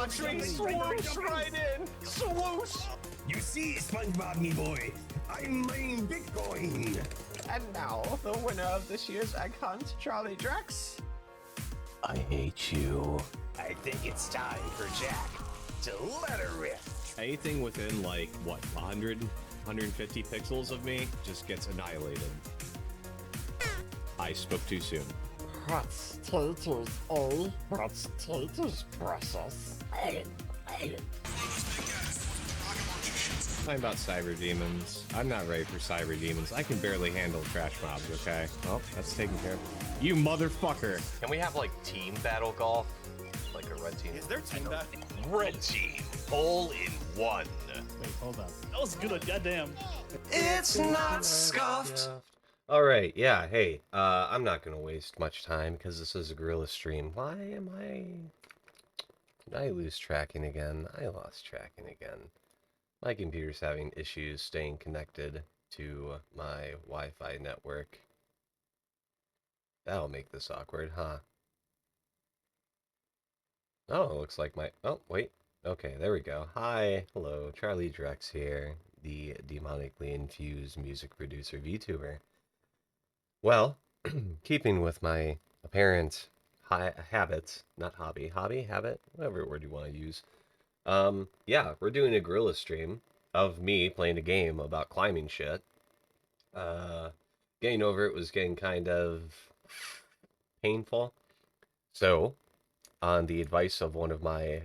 launching swoosh right in. Swoosh. You see, SpongeBob, me boy, I'm mining Bitcoin. And now, the winner of this year's Egg Hunt, Charlie Drex. I hate you. I think it's time for Jack to let her rip. Anything within, like, what, 100, 150 pixels of me just gets annihilated. I spoke too soon. Hot taters, eh? Hot taters, precious. Talking about cyber demons. I'm not ready for cyber demons. I can barely handle trash mobs, okay? Well, that's taken care of. You motherfucker! Can we have like team battle golf? Like a red team? Is there team battle? Red team, hole in one. Wait, hold on. That was good. Goddamn. It's not scuffed. Alright, yeah, hey, I'm not gonna waste much time because this is a gorilla stream. Why am I... Did I lose tracking again? I lost tracking again. My computer's having issues staying connected to my Wi-Fi network. That'll make this awkward, huh? Oh, it looks like my... Oh, wait. Okay, there we go. Hi, hello, Charlie Drex here, the demonically infused music producer VTuber. Well, keeping with my apparent habit, not hobby, habit, whatever word you want to use. Yeah, we're doing a gorilla stream of me playing a game about climbing shit. Getting over it was getting kind of painful. So, on the advice of one of my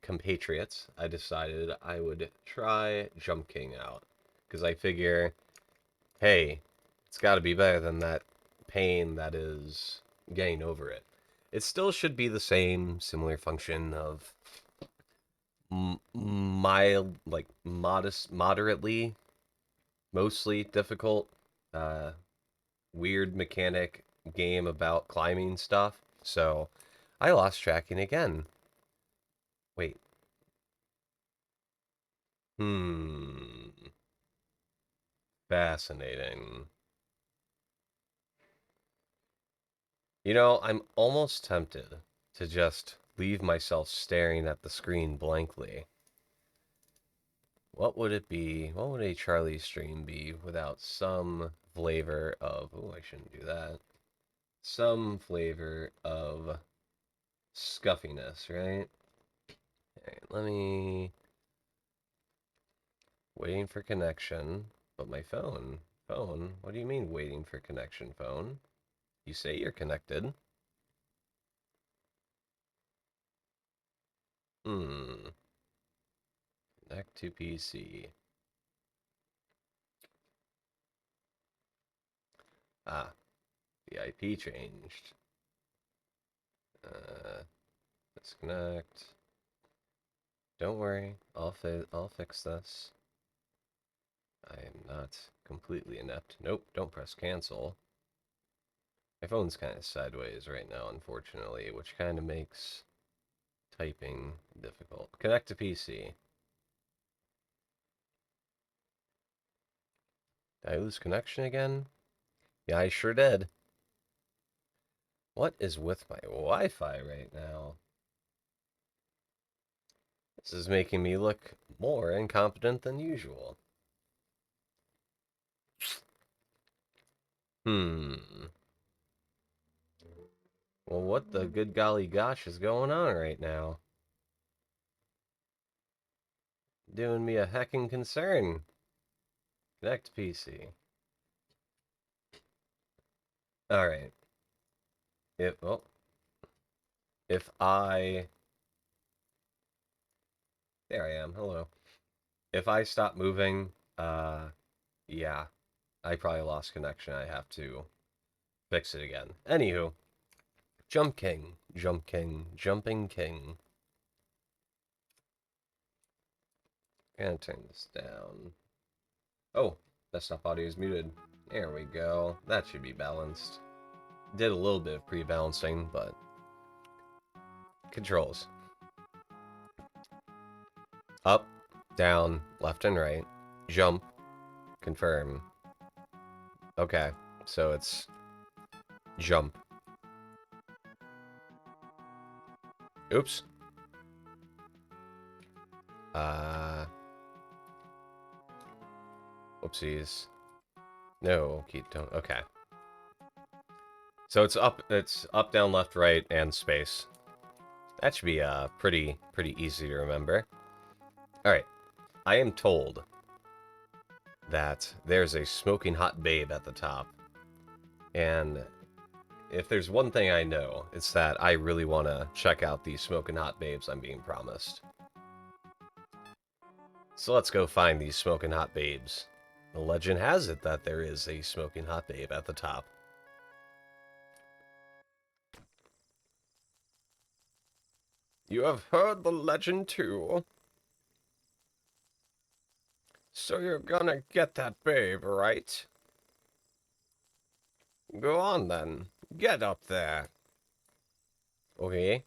compatriots, I decided I would try Jump King out. Because I figure, hey, it's got to be better than that pain that is getting over it. It still should be the same, similar function of mild, like moderately, mostly difficult, weird mechanic game about climbing stuff. So, I lost tracking again. Wait. Fascinating. You know, I'm almost tempted to just leave myself staring at the screen blankly. What would it be? What would a Charlie stream be without some flavor of... Oh, I shouldn't do that. Some flavor of scuffiness, right? Alright, let me... Waiting for connection. But my phone... Phone? What do you mean waiting for connection, phone? You say you're connected. Connect to PC. Ah, the IP changed. Disconnect. Don't worry, I'll fix this. I am not completely inept. Nope, don't press cancel. My phone's kind of sideways right now, unfortunately, which kind of makes typing difficult. Connect to PC. Did I lose connection again? Yeah, I sure did. What is with my Wi-Fi right now? This is making me look more incompetent than usual. Well, what the good golly gosh is going on right now? Doing me a heckin' concern. Connect PC. Alright. If I... There I am, hello. If I stop moving, yeah. I probably lost connection. I have to fix it again. Anywho. Jump King. Jump King. Jumping King. Gonna turn this down. Oh, desktop audio is muted. There we go. That should be balanced. Did a little bit of pre-balancing, but... Controls. Up, down, left and right. Jump. Confirm. Okay, so it's... Jump. Oops. Whoopsies. No, don't. Okay. So it's up, down, left, right, and space. That should be pretty easy to remember. All right. I am told that there's a smoking hot babe at the top. And if there's one thing I know, it's that I really want to check out these smoking hot babes I'm being promised. So let's go find these smoking hot babes. The legend has it that there is a smoking hot babe at the top. You have heard the legend too. So you're gonna get that babe, right? Go on then. Get up there. Okay.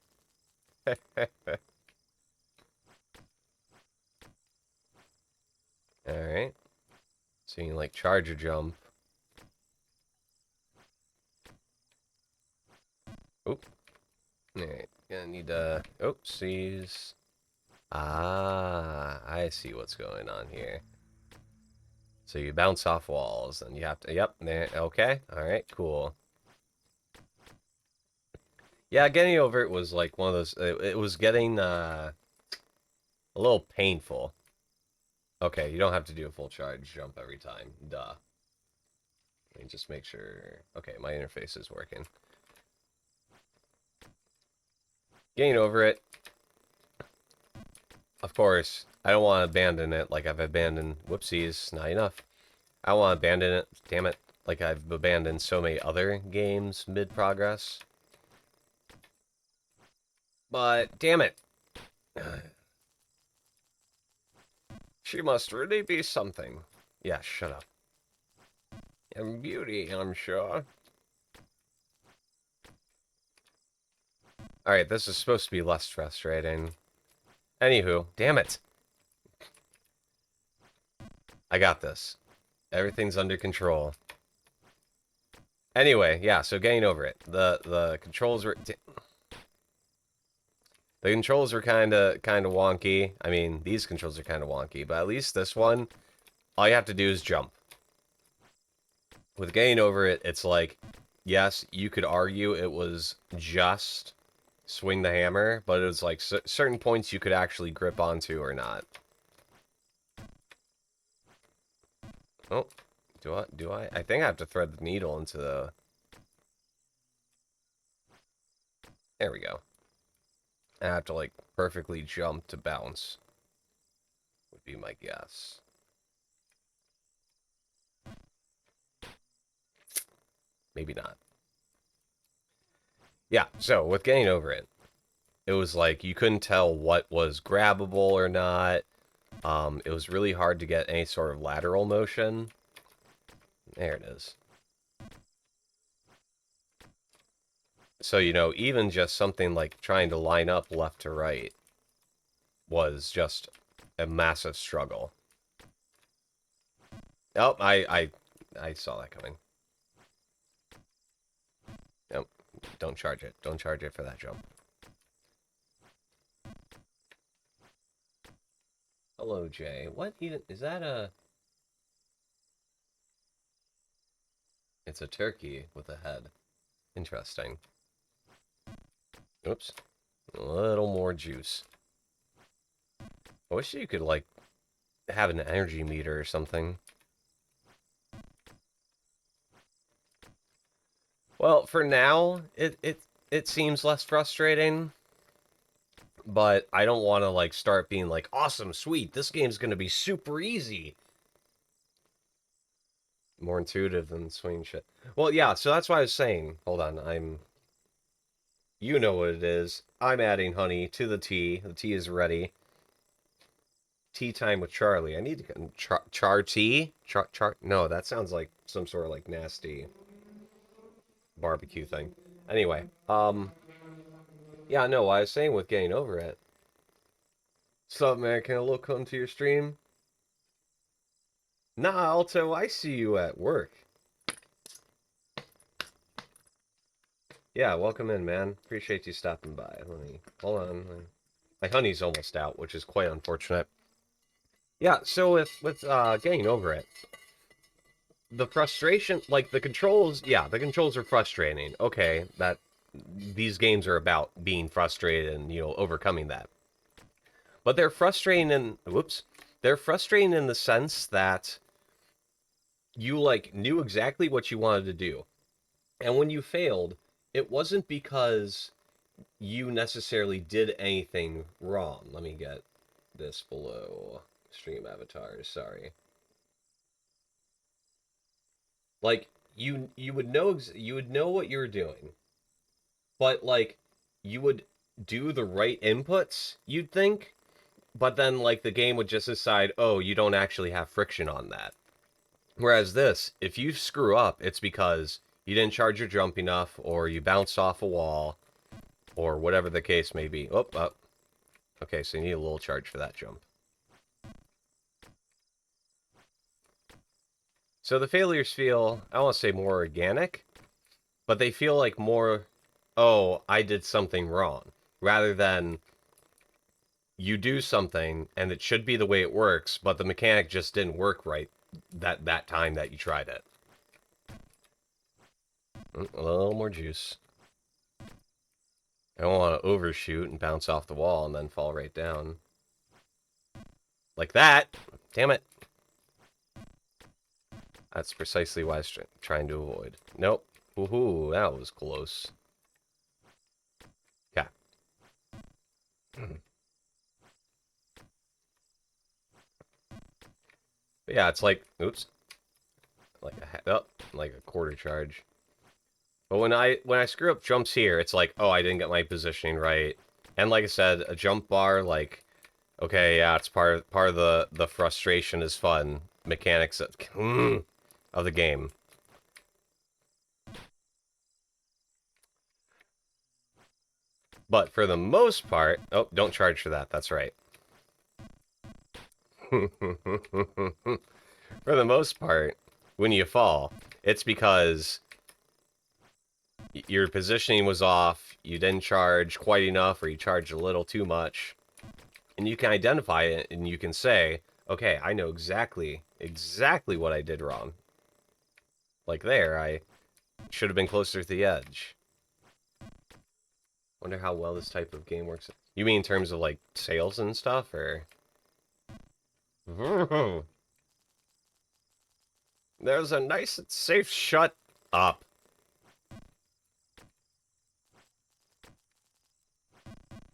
Alright. So you can, like, charge a jump. Oop. Alright. Gonna need to... Oopsies. Ah, I see what's going on here. So you bounce off walls, and you have to... Yep, there. Okay. Alright, cool. Yeah, getting over it was, like, one of those... It was getting, a little painful. Okay, you don't have to do a full charge jump every time. Duh. Let me just make sure... Okay, my interface is working. Getting over it. Of course, I don't want to abandon it like I've abandoned... Whoopsies, not enough. I don't want to abandon it, damn it, like I've abandoned so many other games mid-progress. But, damn it. She must really be something. Yeah, shut up. And beauty, I'm sure. Alright, this is supposed to be less frustrating. Anywho, damn it. I got this. Everything's under control. Anyway, yeah, so getting over it. The controls were... The controls were kind of wonky. I mean, these controls are kind of wonky, but at least this one, all you have to do is jump. With getting over it, it's like, yes, you could argue it was just swing the hammer, but it was like certain points you could actually grip onto or not. Oh, do I? I think I have to thread the needle into the... There we go. I have to, like, perfectly jump to bounce. Would be my guess. Maybe not. Yeah, so, with getting over it, it was like, you couldn't tell what was grabbable or not. It was really hard to get any sort of lateral motion. There it is. So, you know, even just something like trying to line up left to right was just a massive struggle. Oh, I saw that coming. Nope, don't charge it. Don't charge it for that jump. Hello, Jay. What even... Is that a... It's a turkey with a head. Interesting. Oops. A little more juice. I wish you could, like, have an energy meter or something. Well, for now, it seems less frustrating. But I don't want to, like, start being like, awesome, sweet, this game's gonna be super easy. More intuitive than swing shit. Well, yeah, so that's why I was saying. Hold on, You know what it is. I'm adding honey to the tea. The tea is ready. Tea time with Charlie. I need to... Char tea? No, that sounds like some sort of, like, nasty barbecue thing. Anyway, yeah, no, I was saying with getting over it. Sup, man? Can a little come to your stream? Nah, Alto, I see you at work. Yeah, welcome in, man. Appreciate you stopping by. Let me... Hold on. My honey's almost out, which is quite unfortunate. Yeah, so with getting over it, the frustration, like the controls, yeah, the controls are frustrating. Okay, that these games are about being frustrated and, overcoming that. But they're frustrating in, they're frustrating in the sense that you like knew exactly what you wanted to do. And when you failed, it wasn't because you necessarily did anything wrong. Let me get this below stream avatars, sorry. Like you would know what you were doing, but like you would do the right inputs, you'd think, but then like the game would just decide, "Oh, you don't actually have friction on that." Whereas this, if you screw up, it's because you didn't charge your jump enough, or you bounced off a wall, or whatever the case may be. Oh, oh. Okay, so you need a little charge for that jump. So the failures feel, I don't want to say more organic, but they feel like more, oh, I did something wrong, rather than you do something and it should be the way it works, but the mechanic just didn't work right that time that you tried it. A little more juice. I don't want to overshoot and bounce off the wall and then fall right down. Like that! Damn it! That's precisely what I was trying to avoid. Nope. Woohoo, that was close. Yeah. But yeah, it's like, oops. Like like a quarter charge. But when I screw up jumps here, it's like, oh, I didn't get my positioning right. And like I said, a jump bar, like, okay, yeah, it's part of the frustration is fun mechanics of the game. But for the most part, oh, don't charge for that. That's right. For the most part, when you fall, it's because your positioning was off, you didn't charge quite enough, or you charged a little too much. And you can identify it, and you can say, okay, I know exactly what I did wrong. Like there, I should have been closer to the edge. Wonder how well this type of game works. You mean in terms of, like, sales and stuff, or? There's a nice and safe shut up.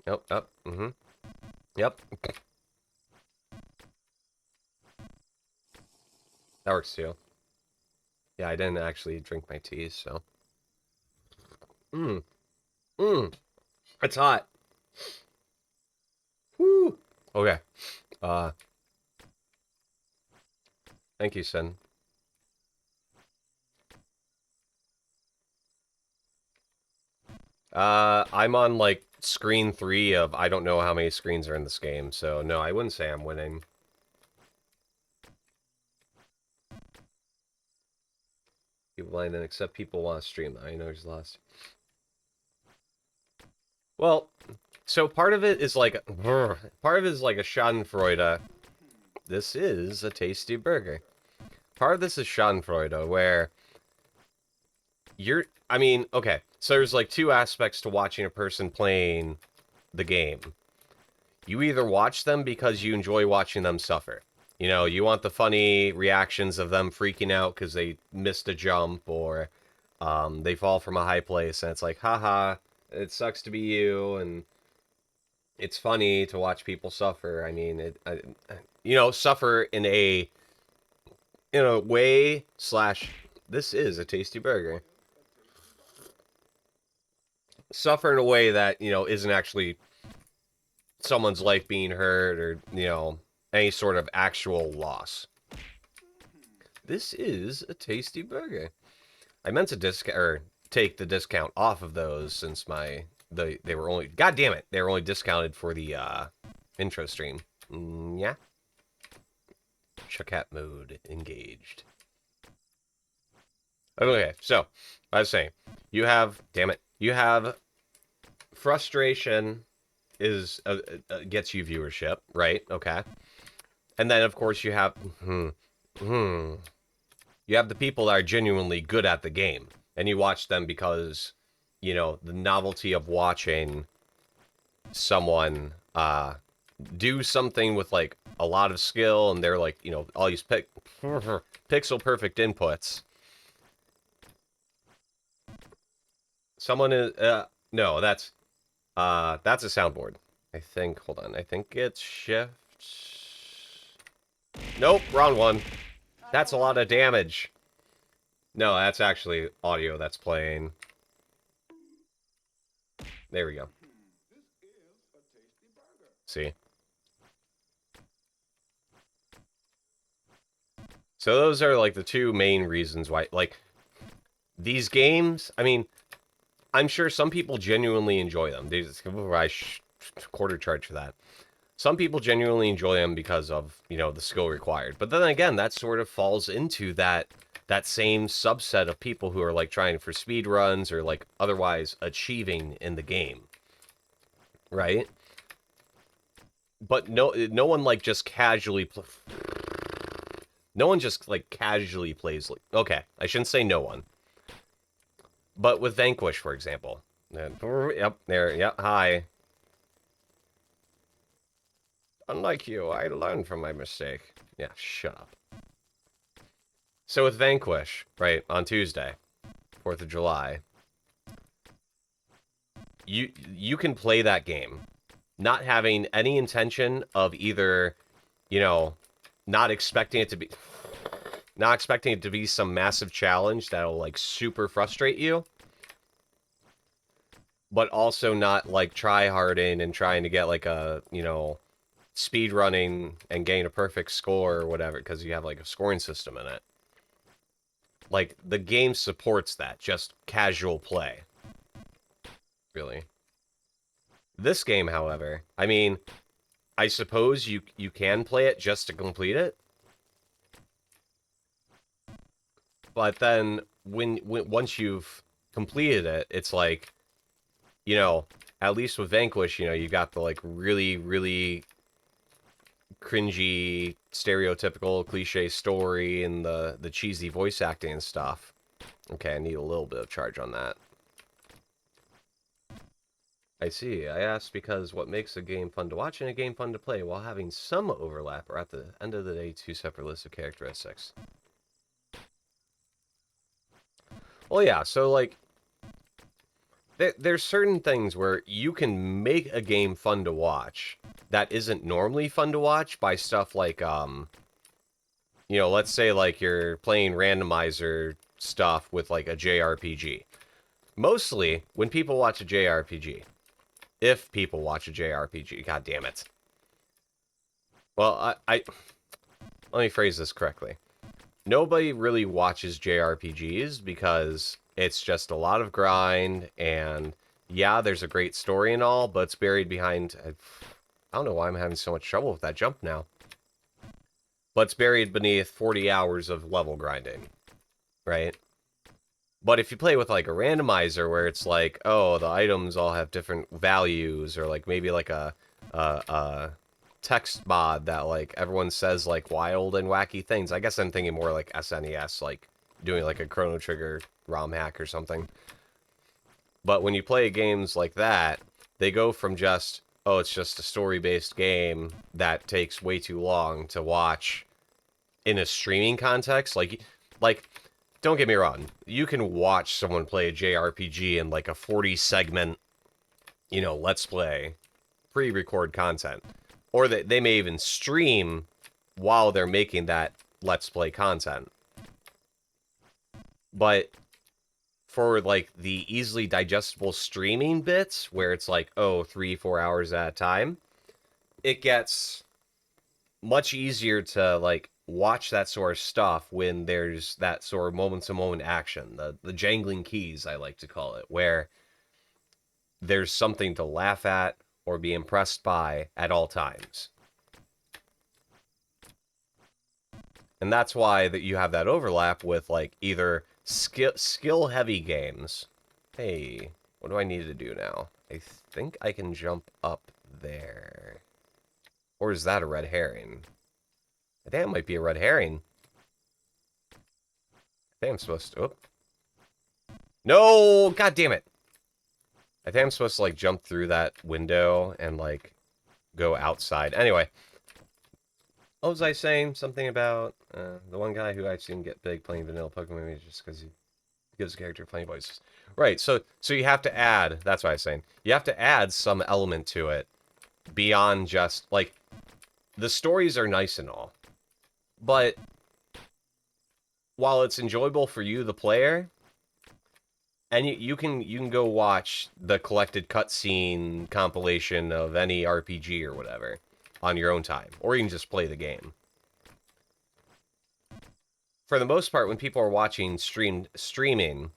Nope, up, Yep. That works too. Yeah, I didn't actually drink my tea, so. It's hot. Woo. Okay. Thank you, Sin. I'm on, like, screen 3 of I don't know how many screens are in this game, so no, I wouldn't say I'm winning. People blind and except people want to stream. I know he's lost. Well, so part of it is like a Schadenfreude. This is a tasty burger. Part of this is Schadenfreude, where I mean, okay, so there's like two aspects to watching a person playing the game. You either watch them because you enjoy watching them suffer. You know, you want the funny reactions of them freaking out because they missed a jump, or they fall from a high place, and it's like, haha, it sucks to be you, and it's funny to watch people suffer. I mean, suffer in a way / this is a tasty burger. Suffer in a way that, isn't actually someone's life being hurt, or, any sort of actual loss. This is a tasty burger. I meant to take the discount off of those, since they were only, god damn it, they were only discounted for the intro stream. Yeah. Chakat mode engaged. Okay, so I was saying, you have frustration is gets you viewership, right? Okay. And then, of course, you have... you have the people that are genuinely good at the game. And you watch them because, you know, the novelty of watching someone do something with, like, a lot of skill, and they're, like, you know, all these pixel perfect inputs. Someone is... no, that's a soundboard. I think... Hold on. I think it's shift... Nope, wrong one. That's a lot of damage. No, that's actually audio that's playing. There we go. See? So those are, like, the two main reasons why, like, these games, I mean, I'm sure some people genuinely enjoy them. They just, I quarter charge for that. Some people genuinely enjoy them because of, you know, the skill required. But then again, that sort of falls into that same subset of people who are, like, trying for speed runs or, like, otherwise achieving in the game. Right? But no one, like, just casually... No one just, like, casually plays... Like, okay, I shouldn't say no one. But with Vanquish, for example. Yep, there, yep, hi. Unlike you, I learned from my mistake. Yeah, shut up. So with Vanquish, right, on Tuesday, 4th of July, you can play that game not having any intention of either, you know, not expecting it to be some massive challenge that'll, like, super frustrate you, but also not, like, try-harding and trying to get, like, a, you know, speed running and gain a perfect score or whatever, because you have, like, a scoring system in it. Like, the game supports that, just casual play. Really. This game, however, I mean, I suppose you can play it just to complete it. But then, once you've completed it, it's like, you know, at least with Vanquish, you know, you got the, like, really, really cringy, stereotypical, cliche story and the cheesy voice acting and stuff. Okay, I need a little bit of charge on that. I see. I asked because what makes a game fun to watch and a game fun to play while having some overlap are at the end of the day two separate lists of characteristics. Well, yeah, so, like, there's certain things where you can make a game fun to watch that isn't normally fun to watch by stuff like, you know, let's say, like, you're playing randomizer stuff with, like, a JRPG. Mostly, when people watch a JRPG, if people watch a JRPG, god damn it. Well, let me phrase this correctly. Nobody really watches JRPGs because it's just a lot of grind, and yeah, there's a great story and all, but it's buried behind... I don't know why I'm having so much trouble with that jump now. But it's buried beneath 40 hours of level grinding, right? But if you play with, like, a randomizer where it's like, oh, the items all have different values, or, like, maybe, like, a text mod that, like, everyone says, like, wild and wacky things. I guess I'm thinking more like SNES, like, doing, like, a Chrono Trigger ROM hack or something. But when you play games like that, they go from just, oh, it's just a story-based game that takes way too long to watch in a streaming context. Like, don't get me wrong, you can watch someone play a JRPG in, like, a 40-segment, you know, let's play, pre-record content. Or they may even stream while they're making that let's play content. But for, like, the easily digestible streaming bits, where it's like, oh, 3-4 hours at a time, it gets much easier to, like, watch that sort of stuff when there's that sort of moment-to-moment action, the jangling keys, I like to call it, where there's something to laugh at or be impressed by at all times. And that's why that you have that overlap with, like, either skill-heavy games. Hey, what do I need to do now? I think I can jump up there. Or is that a red herring? I think it might be a red herring. I think I'm supposed to... Oh. No! God damn it! I think I'm supposed to, like, jump through that window and, like, go outside. Anyway. What was I saying? Something about the one guy who I've seen get big playing vanilla Pokemon maybe just because he gives a character playing voices. Right, so you have to add... That's what I was saying. You have to add some element to it beyond just, like... The stories are nice and all. But while it's enjoyable for you, the player... And you can go watch the collected cutscene compilation of any RPG or whatever on your own time. Or you can just play the game. For the most part, when people are watching streaming,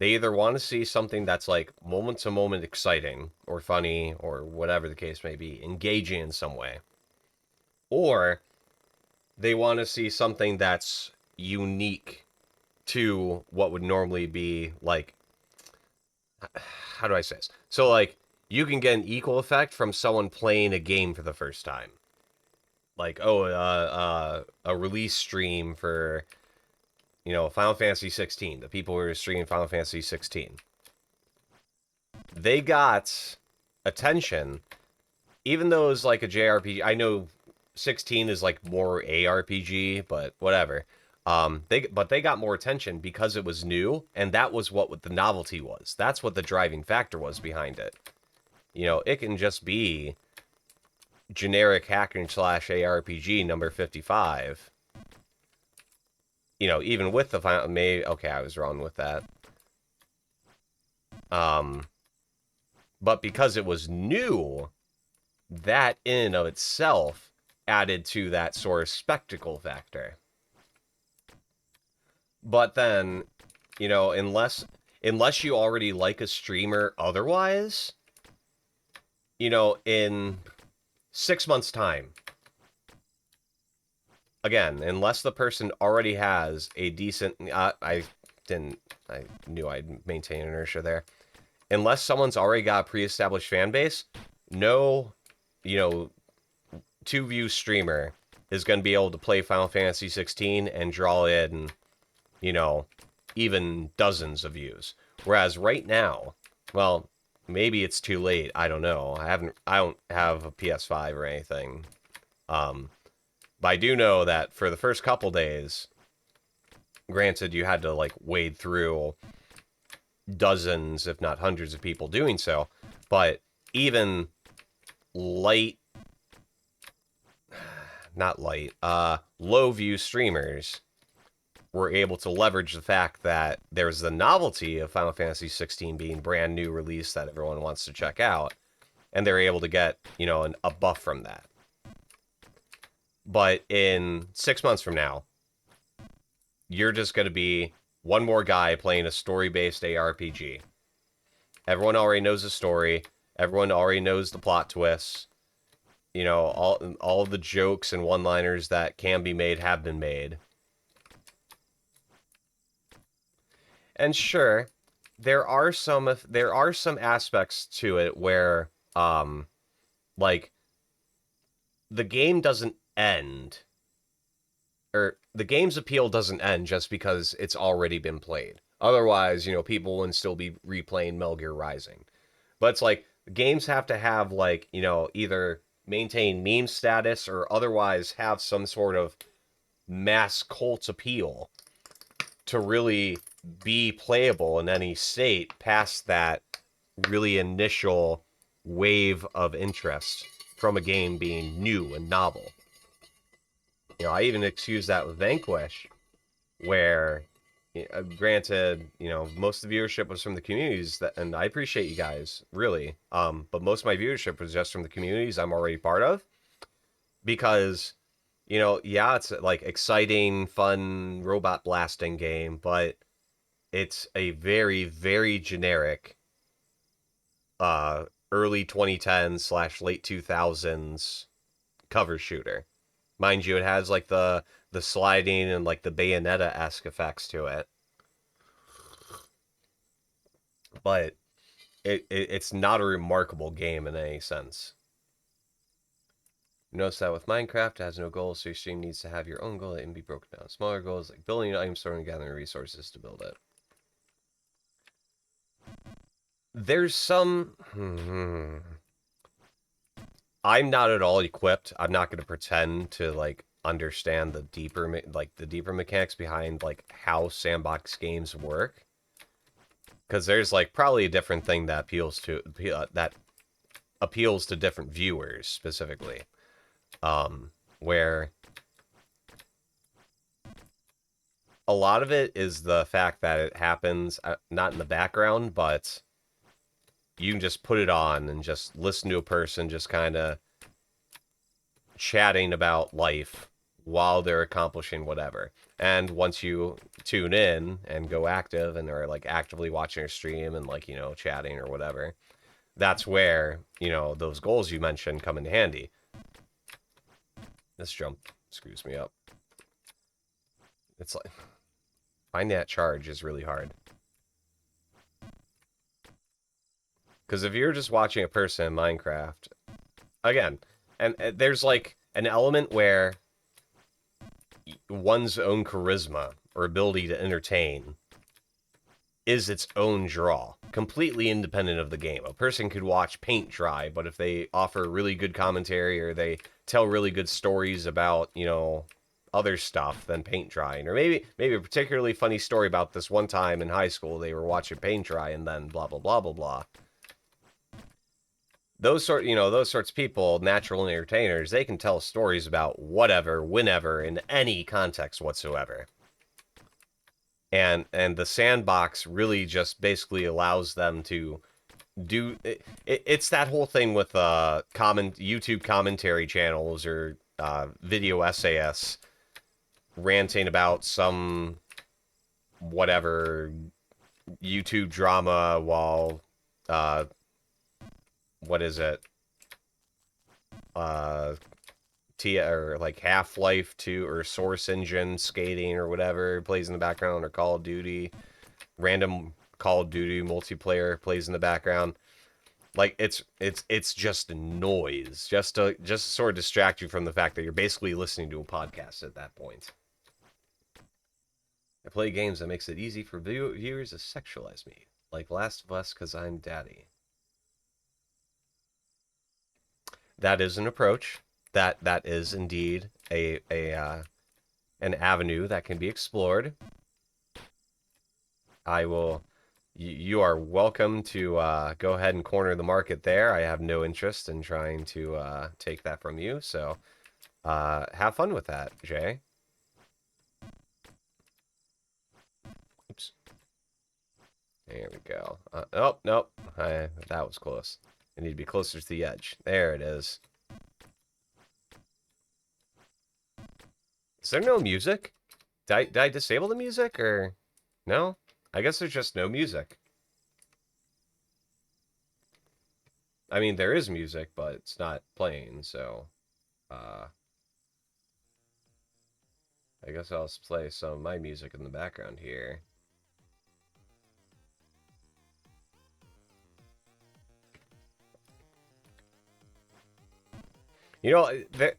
they either want to see something that's like moment-to-moment exciting or funny or whatever the case may be, engaging in some way. Or they want to see something that's unique to what would normally be, like, how do I say this? So, like, you can get an equal effect from someone playing a game for the first time. Like, oh, a release stream for, you know, Final Fantasy 16. The people who are streaming Final Fantasy 16. They got attention, even though it's like a JRPG. I know 16 is like more ARPG, but whatever. They got more attention because it was new, and that was what the novelty was. That's what the driving factor was behind it. You know, it can just be generic hack and slash ARPG number 55. You know, even with the final, maybe okay, I was wrong with that. But because it was new, that in and of itself added to that sort of spectacle factor. But then, you know, unless you already like a streamer otherwise, you know, in 6 months' time, again, unless the person already has a decent... I knew I'd maintain inertia there. Unless someone's already got a pre-established fan base, no, you know, 2-view streamer is going to be able to play Final Fantasy 16 and draw in, you know, even dozens of views. Whereas right now, well, maybe it's too late. I don't know. I don't have a PS5 or anything. But I do know that for the first couple days, granted, you had to like wade through dozens, if not hundreds of people doing so, but even low view streamers were able to leverage the fact that there's the novelty of Final Fantasy 16 being brand new release that everyone wants to check out, and they're able to get, you know, a buff from that. But in 6 months from now, you're just going to be one more guy playing a story-based ARPG. Everyone already knows the story. Everyone already knows the plot twists. You know, all the jokes and one-liners that can be made have been made. And sure, there are some aspects to it where, like, the game doesn't end, or the game's appeal doesn't end just because it's already been played. Otherwise, you know, people wouldn't still be replaying Metal Gear Rising. But it's like, games have to have, like, you know, either maintain meme status or otherwise have some sort of mass cult appeal to really be playable in any state past that really initial wave of interest from a game being new and novel. You know, I even excuse that with Vanquish, where, granted, you know, most of the viewership was from the communities, and I appreciate you guys, really, but most of my viewership was just from the communities I'm already part of, because, you know, yeah, it's like exciting, fun, robot blasting game, but it's a very, very generic, early 2010s / late 2000s cover shooter. Mind you, it has like the sliding and like the Bayonetta-esque effects to it. But it's not a remarkable game in any sense. Notice that with Minecraft, it has no goals, so your stream needs to have your own goal and be broken down. Smaller goals like building an item store and gathering resources to build it. There's some... I'm not at all equipped. I'm not going to pretend to, like, understand the deeper mechanics behind, like, how sandbox games work. Because there's, like, probably a different thing that appeals to different viewers, specifically. Where a lot of it is the fact that it happens not in the background, but you can just put it on and just listen to a person just kind of chatting about life while they're accomplishing whatever. And once you tune in and go active and are like actively watching a stream and like, you know, chatting or whatever, that's where, you know, those goals you mentioned come in handy. This jump screws me up. It's like, finding that charge is really hard. Because if you're just watching a person in Minecraft, again, and there's like an element where one's own charisma or ability to entertain is its own draw, completely independent of the game. A person could watch paint dry, but if they offer really good commentary or they tell really good stories about, you know, other stuff than paint drying, or maybe a particularly funny story about this one time in high school they were watching paint dry and then blah blah blah blah blah. Those sorts of people, natural entertainers, they can tell stories about whatever, whenever, in any context whatsoever. And the sandbox really just basically allows them to do it's that whole thing with YouTube commentary channels or video essayists ranting about some whatever YouTube drama while what is it? Or like Half-Life 2 or Source Engine skating or whatever plays in the background, or Call of Duty, random Call of Duty multiplayer plays in the background. Like it's just noise, just to sort of distract you from the fact that you're basically listening to a podcast at that point. I play games that makes it easy for viewers to sexualize me, like Last of Us, because I'm daddy. That is an approach. That is indeed an avenue that can be explored. I will. You are welcome to go ahead and corner the market there. I have no interest in trying to take that from you. So have fun with that, Jay. Oops. There we go. Oh, nope. That was close. I need to be closer to the edge. There it is. Is there no music? Did I disable the music, or... No? I guess there's just no music. I mean, there is music, but it's not playing, so... I guess I'll play some of my music in the background here. You know,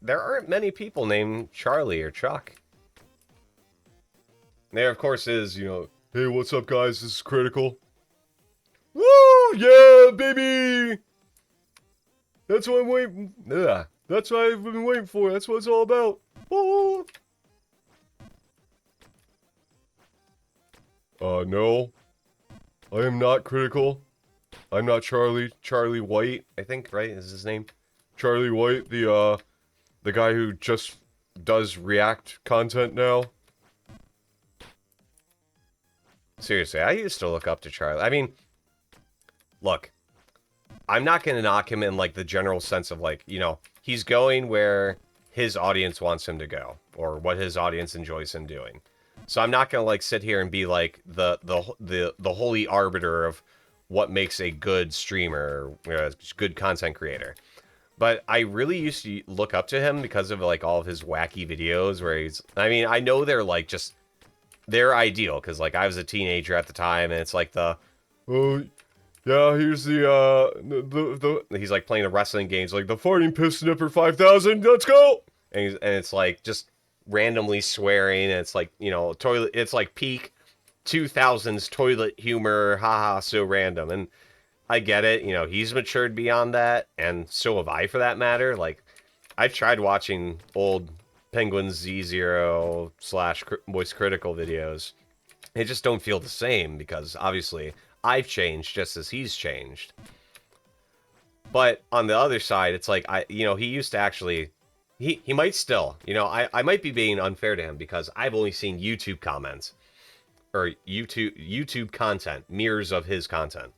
there aren't many people named Charlie or Chuck. There, of course, is, you know, hey, what's up, guys? This is Critical. Woo! Yeah, baby! That's what I'm waiting... Ugh. That's what I've been waiting for. That's what it's all about. Oh! No. I am not Critical. I'm not Charlie. Charlie White, I think, right? Is his name? Charlie White, the guy who just does React content now. Seriously, I used to look up to Charlie. I mean, look, I'm not going to knock him in, like, the general sense of, like, you know, he's going where his audience wants him to go, or what his audience enjoys him doing. So I'm not going to, like, sit here and be, like, the holy arbiter of what makes a good streamer, or good content creator. But I really used to look up to him because of, like, all of his wacky videos where he's... I mean, I know they're, like, just... They're ideal, because, like, I was a teenager at the time, and it's like the... Oh, yeah, here's he's like playing a wrestling games like the farting piss snipper 5000, let's go. And it's like just randomly swearing, and it's like, you know, toilet, it's like peak 2000s toilet humor, haha, so random. And I get it, you know, he's matured beyond that, and so have I for that matter. Like, I've tried watching old Penguin Z0 / Voice Critical videos. They just don't feel the same because obviously I've changed just as he's changed. But on the other side, it's like, you know, he used to actually, he might still, you know, I might be being unfair to him because I've only seen YouTube comments or YouTube content, mirrors of his content.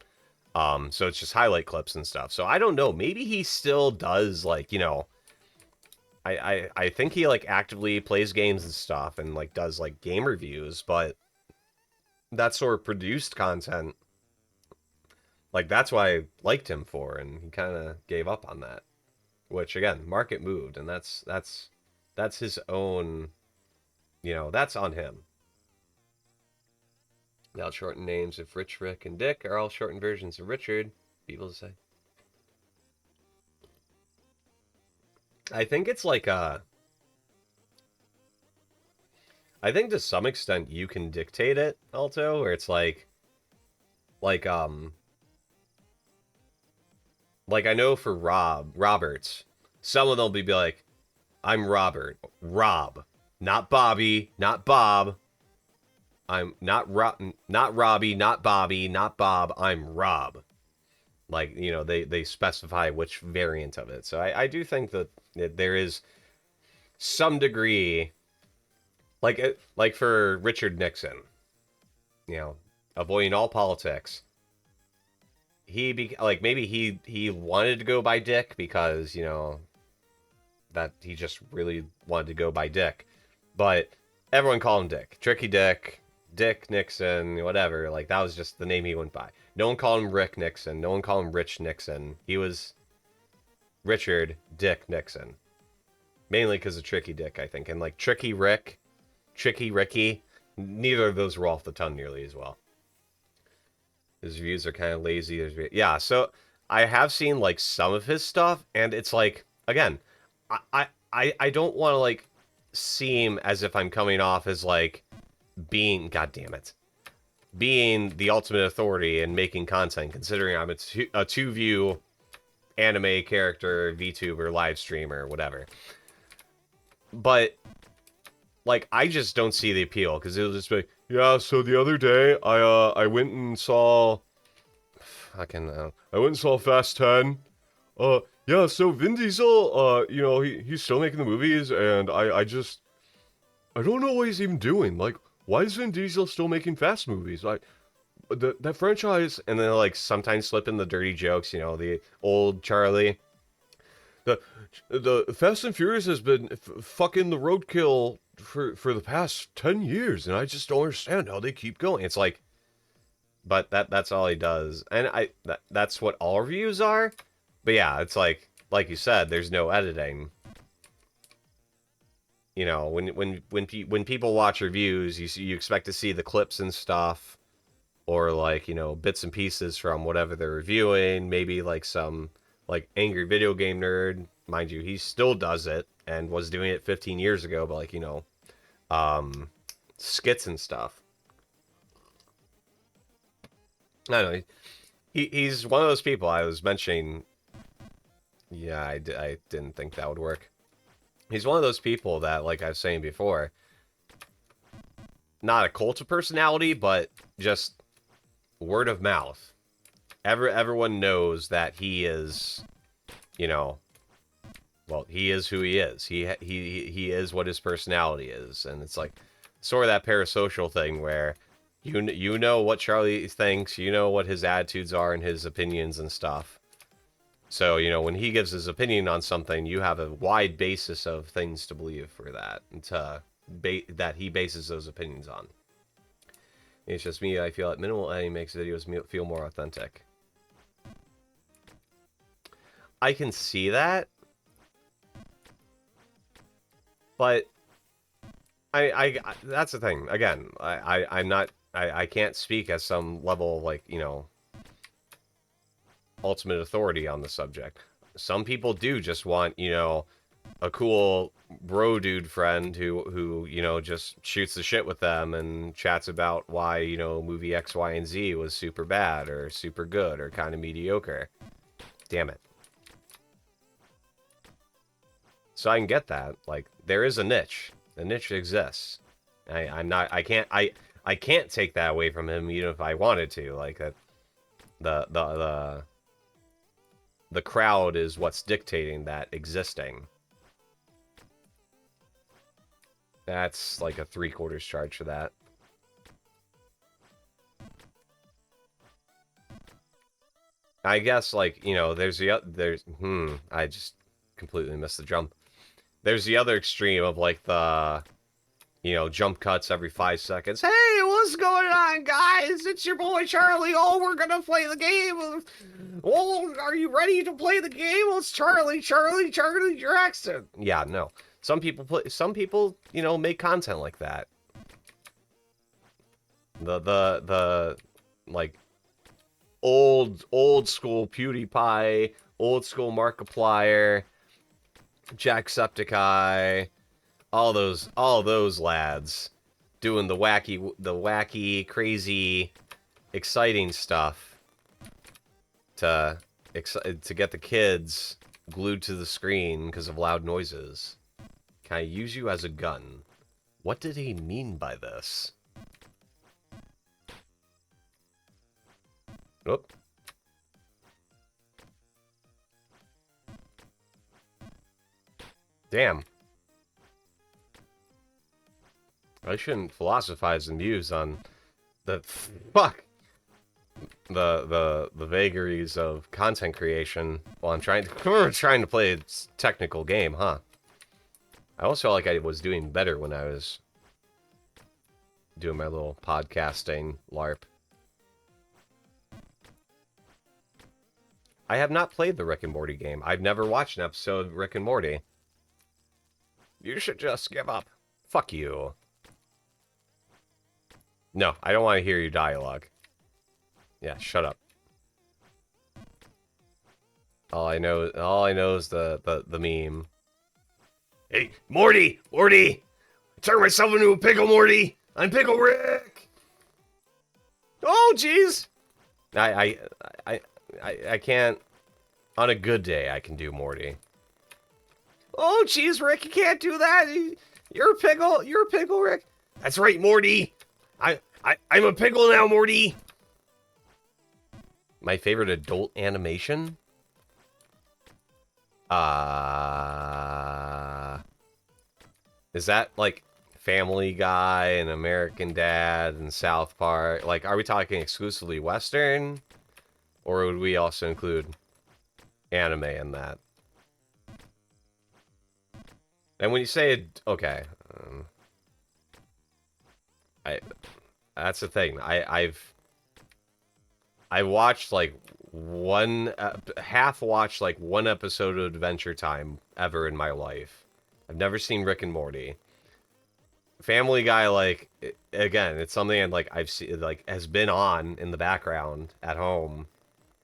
So it's just highlight clips and stuff. So I don't know. Maybe he still does, like, you know, I think he like actively plays games and stuff and like does like game reviews, but that sort of produced content, like that's what I liked him for, and he kind of gave up on that. Which again, market moved, and that's his own, you know, that's on him. Now shortened names of Rich, Rick, and Dick are all shortened versions of Richard, people say. I think it's like I think to some extent you can dictate it, Alto, where it's like I know for Roberts, some of them will be like, I'm Robert, Rob, not Bobby, not Bob. I'm not Robbie, not Bobby, not Bob. I'm Rob. Like, you know, they specify which variant of it. So I do think that there is some degree, like for Richard Nixon, you know, avoiding all politics. Like maybe he wanted to go by Dick because, you know, that he just really wanted to go by Dick, but everyone called him Dick, Tricky Dick, Dick Nixon, whatever. Like that was just the name he went by. No one called him Rick Nixon. No one called him Rich Nixon. He was Richard Dick Nixon, mainly because of Tricky Dick, I think, and like Tricky Rick, Tricky Ricky. Neither of those were off the tongue nearly as well. His views are kind of lazy. Yeah, so I have seen like some of his stuff, and it's like, again, I don't want to like seem as if I'm coming off as like being, god damn it, being the ultimate authority in making content, considering I'm a two view anime character, VTuber, live streamer, whatever. But like, I just don't see the appeal, because it'll just be, yeah, so the other day I went and saw Fast 10. Yeah, so Vin Diesel, you know, he's still making the movies, and I don't know what he's even doing. Like, why is Vin Diesel still making Fast movies? Like, that franchise, and then like sometimes slip in the dirty jokes, you know, the old Charlie. The Fast and Furious has been fucking the roadkill for the past 10 years, and I just don't understand how they keep going. It's like, but that's all he does, and that's what all reviews are. But yeah, it's like you said, there's no editing. You know, when people watch reviews, you expect to see the clips and stuff, or like, you know, bits and pieces from whatever they're reviewing. Maybe like some like angry video game nerd, mind you, he still does it and was doing it 15 years ago. But like, you know, skits and stuff. I don't know. He's one of those people I was mentioning. Yeah, I didn't think that would work. He's one of those people that, like I was saying before, not a cult of personality, but just word of mouth. Everyone knows that he is, you know, well, he is who he is. He is what his personality is, and it's like sort of that parasocial thing where you know what Charlie thinks, you know what his attitudes are and his opinions and stuff. So, you know, when he gives his opinion on something, you have a wide basis of things to believe for that, and that he bases those opinions on. It's just me, I feel like minimal editing makes videos feel more authentic. I can see that, but I that's the thing. Again, I'm not, I can't speak as some level of, like, you know, ultimate authority on the subject. Some people do just want, you know, a cool bro dude friend who you know just shoots the shit with them and chats about why, you know, movie X, Y, and Z was super bad or super good or kind of mediocre. Damn it. So I can get that. Like, there is a niche. The niche exists. I can't take that away from him even if I wanted to. Like, the crowd is what's dictating that existing. That's like a 3/4 charge for that. I guess, like, you know, I just completely missed the jump. There's the other extreme of, like, the, you know, jump cuts every 5 seconds. Hey, what's going on, guys? It's your boy Charlie. Oh, we're gonna play the game. Oh, are you ready to play the game? Well, it's Charlie Jackson. Yeah, no. Some people, you know, make content like that. The like old school PewDiePie, old school Markiplier, Jacksepticeye, all those lads doing the wacky, crazy, exciting stuff to get the kids glued to the screen because of loud noises. Can I use you as a gun? What did he mean by this? Oop. Damn. I shouldn't philosophize and muse on the the vagaries of content creation while I'm trying to play a technical game, huh? I almost felt like I was doing better when I was doing my little podcasting LARP. I have not played the Rick and Morty game. I've never watched an episode of Rick and Morty. You should just give up. Fuck you. No, I don't want to hear your dialogue. Yeah, shut up. All I know is the meme. Hey, Morty! Morty! Turn myself into a pickle, Morty! I'm Pickle Rick! Oh, jeez! I can't... On a good day, I can do Morty. Oh, jeez, Rick, you can't do that! You're a pickle, Rick! That's right, Morty! I'm a pickle now, Morty! My favorite adult animation? Is that, like, Family Guy and American Dad and South Park? Like, are we talking exclusively Western? Or would we also include anime in that? And when you say, okay, that's the thing. I've watched, like, half-watched, like, one episode of Adventure Time ever in my life. I've never seen Rick and Morty. Family Guy, like, again, it's something like I've seen, like, has been on in the background at home,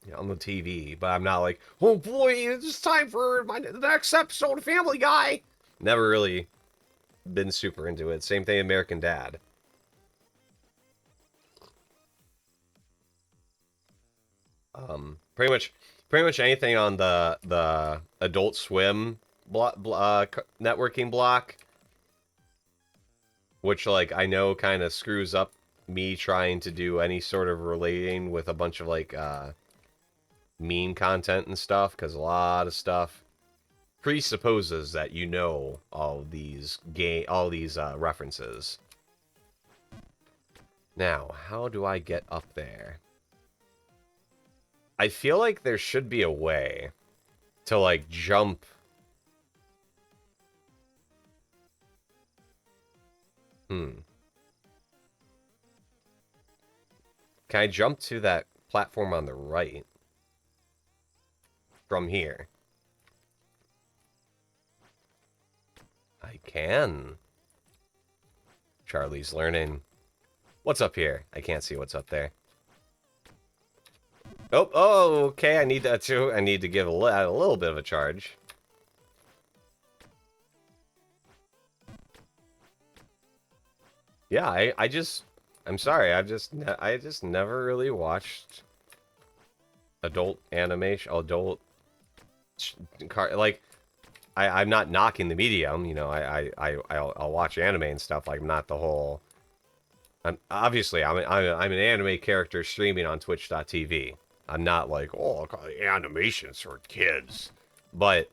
you know, on the TV, but I'm not like, oh boy, it's time for the next episode of Family Guy. Never really been super into it. Same thing, American Dad. Pretty much anything on the Adult Swim networking block, which, like, I know kind of screws up me trying to do any sort of relating with a bunch of, like, meme content and stuff, because a lot of stuff presupposes that you know all these references. Now, how do I get up there? I feel like there should be a way to, like, jump. Can I jump to that platform on the right from here? I can. Charlie's learning. What's up here? I can't see what's up there. Oh, okay. I need that too. I need to give a little bit of a charge. Yeah, I'm sorry. I just never really watched adult animation, like, I'm not knocking the medium, you know, I'll watch anime and stuff, like, not the whole, obviously, I'm an anime character streaming on twitch.tv. I'm not like, oh, animations for kids. But,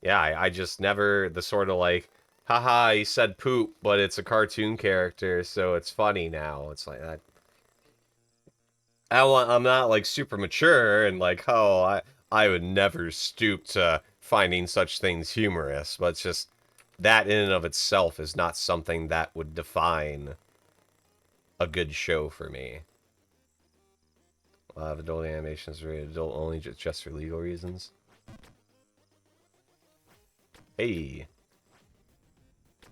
yeah, I just never, the sort of like, haha, he said poop, but it's a cartoon character, so it's funny now. It's like that. I'm not like super mature and like, oh, I would never stoop to finding such things humorous, but it's just that in and of itself is not something that would define a good show for me. A lot of adult animations are rated adult only just for legal reasons. Hey.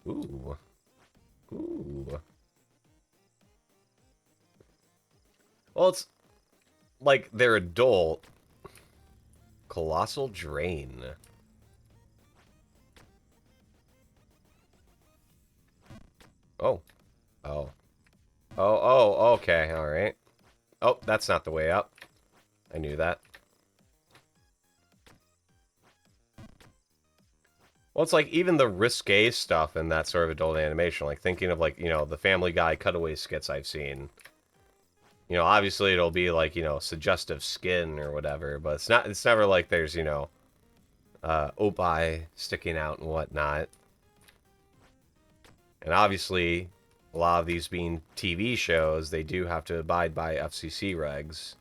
Ooh. Ooh. Well, it's like they're adult. Colossal Drain. Oh. Oh. Oh, okay, alright. Oh, that's not the way up. I knew that. Well, it's like even the risque stuff in that sort of adult animation, like thinking of like, you know, the Family Guy cutaway skits I've seen. You know, obviously it'll be like, you know, suggestive skin or whatever, but it's never like there's, you know, opai sticking out and whatnot. And obviously, a lot of these being TV shows, they do have to abide by FCC regs.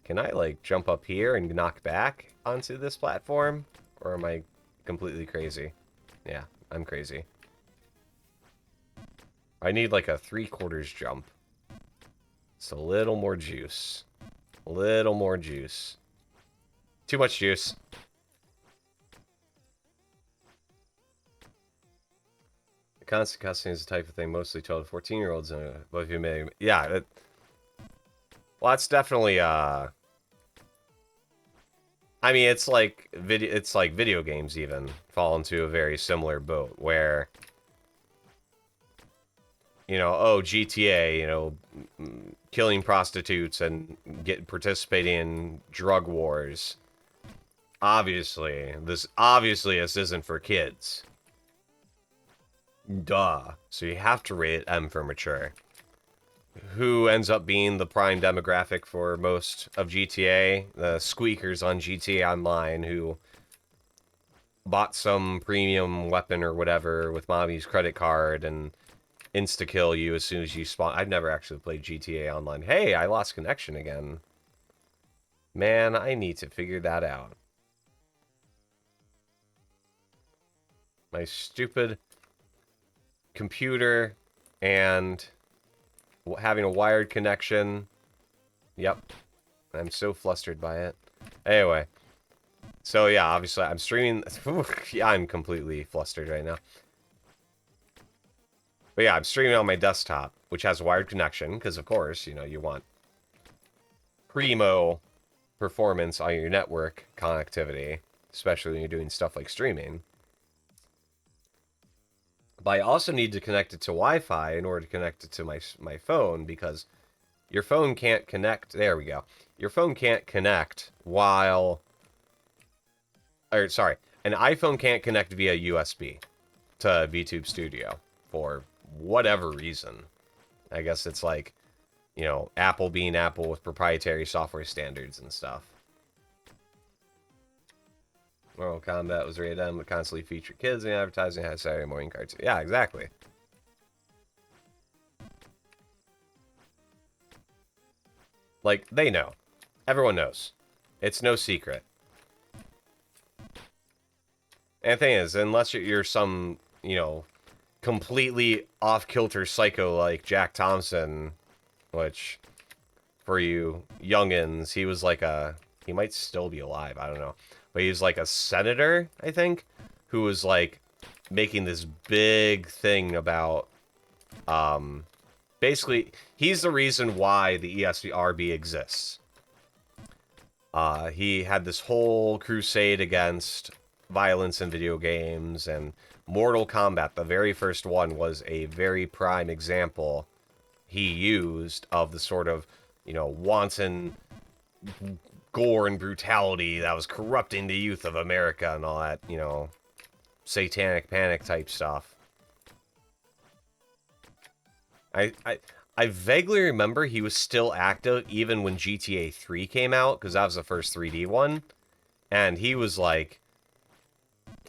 Can I, like, jump up here and knock back onto this platform? Or am I completely crazy? Yeah, I'm crazy. I need, like, a 3/4 jump. It's a little more juice. A little more juice. Too much juice. The constant cussing is the type of thing mostly told to 14-year-olds. But if you may... Yeah, well, that's definitely, I mean, it's like video games even fall into a very similar boat where, you know, oh, GTA, you know, killing prostitutes and participating in drug wars. Obviously, this isn't for kids. Duh. So you have to rate it M for mature. Who ends up being the prime demographic for most of GTA? The squeakers on GTA Online who bought some premium weapon or whatever with mommy's credit card and insta-kill you as soon as you spawn. I've never actually played GTA Online. Hey, I lost connection again. Man, I need to figure that out. My stupid computer and having a wired connection. Yep. I'm so flustered by it. Anyway. So yeah, obviously I'm streaming. Yeah, I'm completely flustered right now. But yeah, I'm streaming on my desktop, which has a wired connection, because of course, you know, you want primo performance on your network connectivity, especially when you're doing stuff like streaming. But I also need to connect it to Wi-Fi in order to connect it to my phone, because your phone can't connect. There we go. Your phone can't connect while... Or, sorry. An iPhone can't connect via USB to VTube Studio for whatever reason. I guess it's like, you know, Apple being Apple with proprietary software standards and stuff. Mortal Kombat was rated M, but constantly featured kids in advertising, had Saturday morning cartoons. Yeah, exactly. Like, they know. Everyone knows. It's no secret. And the thing is, unless you're some, you know, completely off-kilter psycho like Jack Thompson, which, for you youngins, he was like he might still be alive, I don't know. But he's like a senator, I think, who was like making this big thing about, basically, he's the reason why the ESRB exists. He had this whole crusade against violence in video games, and Mortal Kombat, the very first one, was a very prime example he used of the sort of, wanton gore and brutality that was corrupting the youth of America and all that, satanic panic type stuff. I vaguely remember he was still active even when GTA 3 came out, because that was the first 3D one. And he was like,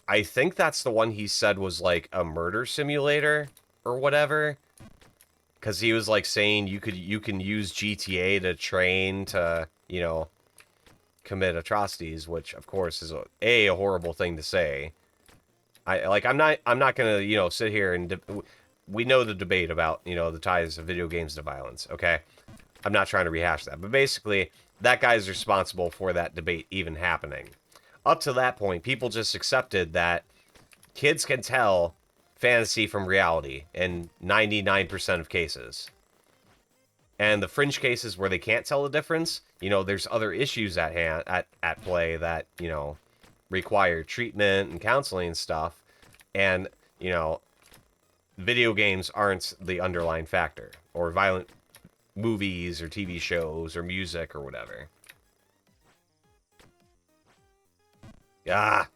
I think that's the one he said was like a murder simulator or whatever. Because he was like saying you can use GTA to train to, commit atrocities, which of course is a horrible thing to say. I'm not gonna sit here and we know the debate about the ties of video games to violence. Okay, I'm not trying to rehash that, but basically that guy's responsible for that debate even happening. Up to that point, people just accepted that kids can tell fantasy from reality in 99% of cases. And the fringe cases where they can't tell the difference, there's other issues at play that, require treatment and counseling and stuff. And, video games aren't the underlying factor, or violent movies or TV shows or music or whatever. Ah!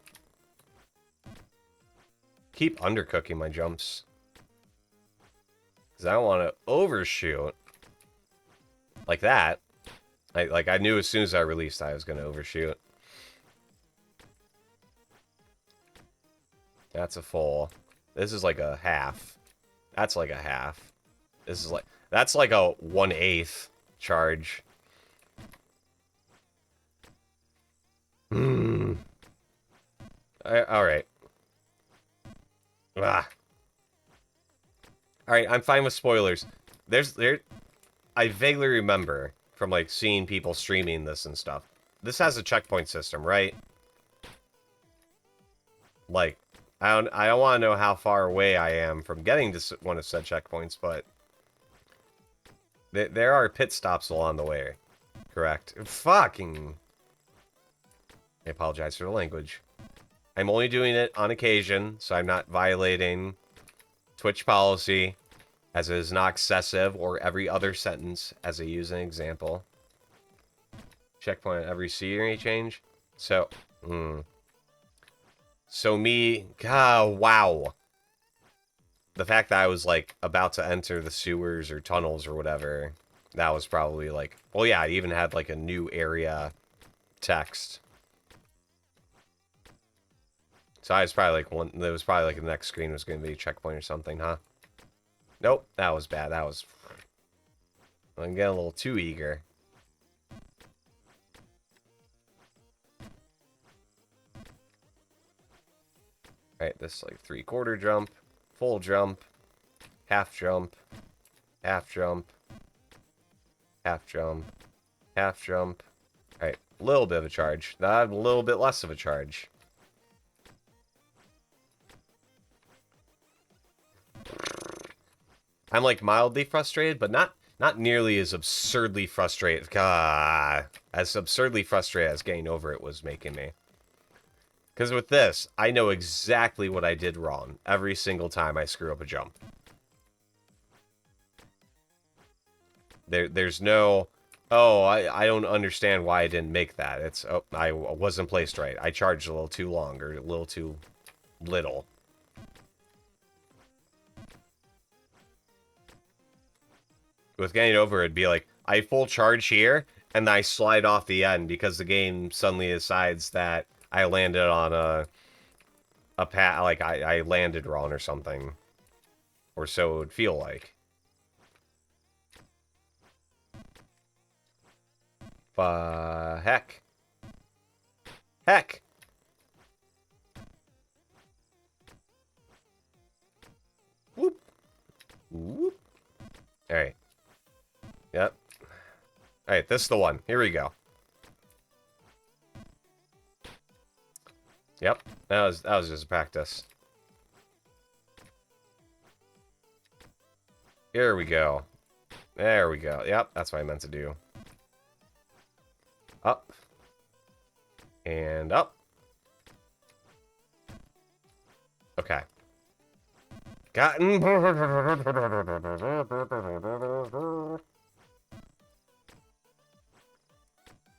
Keep undercooking my jumps. Because I don't want to overshoot. Like that. I knew as soon as I released I was going to overshoot. That's a full. This is like a half. That's like a half. This is like... That's like a 1/8 charge. Alright. Ah. Alright, I'm fine with spoilers. I vaguely remember from, like, seeing people streaming this and stuff. This has a checkpoint system, right? Like, I don't want to know how far away I am from getting to one of said checkpoints, but there are pit stops along the way, correct? Fucking... I apologize for the language. I'm only doing it on occasion, so I'm not violating Twitch policy, as it is not excessive, or every other sentence, as I use an example. Checkpoint at every scenery change. So, So wow. The fact that I was, like, about to enter the sewers or tunnels or whatever, that was probably, like... Well, yeah, I even had, like, a new area text. So I was probably, like, there was probably, like, the next screen was going to be a checkpoint or something, huh? Nope, that was bad. That was... I'm getting a little too eager. Alright, this is, like, 3/4 jump, full jump, half jump, half jump, half jump, half jump. Alright, a little bit of a charge. Not a little bit less of a charge. I'm, like, mildly frustrated, but not nearly as absurdly frustrated. God, as absurdly frustrated as getting over it was making me. Because with this, I know exactly what I did wrong every single time I screw up a jump. There's no, oh, I don't understand why I didn't make that. It's, oh, I wasn't placed right. I charged a little too long, or a little too little. With getting over, it'd be like, I full charge here, and then I slide off the end because the game suddenly decides that I landed on a path, like I landed wrong or something. Or so it would feel like. Heck. Heck! Whoop. Whoop. Alright. Yep. Alright, this is the one. Here we go. Yep. That was just practice. Here we go. There we go. Yep, that's what I meant to do. Up. And up. Okay. Gotten.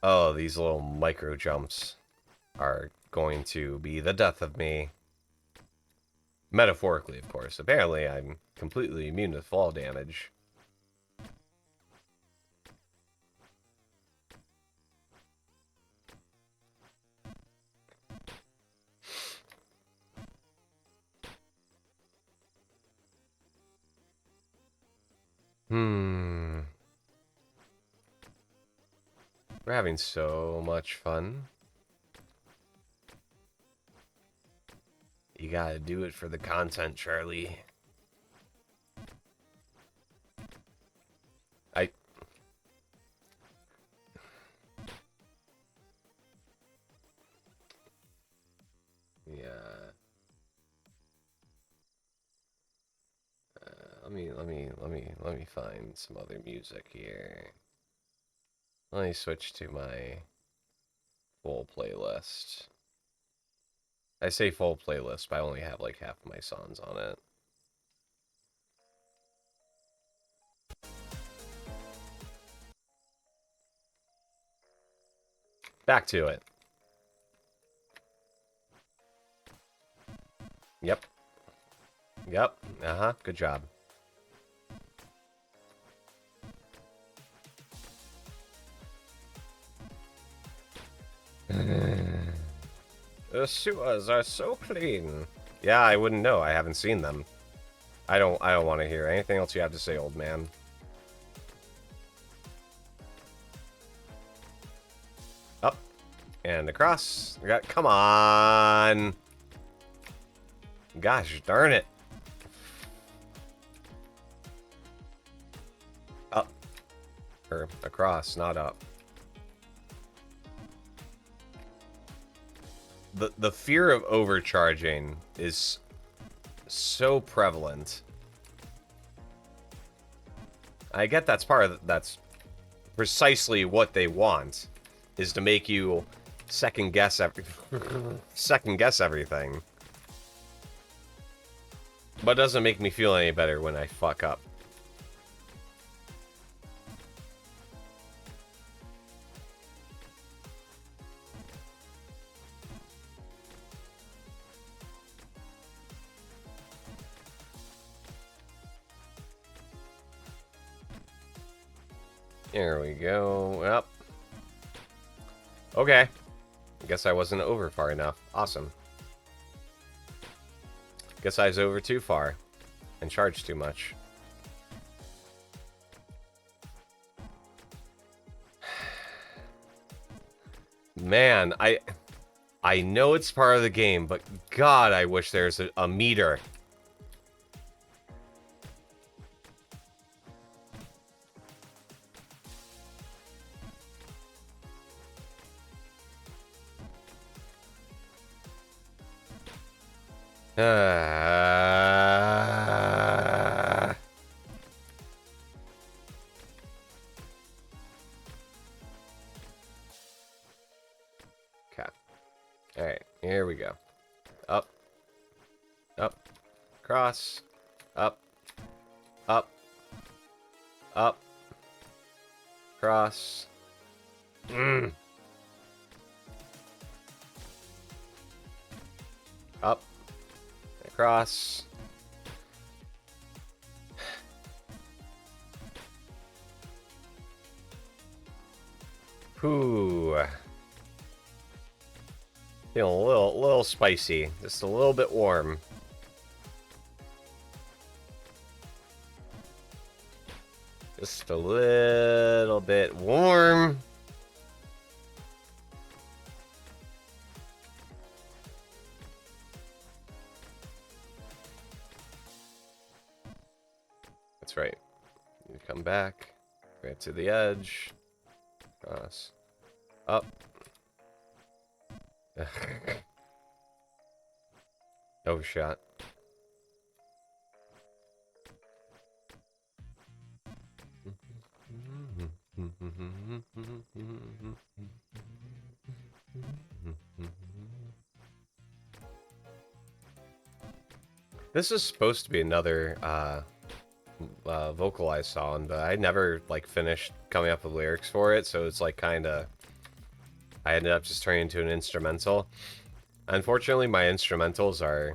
Oh, these little micro jumps are going to be the death of me. Metaphorically, of course. Apparently, I'm completely immune to fall damage. We're having so much fun. You gotta do it for the content, Charlie. Yeah. Let me find some other music here. Let me switch to my full playlist. I say full playlist, but I only have like half of my songs on it. Back to it. Yep. Yep. Uh-huh. Good job. The sewers are so clean. Yeah, I wouldn't know. I haven't seen them. I don't want to hear anything else you have to say, old man. Up and across. Come on. Gosh darn it. Up. Or across, not up. The fear of overcharging is so prevalent. I get that's that's precisely what they want, is to make you second guess everything. But it doesn't make me feel any better when I fuck up. There we go. Up. Okay. I guess I wasn't over far enough. Awesome. Guess I was over too far and charged too much. Man, I know it's part of the game, but God, I wish there's a meter. Okay. Alright, here we go. Up. Up. Cross. Up. Up. Up. Cross. Up. Across. Whew. Feeling a little spicy. Just a little bit warm. Just a little bit warm. That's right. You come back. Right to the edge. Cross. Up. Overshot. This is supposed to be another vocalized song, but I never like finished coming up with lyrics for it, so it's like kind of I ended up just turning into an instrumental. Unfortunately, my instrumentals are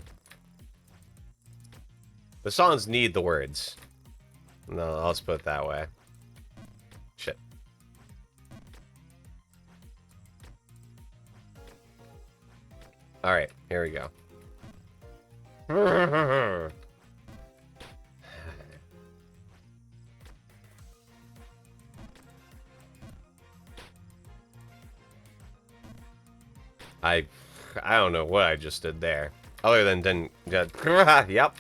the songs need the words. No, I'll just put it that way. Shit. All right, here we go. I don't know what I just did there. Other than didn't yep.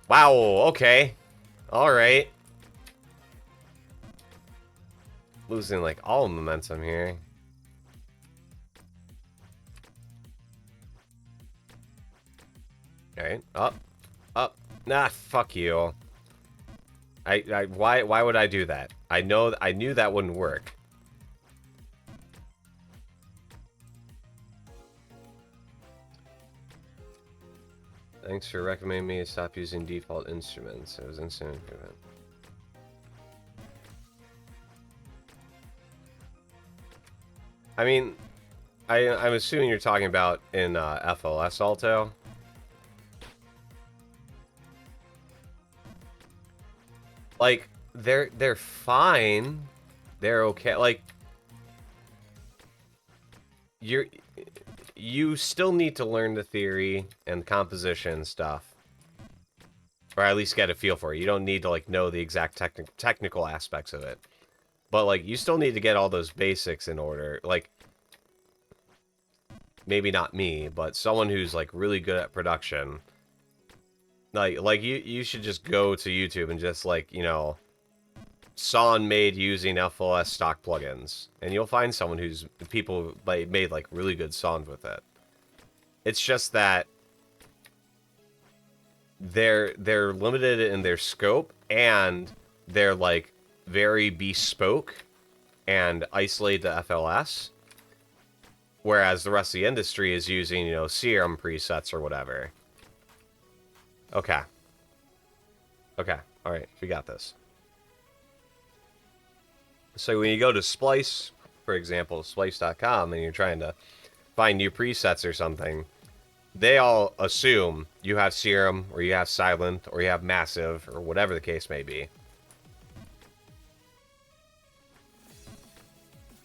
Wow, okay. Alright. Losing like all momentum here. Alright, up. Up. Nah, fuck you. Why would I do that? I knew that wouldn't work. Thanks for recommending me to stop using default instruments. It was instant improvement. I mean, I'm assuming you're talking about in FLS Alto. Like, they're fine. They're okay. Like, you still need to learn the theory and composition stuff, or at least get a feel for it. You don't need to like know the exact technical aspects of it, but like you still need to get all those basics in order. Like, maybe not me, but someone who's like really good at production. Like you should just go to YouTube and just like, you know, song made using FLS stock plugins, and you'll find someone who's people like made like really good songs with it. It's just that they're limited in their scope, and they're like very bespoke and isolated to FLS, whereas the rest of the industry is using, you know, CRM presets or whatever. Okay. Okay. All right. We got this. So when you go to Splice, for example, splice.com, and you're trying to find new presets or something, they all assume you have Serum, or you have Silent, or you have Massive, or whatever the case may be.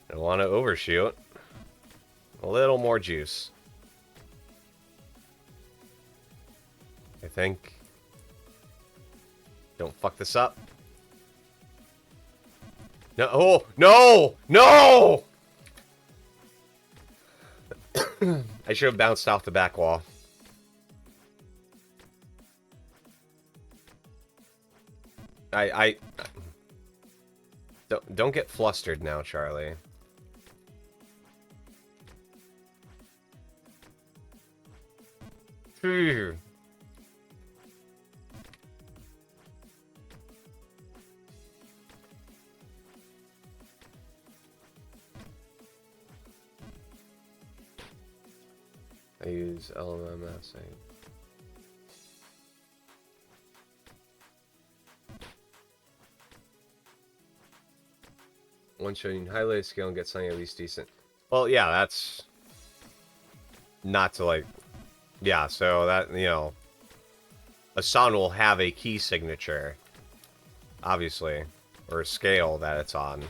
I don't want to overshoot. A little more juice. I think. Don't fuck this up. No! Oh, no! No! I should have bounced off the back wall. Don't get flustered now, Charlie. Phew. I use LMS. One showing highlight scale and get something at least decent. Well, yeah, that's not to like, yeah. So that, you know, a song will have a key signature, obviously, or a scale that it's on,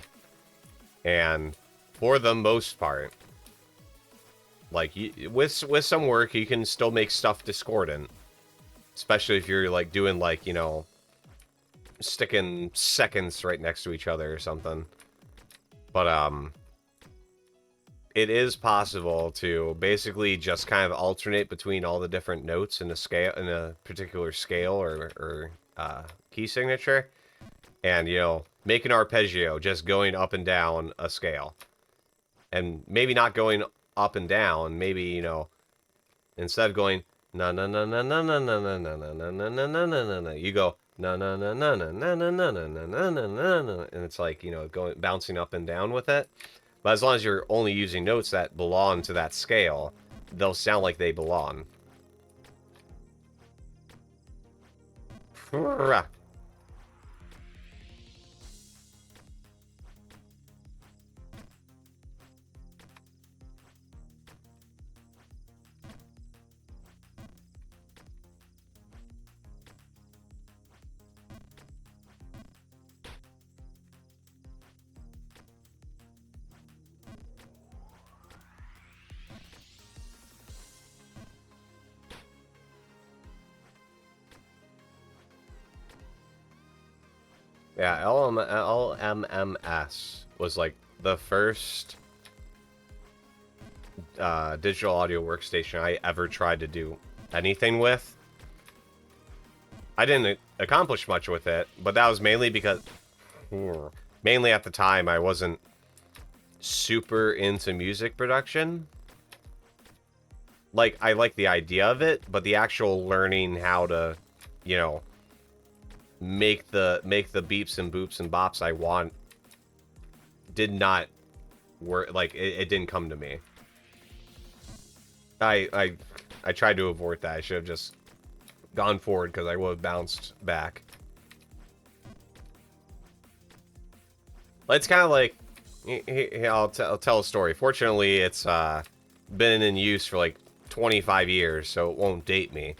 and for the most part, like with some work, you can still make stuff discordant, especially if you're like doing like, you know, sticking seconds right next to each other or something. But it is possible to basically just kind of alternate between all the different notes in a scale, in a particular scale or key signature, and, you know, make an arpeggio just going up and down a scale, and maybe not going up and down. Maybe, you know, instead of going na na na na na na na na na na na na na na na na, you go na na na na na na na na na na na na na, and it's like, you know, going bouncing up and down with it. But as long as you're only using notes that belong to that scale, they'll sound like they belong. Rah. Yeah, LMMS was like the first digital audio workstation I ever tried to do anything with. I didn't accomplish much with it, but that was mainly because, mainly at the time, I wasn't super into music production. Like, I like the idea of it, but the actual learning how to, you know, make the beeps and boops and bops I want did not work. Like, it didn't come to me. I tried to avoid that. I should have just gone forward because I would have bounced back. But it's kind of like, I'll tell a story. Fortunately, it's been in use for like 25 years, so it won't date me.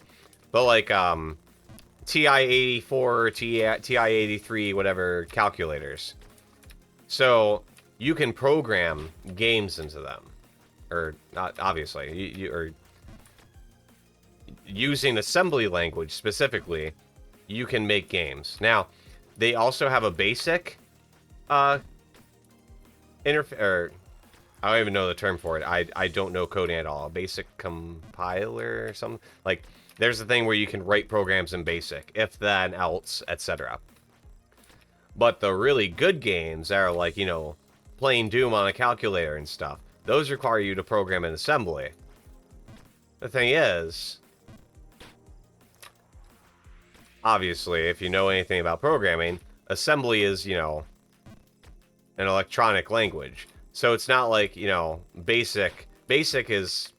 But like TI-84, TI-83, whatever calculators. So you can program games into them, or not obviously. You or using assembly language specifically, you can make games. Now, they also have a basic or I don't even know the term for it. I don't know coding at all. A basic compiler or something. Like, there's a thing where you can write programs in BASIC, if then, else, etc. But the really good games are like, you know, playing Doom on a calculator and stuff. Those require you to program in assembly. The thing is, obviously, if you know anything about programming, assembly is, you know, an electronic language. So it's not like, you know, BASIC. BASIC is,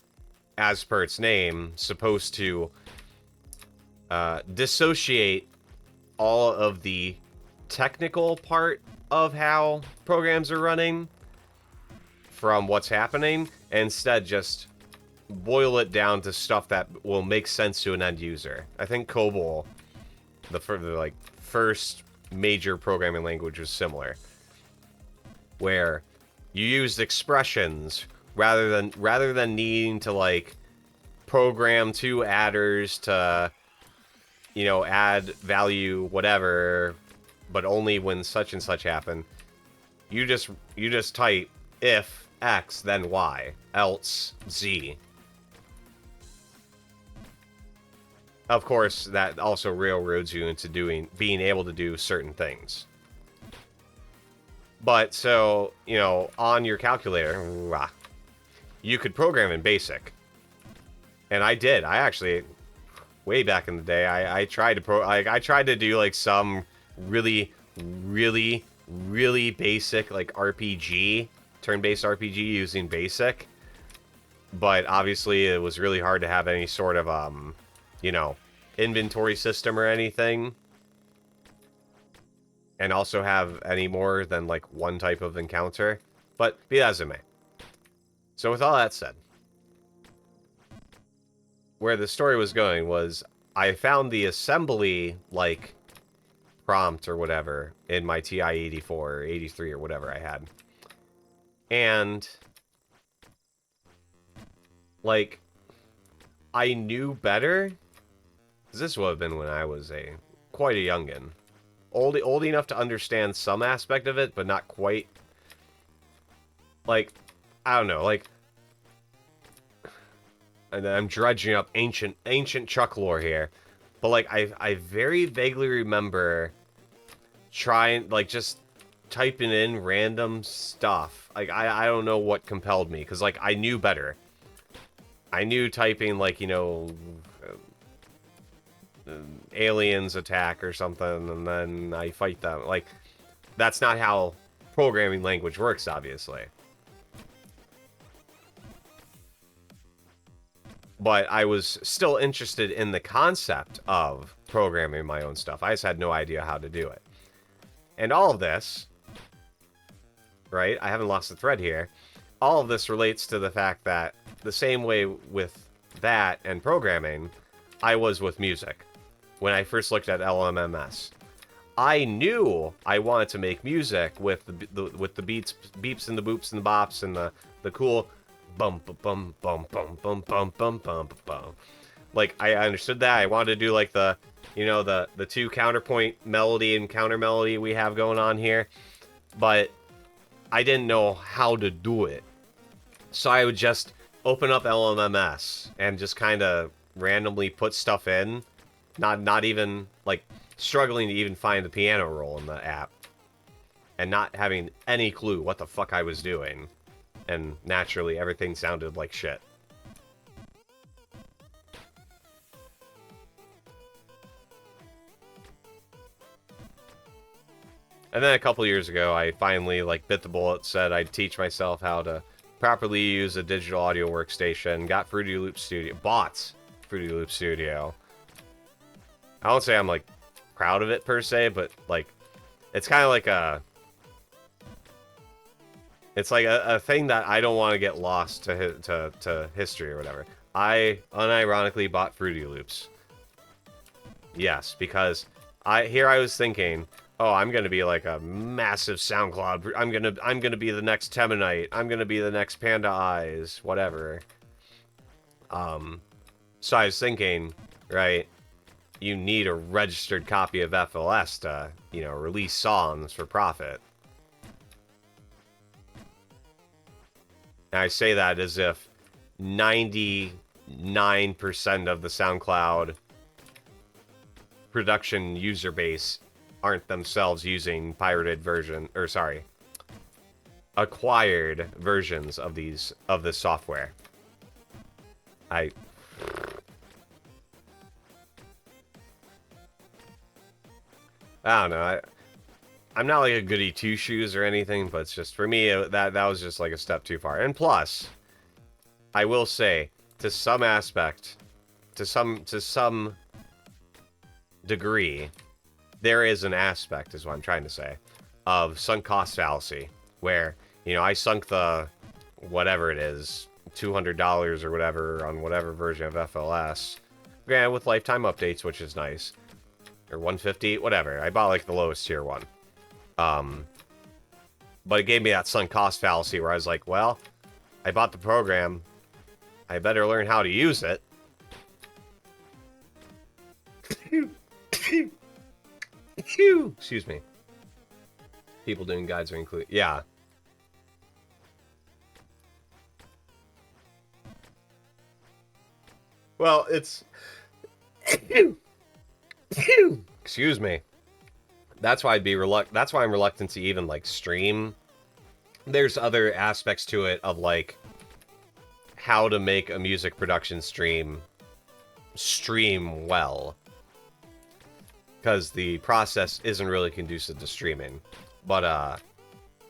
as per its name, supposed to dissociate all of the technical part of how programs are running from what's happening, and instead just boil it down to stuff that will make sense to an end user. I think COBOL, the first major programming language, was similar, where you used expressions rather than needing to like program two adders to, you know, add value whatever, but only when such and such happen. You just type if X then Y, else Z. Of course, that also railroads you into being able to do certain things. But so, you know, on your calculator, you could program in BASIC. And I did. I actually, way back in the day, I tried to I tried to do like some really basic like RPG, turn-based RPG using BASIC. But obviously it was really hard to have any sort of you know, inventory system or anything. And also have any more than like one type of encounter. But be that as it may. So with all that said, where the story was going was I found the assembly like prompt or whatever in my TI-84 or 83 or whatever I had. And like I knew better. This would have been when I was quite a youngin'. Old enough to understand some aspect of it, but not quite. Like, I don't know, like, and I'm dredging up ancient Chuck lore here, but like I very vaguely remember trying, like, just typing in random stuff. Like I don't know what compelled me, because like I knew better. I knew typing like, you know, aliens attack or something, and then I fight them. Like, that's not how programming language works, obviously. But I was still interested in the concept of programming my own stuff. I just had no idea how to do it. And all of this, right? I haven't lost the thread here. All of this relates to the fact that the same way with that and programming, I was with music. When I first looked at LMMS, I knew I wanted to make music with the beeps and the boops and the bops and the cool bum bum bum bum bum bum bum bum bum. Like I understood that. I wanted to do like the the two counterpoint melody and counter melody we have going on here, but I didn't know how to do it. So I would just open up LMMS and just kind of randomly put stuff in, not even like struggling to even find the piano roll in the app, and not having any clue what the fuck I was doing, and naturally everything sounded like shit. And then a couple years ago, I finally bit the bullet, said I'd teach myself how to properly use a digital audio workstation, got Fruity Loop Studio, bought Fruity Loop Studio. I won't say I'm proud of it per se, but it's kind of like a thing that I don't want to get lost to history or whatever. I unironically bought Fruity Loops. Yes, because I was thinking, oh, I'm gonna be like a massive SoundCloud. I'm gonna be the next Temanite. I'm gonna be the next Panda Eyes, whatever. So I was thinking, right? You need a registered copy of FLS to, release songs for profit. And I say that as if 99% of the SoundCloud production user base aren't themselves using acquired versions of this software. I don't know. I'm not like a goody two shoes or anything, but it's just for me that was just like a step too far. And plus, I will say, to some degree, there is an aspect, is what I'm trying to say, of sunk cost fallacy, where I sunk the whatever it is, $200 or whatever on whatever version of FLS, granted with lifetime updates, which is nice. Or 150, whatever. I bought the lowest tier one. But it gave me that sunk cost fallacy where I was like, well, I bought the program. I better learn how to use it. Excuse me. People doing guides are included. Yeah. Well, it's... Excuse me. That's why that's why I'm reluctant to even stream. There's other aspects to it of how to make a music production stream well, because the process isn't really conducive to streaming. But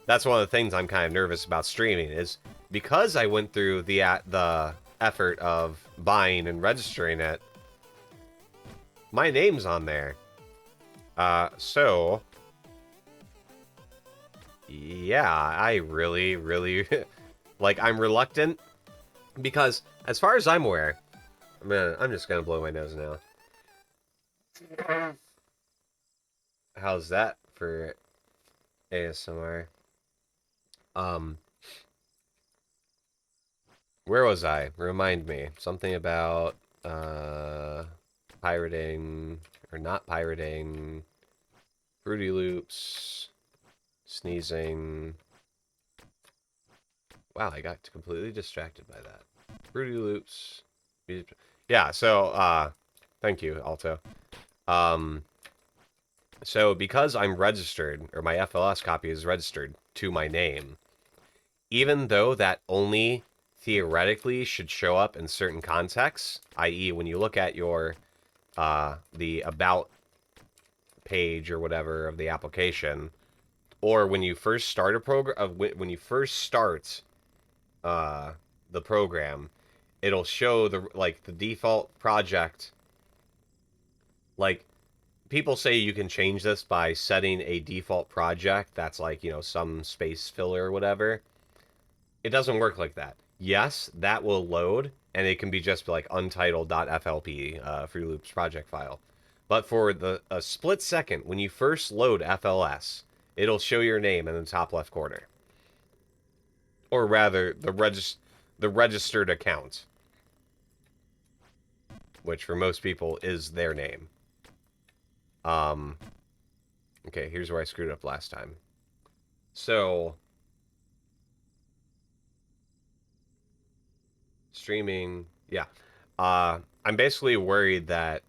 that's one of the things I'm kind of nervous about streaming, is because I went through the effort of buying and registering it. My name's on there. So, yeah, I really, really, I'm reluctant, because as far as I'm aware, I'm just gonna blow my nose now. How's that for ASMR? Where was I? Remind me. Something about, pirating, or not pirating, Fruity Loops, sneezing. Wow, I got completely distracted by that. Fruity Loops. Yeah, so, thank you, Alto. So because I'm registered, or my FLS copy is registered to my name, even though that only theoretically should show up in certain contexts, i.e. when you look at your the about page or whatever of the application, or when you first start a program, when you first start the program, it'll show the default project people say you can change this by setting a default project that's like, you know, some space filler or whatever. It doesn't work like that. Yes, that will load, and it can be just like untitled.flp, Free Loops project file. But for a split second, when you first load FLS, it'll show your name in the top left corner. Or rather, the registered account, which for most people is their name. Okay, here's where I screwed up last time. So, streaming, yeah. I'm basically worried that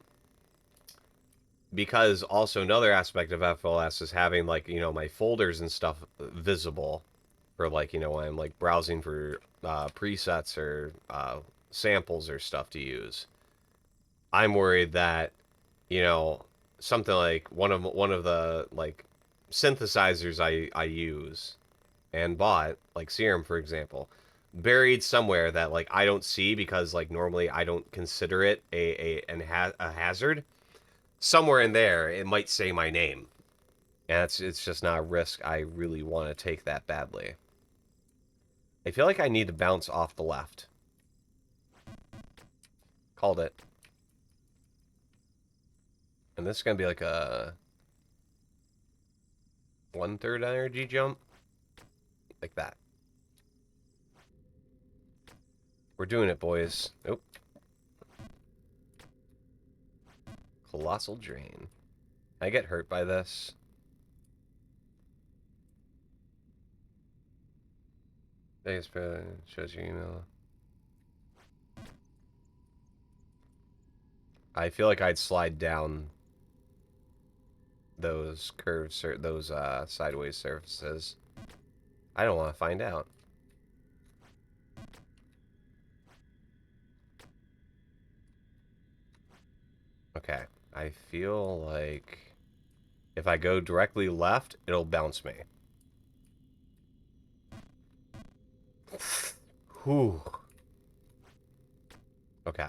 because also another aspect of FLS is having, like, you know, my folders and stuff visible for, like, you know, when I'm like browsing for presets or samples or stuff to use. I'm worried that, you know, something like one of the like synthesizers I use and bought, like Serum for example, buried somewhere that like I don't see because like normally I don't consider it a hazard. Somewhere in there, it might say my name. And it's just not a risk I really want to take that badly. I feel like I need to bounce off the left. Called it. And this is going to be like a 1/3 energy jump. Like that. We're doing it, boys. Nope. Colossal Drain. I get hurt by this. Thanks, shows your email. I feel like I'd slide down those curves or those sideways surfaces. I don't want to find out. Okay, I feel like if I go directly left, it'll bounce me. Whew. Okay.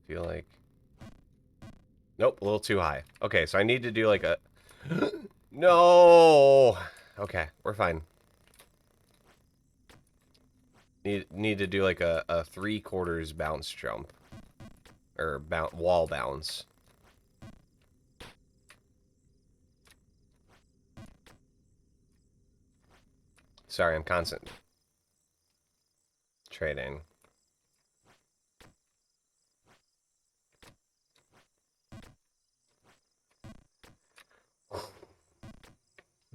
Feel like... Nope, a little too high. Okay, so I need to do like a... No! Okay, we're fine. Need to do like a 3/4 bounce jump. Or wall bounce. Sorry, I'm concentrating.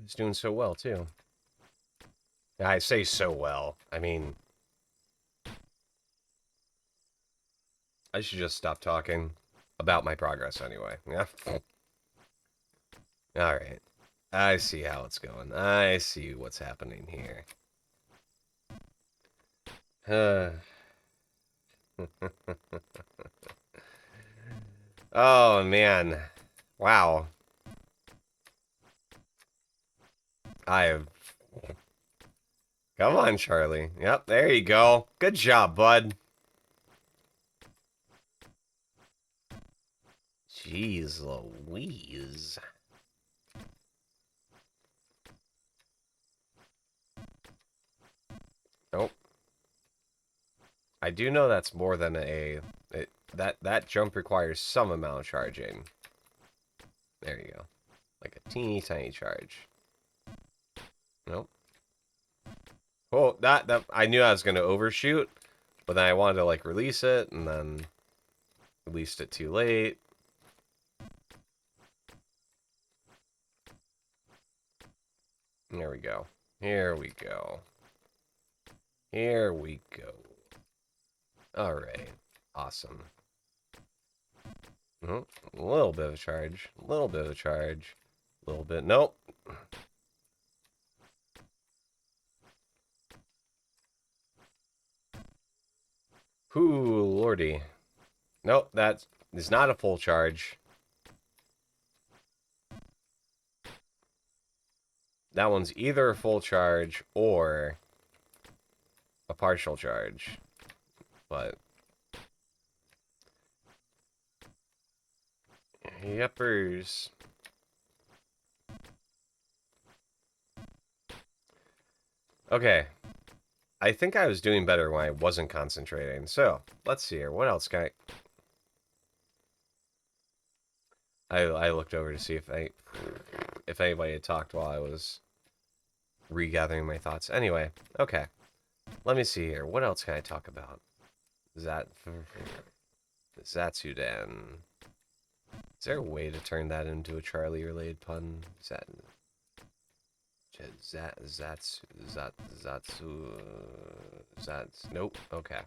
He's doing so well, too. I say so well. I mean... I should just stop talking about my progress anyway. Yeah. Alright. I see how it's going. I see what's happening here. Oh, man. Wow. I have... Come on, Charlie. Yep, there you go. Good job, bud. Jeez Louise. Nope. I do know that's more than that jump requires some amount of charging. There you go. Like a teeny tiny charge. Nope. Oh, that I knew I was gonna overshoot, but then I wanted to like release it and then released it too late. There we go. Here we go. Here we go. Alright. Awesome. A little bit of a charge. A little bit of a charge. A little bit. Nope. Ooh, lordy. Nope, that is not a full charge. That one's either a full charge or a partial charge. But Yepers. Okay. I think I was doing better when I wasn't concentrating. So, let's see here. What else can I looked over to see if anybody had talked while I was regathering my thoughts. Anyway, okay. Let me see here. What else can I talk about? Zatsudan. Is there a way to turn that into a Charlie-related pun? Nope. Okay.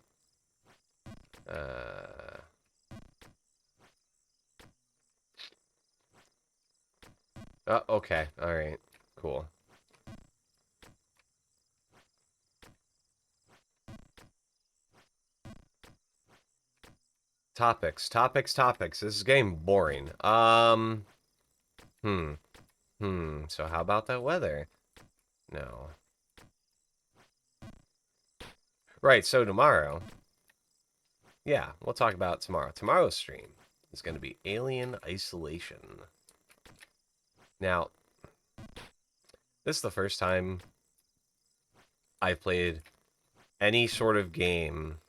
Okay. All right. Cool. Topics. This is getting boring. So how about that weather? No. Right, so tomorrow. Yeah, we'll talk about tomorrow. Tomorrow's stream is going to be Alien Isolation. Now, this is the first time I've played any sort of game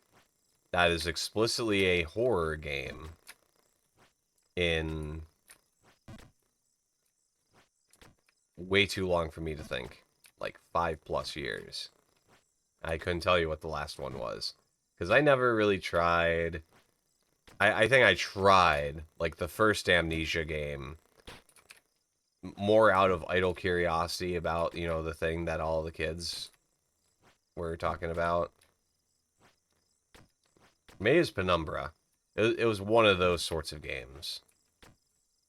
that is explicitly a horror game in way too long for me to think. Like 5+ years. I couldn't tell you what the last one was. Because I never really tried... I think I tried, like, the first Amnesia game more out of idle curiosity about, you know, the thing that all the kids were talking about. Maybe it's Penumbra. It was one of those sorts of games.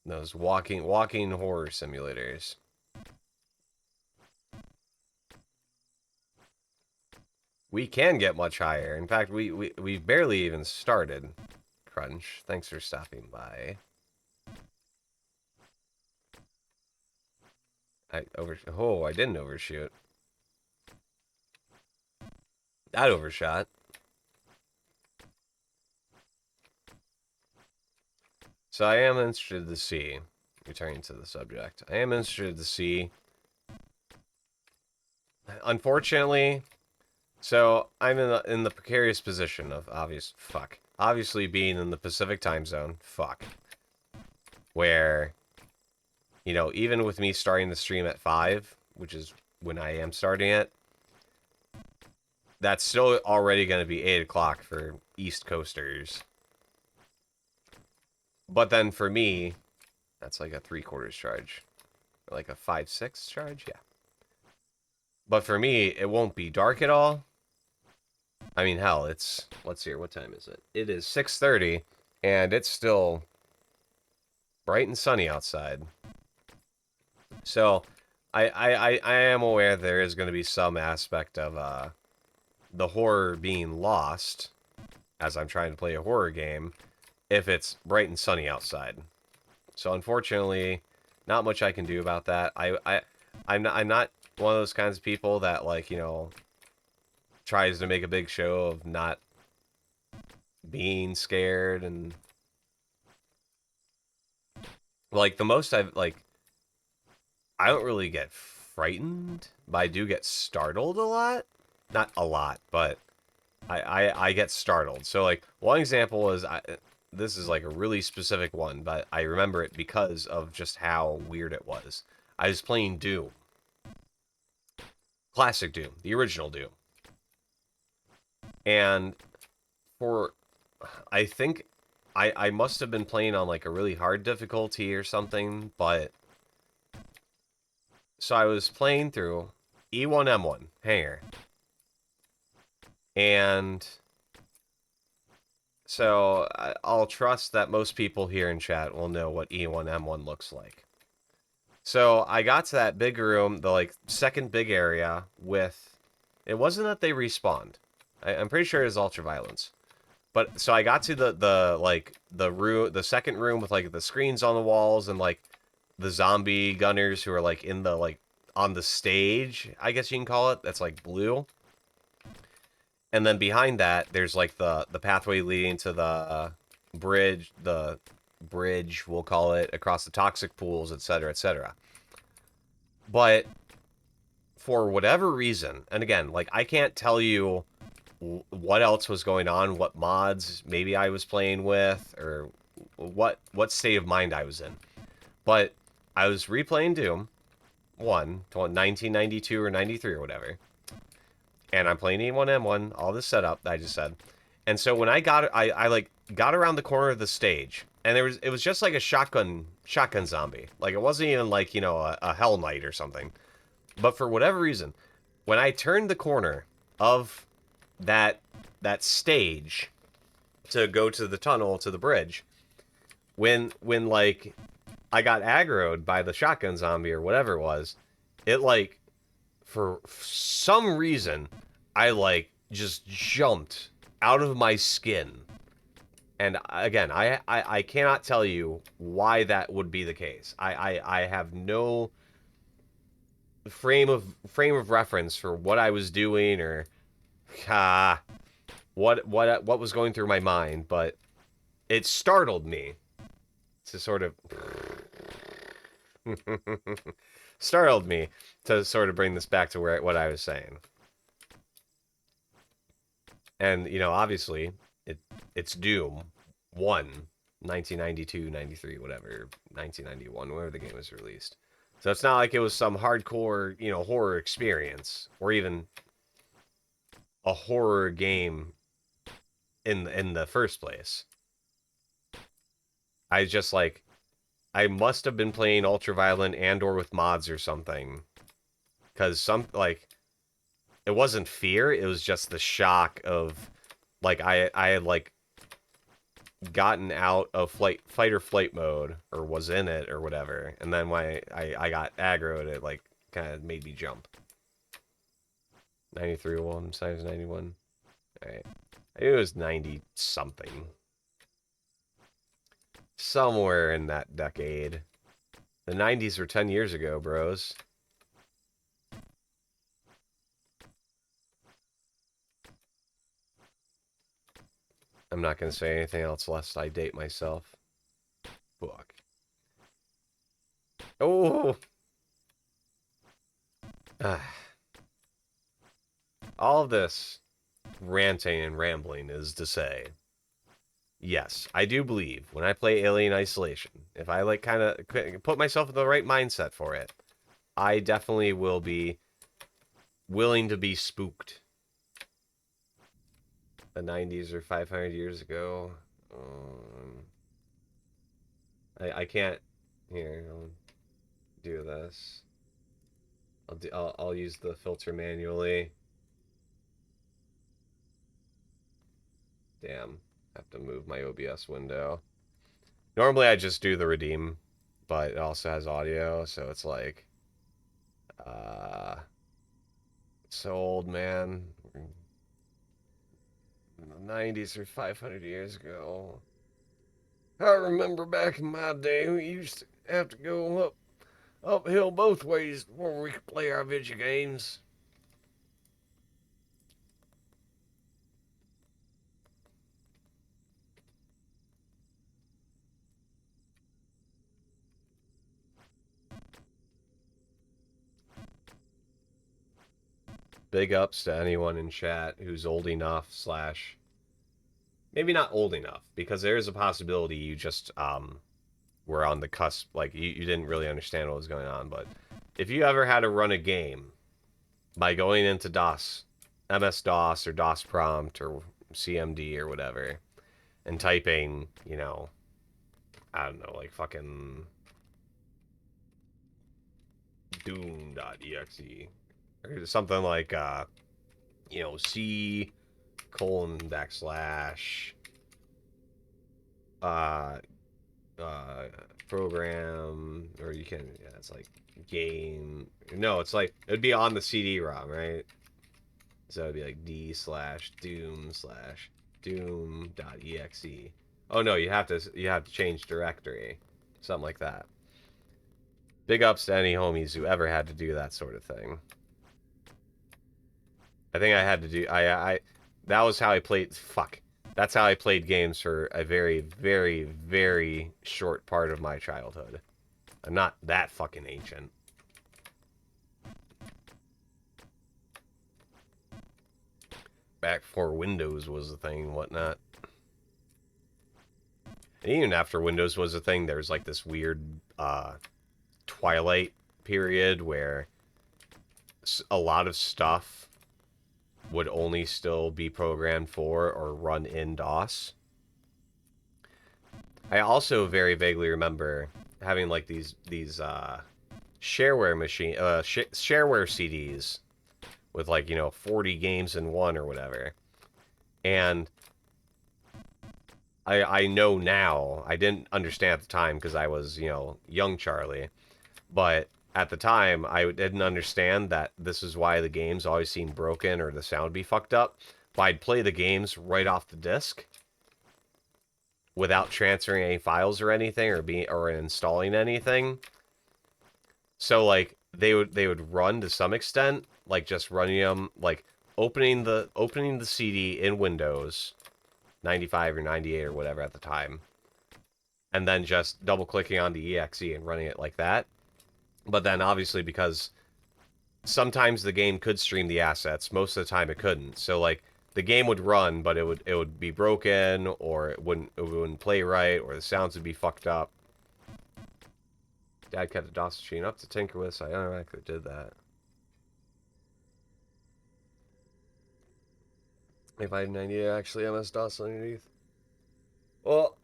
Those walking horror simulators. We can get much higher. In fact, we barely even started. Crunch, thanks for stopping by. I didn't overshoot. That overshot. So I am interested to see, returning to the subject, I am interested to see, unfortunately, so I'm in the precarious position of obviously being in the Pacific time zone, where, you know, even with me starting the stream at 5, which is when I am starting it, that's still already going to be 8 o'clock for East Coasters. But then for me, that's like a 3/4 charge. Or like a 5/6 charge, yeah. But for me, it won't be dark at all. I mean, hell, it's... Let's see here, what time is it? It is 6:30, and it's still bright and sunny outside. So, I am aware there is going to be some aspect of the horror being lost as I'm trying to play a horror game if it's bright and sunny outside. So unfortunately, not much I can do about that. I'm not one of those kinds of people that, like, you know, tries to make a big show of not being scared, and like the most I've like I don't really get frightened, but I do get startled a lot. Not a lot, but I get startled. So like one example is this is like a really specific one, but I remember it because of just how weird it was. I was playing Doom. Classic Doom, the original Doom. And I think I must have been playing on like a really hard difficulty or something, but so I was playing through E1M1 Hanger. And so I'll trust that most people here in chat will know what E1M1 looks like. So I got to that big room, the like second big area with, it wasn't that they respawned. I'm pretty sure it was ultraviolence. But so I got to the second room with like the screens on the walls and like the zombie gunners who are like in the like on the stage, I guess you can call it. That's like blue. And then behind that, there's like the pathway leading to the bridge, the bridge, we'll call it, across the toxic pools, etc., etc. But for whatever reason, and again, like, I can't tell you what else was going on, what mods maybe I was playing with, or what state of mind I was in. But I was replaying Doom 1992 or 93 or whatever. And I'm playing E1M1, all this setup that I just said. And so when I got I like got around the corner of the stage, and it was just like a shotgun zombie. Like, it wasn't even like, you know, a Hell Knight or something. But for whatever reason, when I turned the corner of that stage to go to the tunnel, to the bridge, when like I got aggroed by the shotgun zombie or whatever it was, it, like, for some reason, I, like, just jumped out of my skin. And again, I cannot tell you why that would be the case. I have no frame of reference for what I was doing, or what was going through my mind, but it startled me to sort of startled me to sort of bring this back to what I was saying. And, you know, obviously, it's Doom 1, 1992, 93, whatever, 1991, whenever the game was released. So it's not like it was some hardcore, you know, horror experience, or even a horror game in the first place. I just, like, I must have been playing Ultraviolent and or with mods or something. Because it wasn't fear, it was just the shock of, like, I had, like, gotten out of fight or flight mode, or was in it, or whatever. And then when I got aggroed, it, like, kind of made me jump. 93 one, size 91. Alright. I knew it was 90-something. Somewhere in that decade. The 90s were 10 years ago, bros. I'm not going to say anything else lest I date myself. Fuck. Oh! All of this ranting and rambling is to say, yes, I do believe when I play Alien Isolation, if I, like, kind of put myself in the right mindset for it, I definitely will be willing to be spooked. The 90s are 500 years ago. I can't. Here, I'll do this. I'll use the filter manually. Damn, have to move my OBS window. Normally I just do the redeem, but it also has audio, so it's like, it's so old, man. The 90s are 500 years ago. I remember back in my day, we used to have to go uphill both ways before we could play our video games. Big ups to anyone in chat who's old enough / maybe not old enough, because there is a possibility you just were on the cusp, like you didn't really understand what was going on. But if you ever had to run a game by going into DOS, MS-DOS or DOS prompt or CMD or whatever, and typing, you know, I don't know, like fucking Doom.exe or something like, you know, C:\\, program, or you can, yeah, it's like game. No, it's like, it'd be on the CD-ROM, right? So it'd be like d/doom/doom.exe. Oh no, you have to change directory, something like that. Big ups to any homies who ever had to do that sort of thing. I think I had to do, that was how I played, fuck. That's how I played games for a very, very, very short part of my childhood. I'm not that fucking ancient. Back before Windows was a thing and whatnot. And even after Windows was a thing, there's like this weird twilight period where a lot of stuff would only still be programmed for or run in DOS. I also very vaguely remember having like these shareware shareware CDs with like, you know, 40 games in one or whatever. And I know now, I didn't understand at the time because I was, you know, young Charlie, but at the time I didn't understand that this is why the games always seemed broken or the sound be fucked up. But I'd play the games right off the disc without transferring any files or anything or installing anything. So like they would run to some extent, like just running them, like opening the CD in Windows 95 or 98 or whatever at the time, and then just double clicking on the exe and running it like that. But then obviously, because sometimes the game could stream the assets, most of the time it couldn't. So like the game would run, but it would be broken, or it wouldn't play right, or the sounds would be fucked up. Dad kept the DOS machine up to tinker with, so I automatically did that. If I had 98 actually MS-DOS underneath. Well,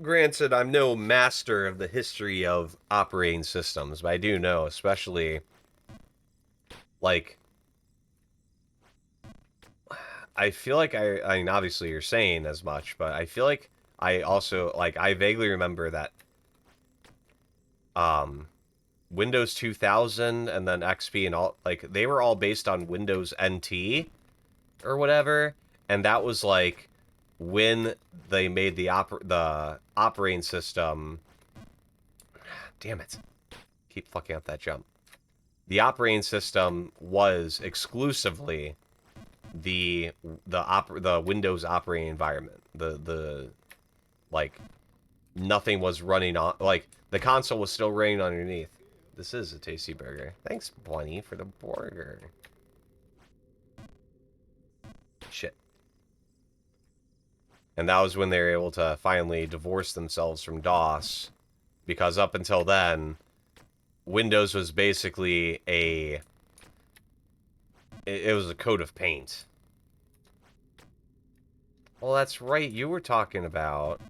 granted, I'm no master of the history of operating systems, but I do know, especially, like, I feel like I mean, obviously you're saying as much, but I feel like I also, like, I vaguely remember that, Windows 2000 and then XP and all, like, they were all based on Windows NT or whatever, and that was, like, when they made the operating system. Damn it. Keep fucking up that jump. The operating system was exclusively the Windows operating environment. The like nothing was running on, like the console was still running underneath. This is a tasty burger. Thanks, Bunny, for the burger. Shit. And that was when they were able to finally divorce themselves from DOS, because up until then, Windows was basically it was a coat of paint. Well, that's right. You were talking about,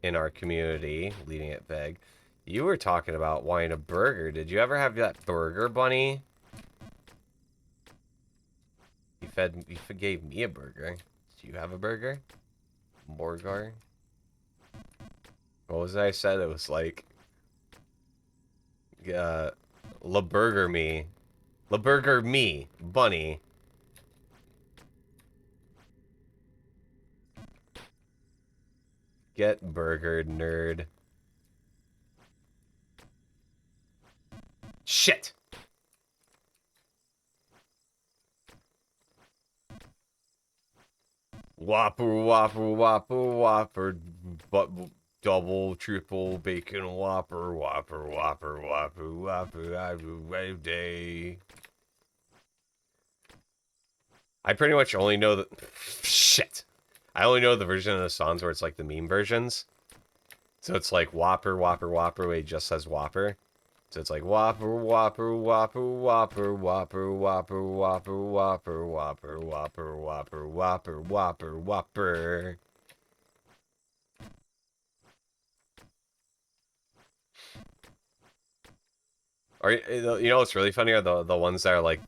in our community, leading it vague, you were talking about wanting a burger. Did you ever have that burger, Bunny? You gave me a burger. Did you have a burger? Borgar? What was it I said? It was like, La Burger Me. La Burger Me, Bunny. Get burgered, nerd. Shit! Whopper, whopper, whopper, whopper, but double, triple, bacon, whopper, whopper, whopper, whopper, whopper, every day. I pretty much only know the... Shit! I only know the version of the songs where it's like the meme versions. So it's like Whopper, Whopper, Whopper, where he just says Whopper. So it's like Whopper, Whopper, Whopper, Whopper, Whopper, Whopper, Whopper, Whopper, Whopper, Whopper, Whopper, Whopper, Whopper, Whopper. Or you know what's really funny are the ones that are like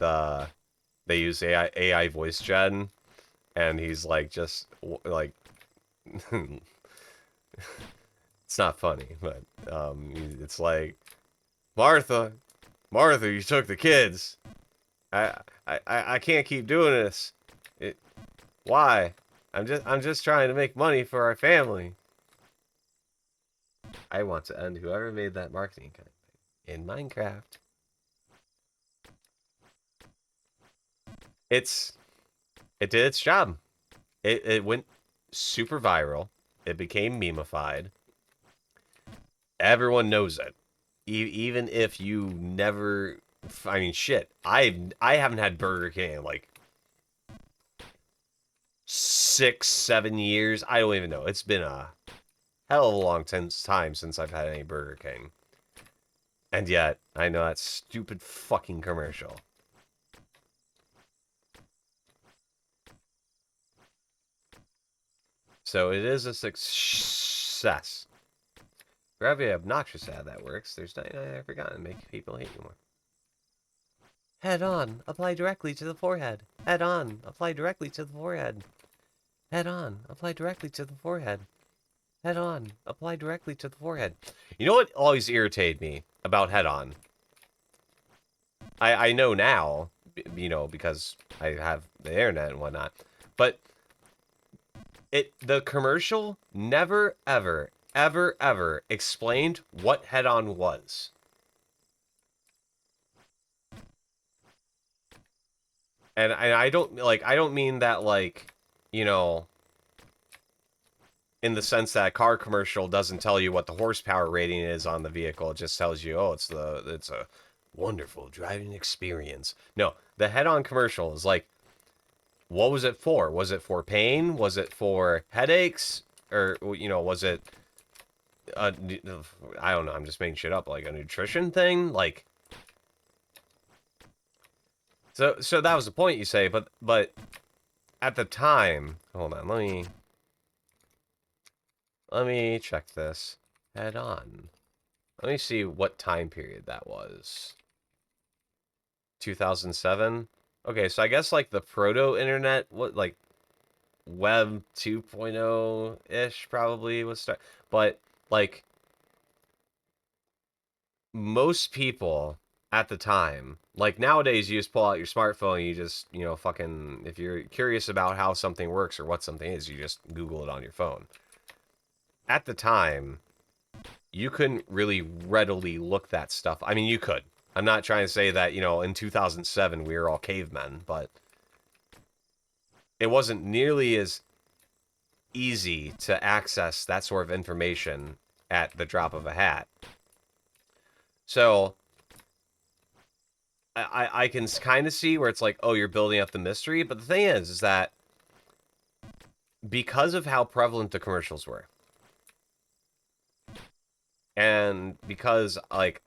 they use AI voice gen, and he's like just like it's not funny, but it's like Martha, you took the kids. I can't keep doing this. Why? I'm just trying to make money for our family. I want to end whoever made that marketing campaign in Minecraft. It did its job. It went super viral. It became memeified. Everyone knows it. Even if you never... I mean, shit. I haven't had Burger King in like 6, 7 years. I don't even know. It's been a hell of a long time since I've had any Burger King. And yet, I know that stupid fucking commercial. So it is a success. For every obnoxious ad that works, there's 99 I forgot to make people hate you more. Head on, apply directly to the forehead. Head on, apply directly to the forehead. Head on, apply directly to the forehead. Head on, apply directly to the forehead. You know what always irritated me about head on? I know now, you know, because I have the internet and whatnot, but the commercial never, ever, ever explained what head on was. And I don't mean that, like, you know, in the sense that a car commercial doesn't tell you what the horsepower rating is on the vehicle. It just tells you, oh, it's a wonderful driving experience. No, the head-on commercial is like, what was it for? Was it for pain? Was it for headaches? Or, you know, was it I don't know, I'm just making shit up, like a nutrition thing? Like, so that was the point, you say, but at the time, hold on, let me check this. Head on. Let me see what time period that was. 2007? Okay, so I guess like the proto-internet, what, like Web 2.0-ish probably was start. But like most people at the time, like nowadays you just pull out your smartphone and you just, you know, fucking, if you're curious about how something works or what something is, you just Google it on your phone. At the time, you couldn't really readily look that stuff. I mean, you could. I'm not trying to say that, you know, in 2007 we were all cavemen, but it wasn't nearly as easy to access that sort of information at the drop of a hat. So I can kind of see where it's like, oh, you're building up the mystery. But the thing is that because of how prevalent the commercials were, and because like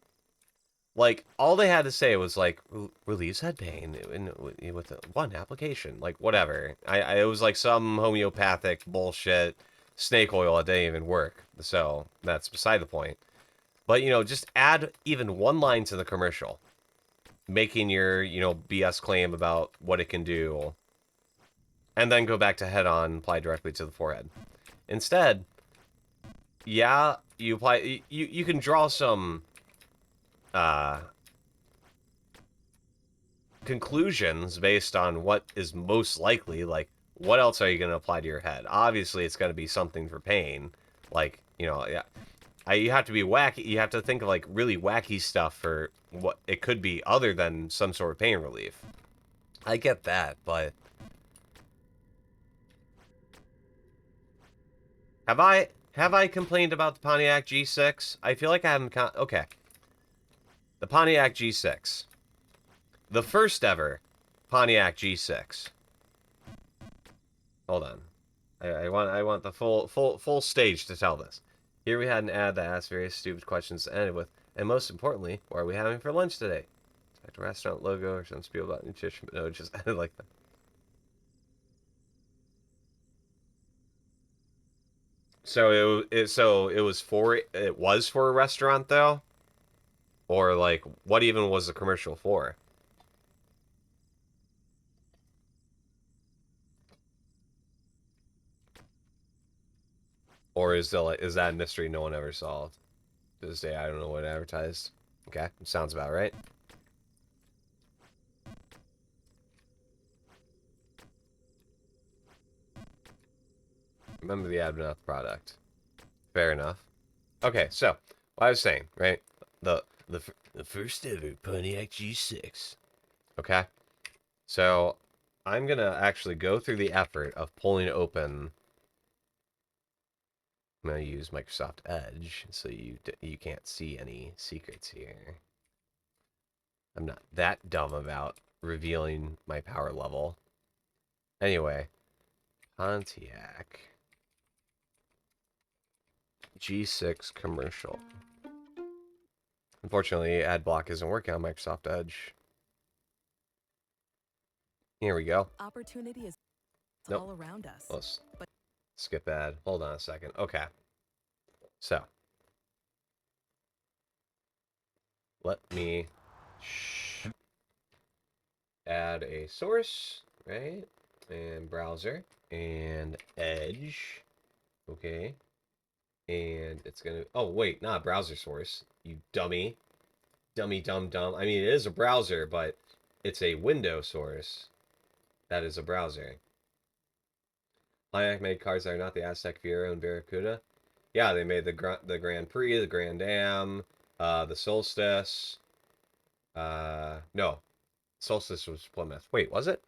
all they had to say was like, relieves head pain with one application, like whatever. It was like some homeopathic bullshit snake oil that didn't even work. So that's beside the point. But, you know, just add even one line to the commercial, making your, you know, BS claim about what it can do, and then go back to head on, apply directly to the forehead. Instead, yeah, you apply, you can draw some conclusions based on what is most likely. Like, what else are you going to apply to your head? Obviously, it's going to be something for pain. Like, you know, yeah, you have to be wacky. You have to think of, like, really wacky stuff for what it could be other than some sort of pain relief. I get that, but... Have I complained about the Pontiac G6? I feel like I haven't... Okay. The Pontiac G6. The first ever Pontiac G6. Hold on. I want the full stage to tell this. Here we had an ad that asked various stupid questions to end with, and most importantly, what are we having for lunch today? Like a restaurant logo or some spiel about nutrition, but no, it just ended like that. So it was for a restaurant though, or like what even was the commercial for? Or is that a mystery no one ever solved? To this day, I don't know what it advertised. Okay, sounds about right. Remember the ad, not the product. Fair enough. Okay, so what I was saying, right? The first ever Pontiac G6. Okay, so I'm gonna actually go through the effort of pulling open I'm gonna use Microsoft Edge so you can't see any secrets here. I'm not that dumb about revealing my power level. Anyway, Pontiac G6 commercial. Unfortunately, ad block isn't working on Microsoft Edge. Here we go. Opportunity is Nope. all around us. Let's skip ad. Hold on a second. Okay. So, let me add a source, right? And browser and Edge. Okay. And it's gonna, oh wait, not browser source, you dummy. Dummy dumb dumb. I mean, it is a browser, but it's a window source. That is a browser. Pontiac made cars that are not the Aztec, Fiero, and Barracuda. Yeah, they made the Grand Prix, the Grand Am, the Solstice. No, Solstice was Plymouth. Wait, was it?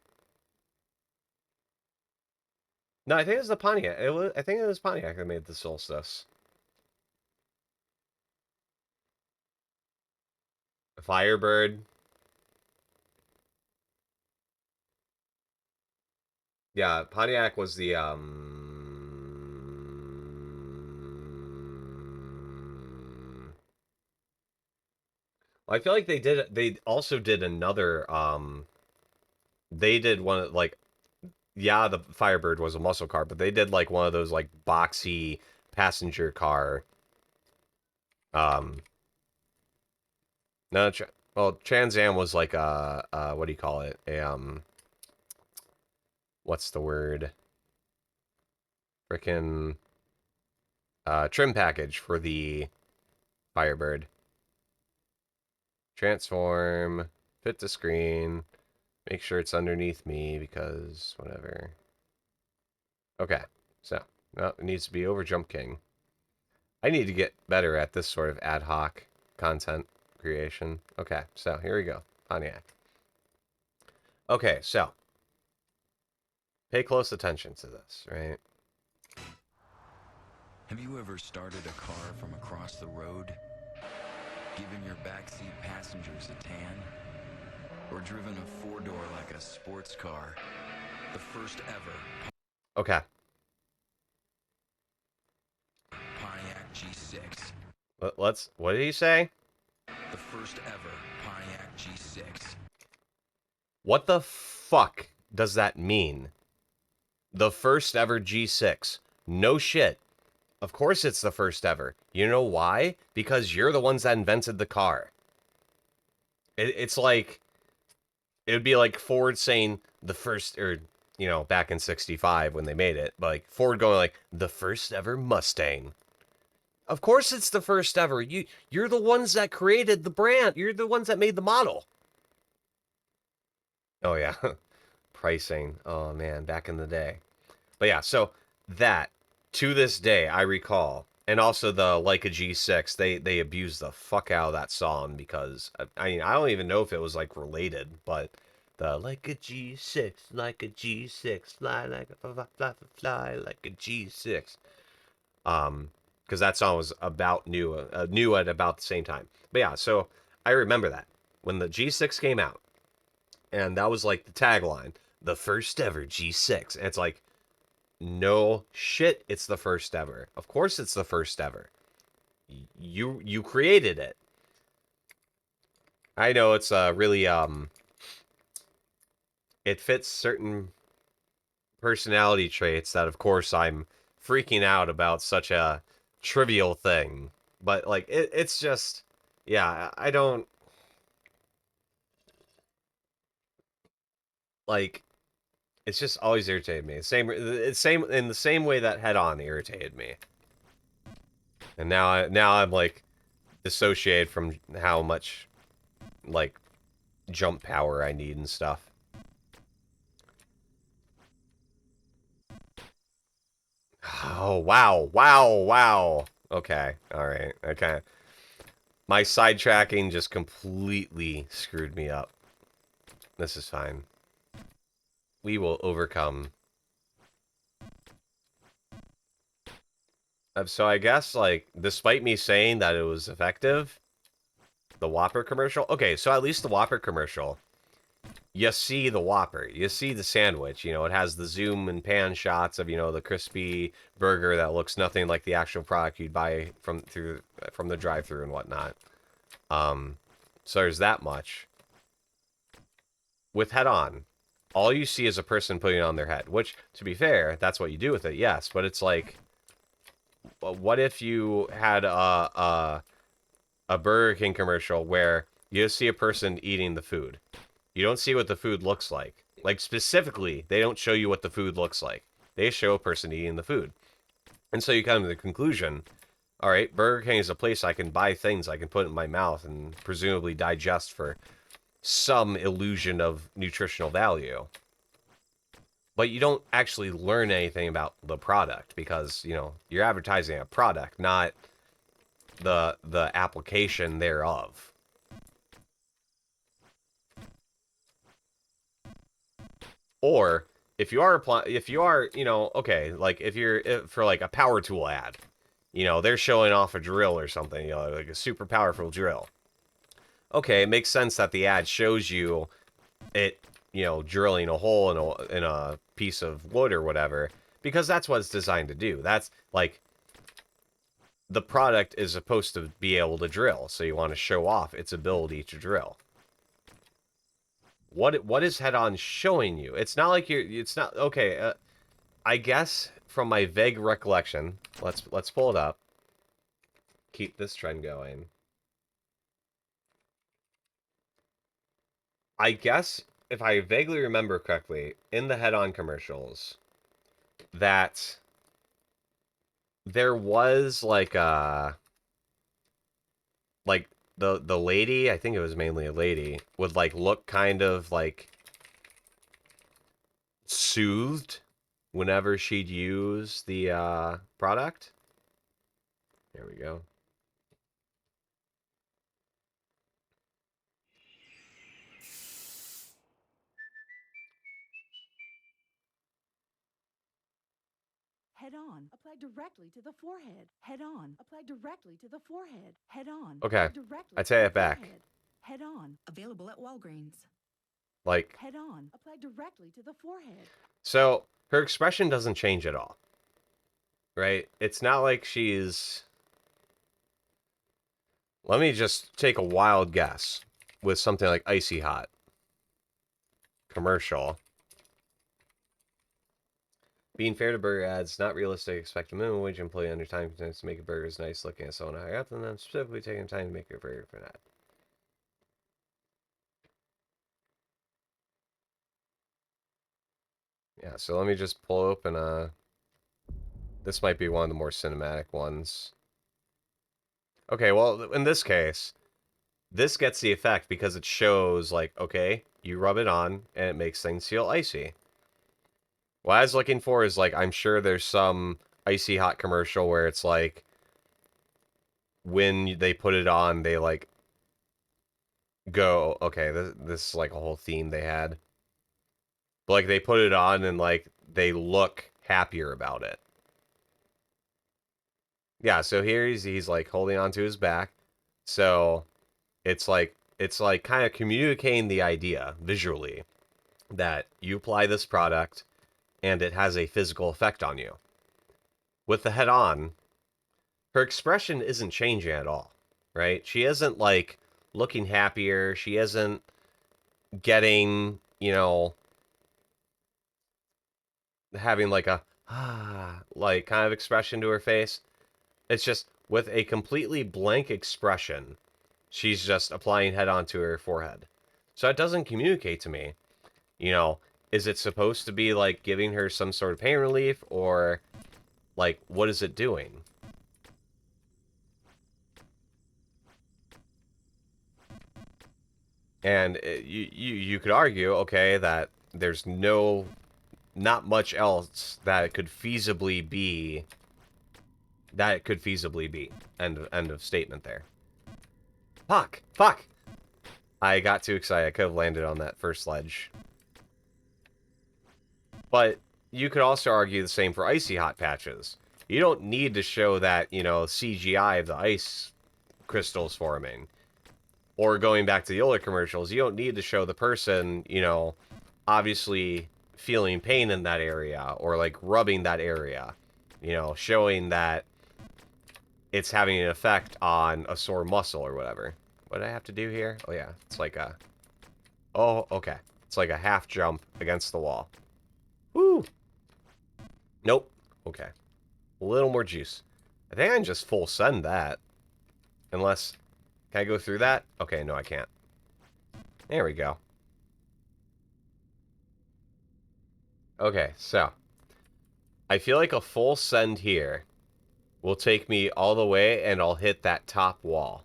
No, I think it was the Pontiac. I think it was Pontiac that made the Solstice. Firebird. Yeah, Pontiac was the I feel like they also did another they did one like, yeah, the Firebird was a muscle car, but they did like one of those like boxy passenger car no, well, Trans Am was like what do you call it? A what's the word? Frickin' trim package for the Firebird. Transform, fit to screen, make sure it's underneath me because whatever. Okay, so no, it needs to be over Jump King. I need to get better at this sort of ad hoc content creation. Okay, so here we go. Pontiac. Okay, so pay close attention to this, right? Have you ever started a car from across the road? Given your backseat passengers a tan? Or driven a four-door like a sports car? The first ever Okay. Pontiac G6. Let's, what did he say? The first ever Pontiac G6. What the fuck does that mean? The first ever G6. No shit. Of course it's the first ever. You know why? Because you're the ones that invented the car. It's like, it would be like Ford saying the first, or, you know, back in 65 when they made it, but like Ford going like, the first ever Mustang. Of course it's the first ever. You're the ones that created the brand. You're the ones that made the model. Oh yeah. Pricing. Oh man, back in the day. But yeah, so that, to this day, I recall, and also the Like a G6, they abused the fuck out of that song because, I mean, I don't even know if it was, like, related, but the Like a G6, like a G6, fly like a fly like a G6. Because that song was about new at about the same time. But yeah, so I remember that when the G6 came out, and that was like the tagline, the first ever G6. And it's like, no shit, it's the first ever. Of course it's the first ever. You created it. I know it's really it fits certain personality traits that of course I'm freaking out about such a trivial thing. But like it's just, yeah, I don't like, it's just always irritated me. Same in the same way that Head On irritated me. And now I'm like dissociated from how much like jump power I need and stuff. Oh wow, wow, wow. Okay, all right. Okay. My sidetracking just completely screwed me up. This is fine. We will overcome. So I guess, like, despite me saying that it was effective, the Whopper commercial... Okay, so at least the Whopper commercial, you see the Whopper. You see the sandwich. You know, it has the zoom and pan shots of, you know, the crispy burger that looks nothing like the actual product you'd buy from the drive-thru and whatnot. So there's that much. With head-on, all you see is a person putting it on their head, which, to be fair, that's what you do with it, yes, but it's like, what if you had a Burger King commercial where you just see a person eating the food? You don't see what the food looks like. Like, specifically, they don't show you what the food looks like. They show a person eating the food. And so you come to the conclusion, all right, Burger King is a place I can buy things I can put in my mouth and presumably digest for some illusion of nutritional value. But you don't actually learn anything about the product because, you know, you're advertising a product, not the application thereof. Or if you are, you know, okay, like if for like a power tool ad, you know, they're showing off a drill or something, you know, like a super powerful drill. Okay, it makes sense that the ad shows you it, you know, drilling a hole in a piece of wood or whatever, because that's what it's designed to do. That's like, the product is supposed to be able to drill, so you want to show off its ability to drill. What is head-on showing you? It's not like it's not okay. I guess from my vague recollection, let's pull it up. Keep this trend going. I guess if I vaguely remember correctly, in the head-on commercials, that there was like the lady, I think it was mainly a lady, would like look kind of like soothed whenever she'd use the product. There we go. Head on. Apply directly to the forehead. Head on. Apply directly to the forehead. Head on. Okay. Apply directly I to take the it back. forehead. Head on. Available at Walgreens. Like, Head on. Apply directly to the forehead. so her expression doesn't change at all. Right? It's not like she's... Let me just take a wild guess with something like Icy Hot commercial. Being fair to burger ads, not realistic. Expect a minimum wage employee under time constraints to make a burgers nice looking and someone higher up than them, specifically taking time to make a burger for an ad. Yeah, so let me just pull open this might be one of the more cinematic ones. Okay, well, in this case, this gets the effect because it shows, like, okay, you rub it on, and it makes things feel icy. What I was looking for is, like, I'm sure there's some Icy Hot commercial where it's, like, when they put it on, they, like, go, okay, this is, like, a whole theme they had. But, like, they put it on, and, like, they look happier about it. Yeah, so here he's like holding onto his back. So it's like kind of communicating the idea visually that you apply this product and it has a physical effect on you. With the head on, her expression isn't changing at all, right? She isn't like looking happier. She isn't getting, you know, having like a like kind of expression to her face. It's just with a completely blank expression, she's just applying head on to her forehead. So it doesn't communicate to me, you know, is it supposed to be like giving her some sort of pain relief, or like what is it doing? And you could argue, okay, that there's not much else that it could feasibly be. End of statement there. Fuck! I got too excited. I could have landed on that first ledge. But you could also argue the same for Icy Hot patches. You don't need to show that, you know, CGI of the ice crystals forming. Or going back to the older commercials, you don't need to show the person, you know, obviously feeling pain in that area or like rubbing that area, you know, showing that it's having an effect on a sore muscle or whatever. What do I have to do here? Oh yeah, it's like a... Oh, okay. It's like a half jump against the wall. Woo! Nope. Okay. A little more juice. I think I can just full send that. Unless... Can I go through that? Okay, no I can't. There we go. Okay, so. I feel like a full send here will take me all the way and I'll hit that top wall.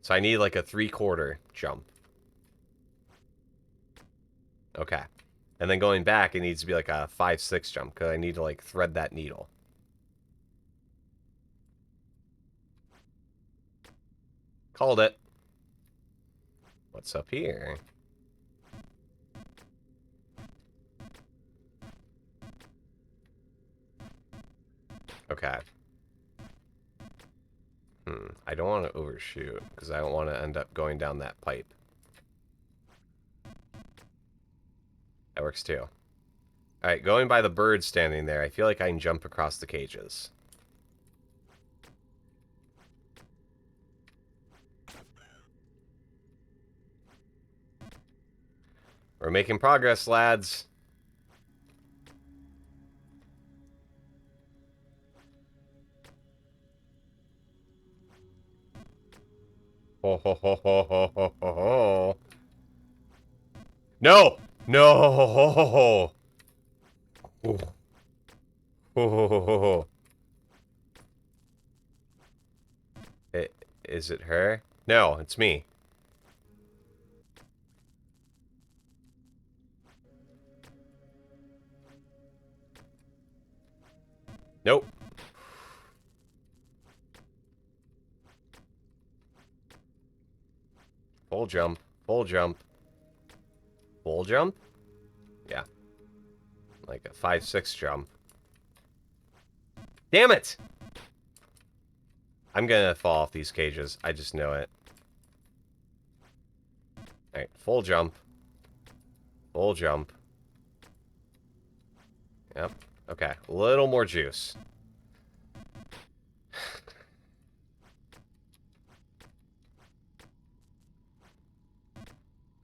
So I need like a 3/4 jump. Okay. And then going back, it needs to be like a 5/6 jump because I need to like thread that needle. Called it. What's up here? Okay. I don't want to overshoot because I don't want to end up going down that pipe. That works too. Alright, going by the bird standing there, I feel like I can jump across the cages. We're making progress, lads. Ho ho ho ho ho ho ho ho. No! No! Ho ho ho ho. Ho ho ho ho ho. Is it her? No, it's me. Nope. Full jump. Full jump. Full jump? Yeah. Like a 5/6 jump. Damn it! I'm gonna fall off these cages. I just know it. Alright, full jump. Full jump. Yep. Okay, a little more juice.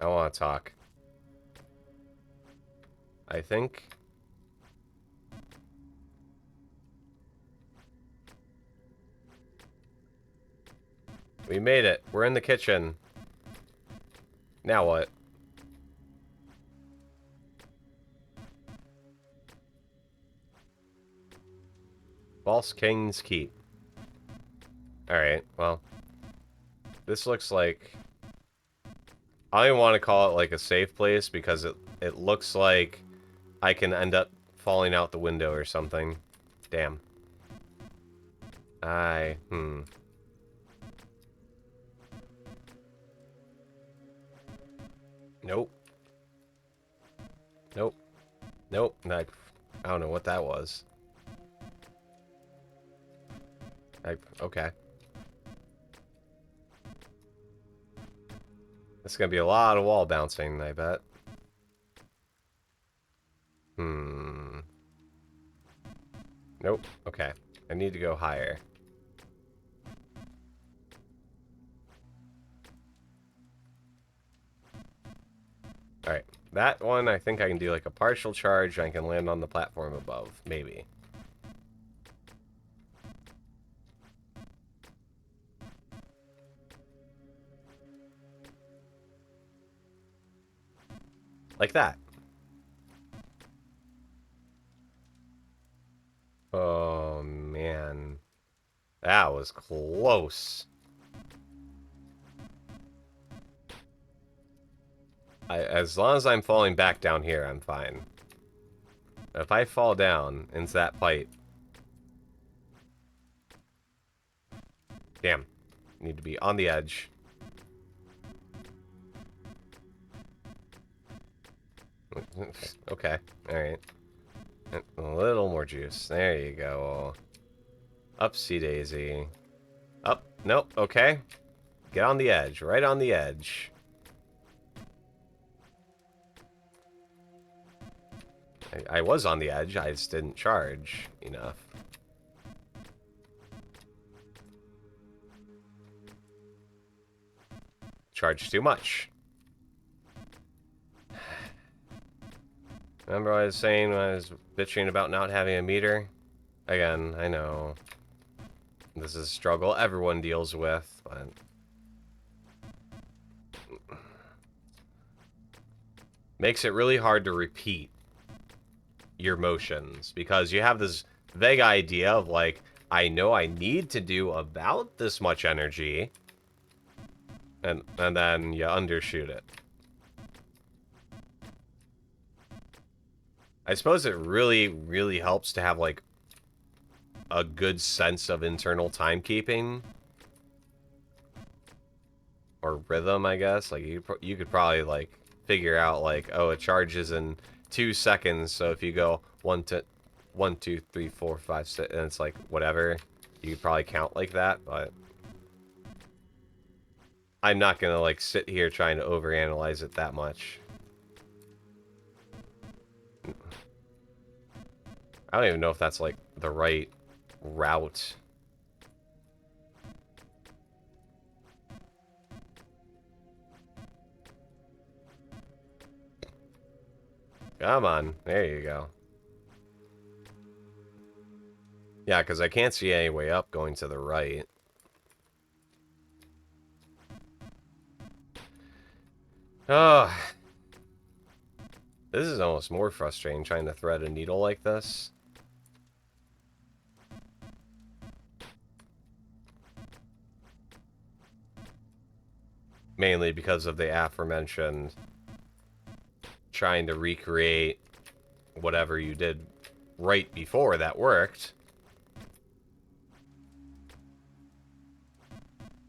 I want to talk. I think... We made it. We're in the kitchen. Now what? False King's Keep. Alright, well. This looks like... I don't even want to call it like a safe place because it looks like I can end up falling out the window or something. Damn. Nope. Nope. Nope. I don't know what that was. Okay. It's gonna be a lot of wall bouncing, I bet. Nope. Okay. I need to go higher. Alright. That one, I think I can do like a partial charge. I can land on the platform above. Maybe. Like that. Oh, man. That was close. As long as I'm falling back down here, I'm fine. If I fall down into that pipe... Damn. Need to be on the edge. Okay. Alright. A little more juice. There you go. Upsy daisy. Up. Nope. Okay. Get on the edge. Right on the edge. I was on the edge. I just didn't charge enough. Charged too much. Remember what I was saying when I was bitching about not having a meter? Again, I know. This is a struggle everyone deals with, but... makes it really hard to repeat your motions, because you have this vague idea of, like, I know I need to do about this much energy, and then you undershoot it. I suppose it really, really helps to have, like, a good sense of internal timekeeping. Or rhythm, I guess. Like, you could probably, like, figure out, like, oh, it charges in 2 seconds, so if you go 1, 2, 3, 4, 5, 6, and it's like, whatever, you could probably count like that, but... I'm not gonna, like, sit here trying to overanalyze it that much. I don't even know if that's, like, the right route. Come on. There you go. Yeah, because I can't see any way up going to the right. Oh. This is almost more frustrating, trying to thread a needle like this. Mainly because of the aforementioned trying to recreate whatever you did right before that worked.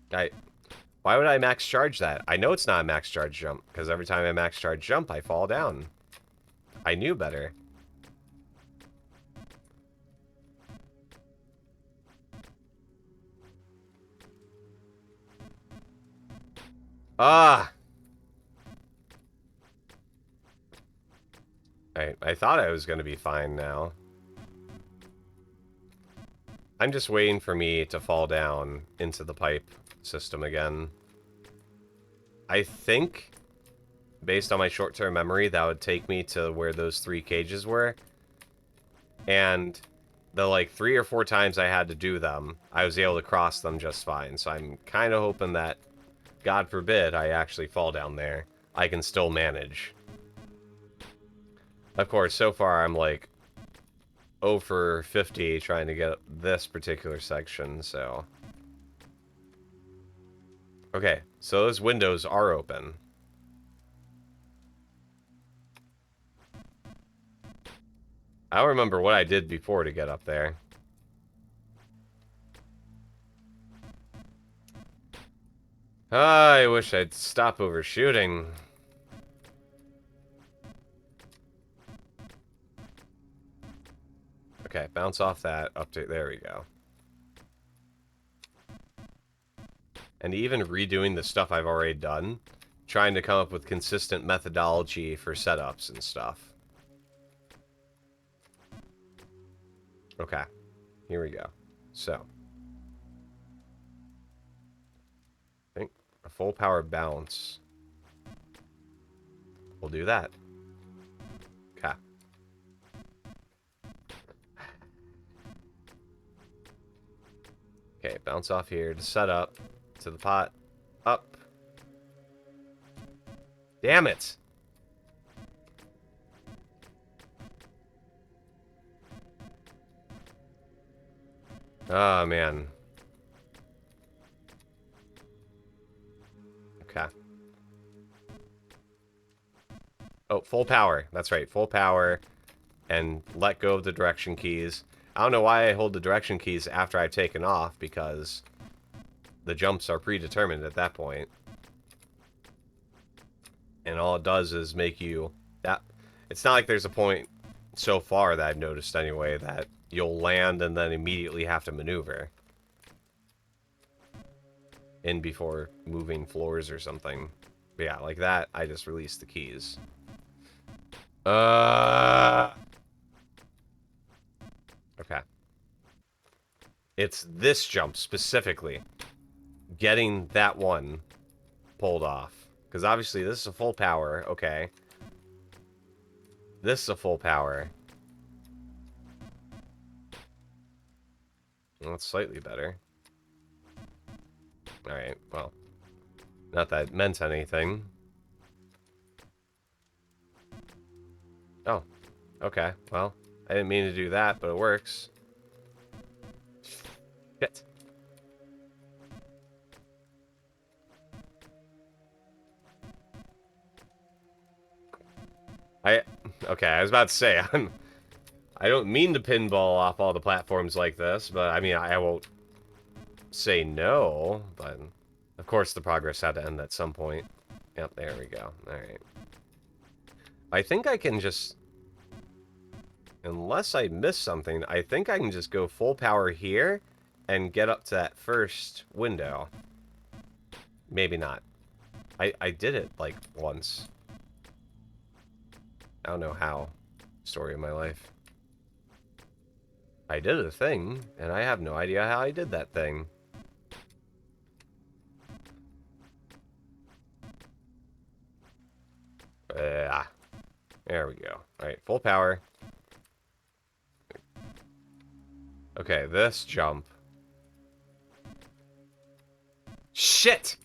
Why would I max charge that? I know it's not a max charge jump, because every time I max charge jump, I fall down. I knew better. Ah! I thought I was going to be fine now. I'm just waiting for me to fall down into the pipe system again. I think, based on my short-term memory, that would take me to where those 3 cages were. And the, like, 3 or 4 times I had to do them, I was able to cross them just fine. So I'm kind of hoping that, God forbid, I actually fall down there, I can still manage. Of course, so far I'm, like, 0 for 50 trying to get this particular section, so... Okay, so those windows are open. I don't remember what I did before to get up there. I wish I'd stop overshooting. Okay, bounce off that, up to... there we go. And even redoing the stuff I've already done, trying to come up with consistent methodology for setups and stuff. Okay, here we go. So, I think a full power bounce. We'll do that. Okay. Okay, bounce off here to set up. To the pot. Up. Damn it! Oh, man. Okay. Oh, full power. That's right, full power. And let go of the direction keys. I don't know why I hold the direction keys after I've taken off, because... the jumps are predetermined at that point. And all it does is make you... that. It's not like there's a point so far that I've noticed anyway, that you'll land and then immediately have to maneuver in before moving floors or something. But yeah, like that, I just released the keys. Okay. It's this jump specifically. Getting that one pulled off. Because obviously this is a full power. Okay. This is a full power. Well, it's slightly better. Alright, well. Not that it meant anything. Oh. Okay, well. I didn't mean to do that, but it works. Shit. Okay, I was about to say, I don't mean to pinball off all the platforms like this, but I mean, I won't say no, but of course the progress had to end at some point. Yep, there we go. Alright. I think I can just, unless I miss something, I think I can just go full power here and get up to that first window. Maybe not. I did it, like, once. I don't know how. Story of my life. I did a thing, and I have no idea how I did that thing. There we go. Alright, full power. Okay, this jump. Shit!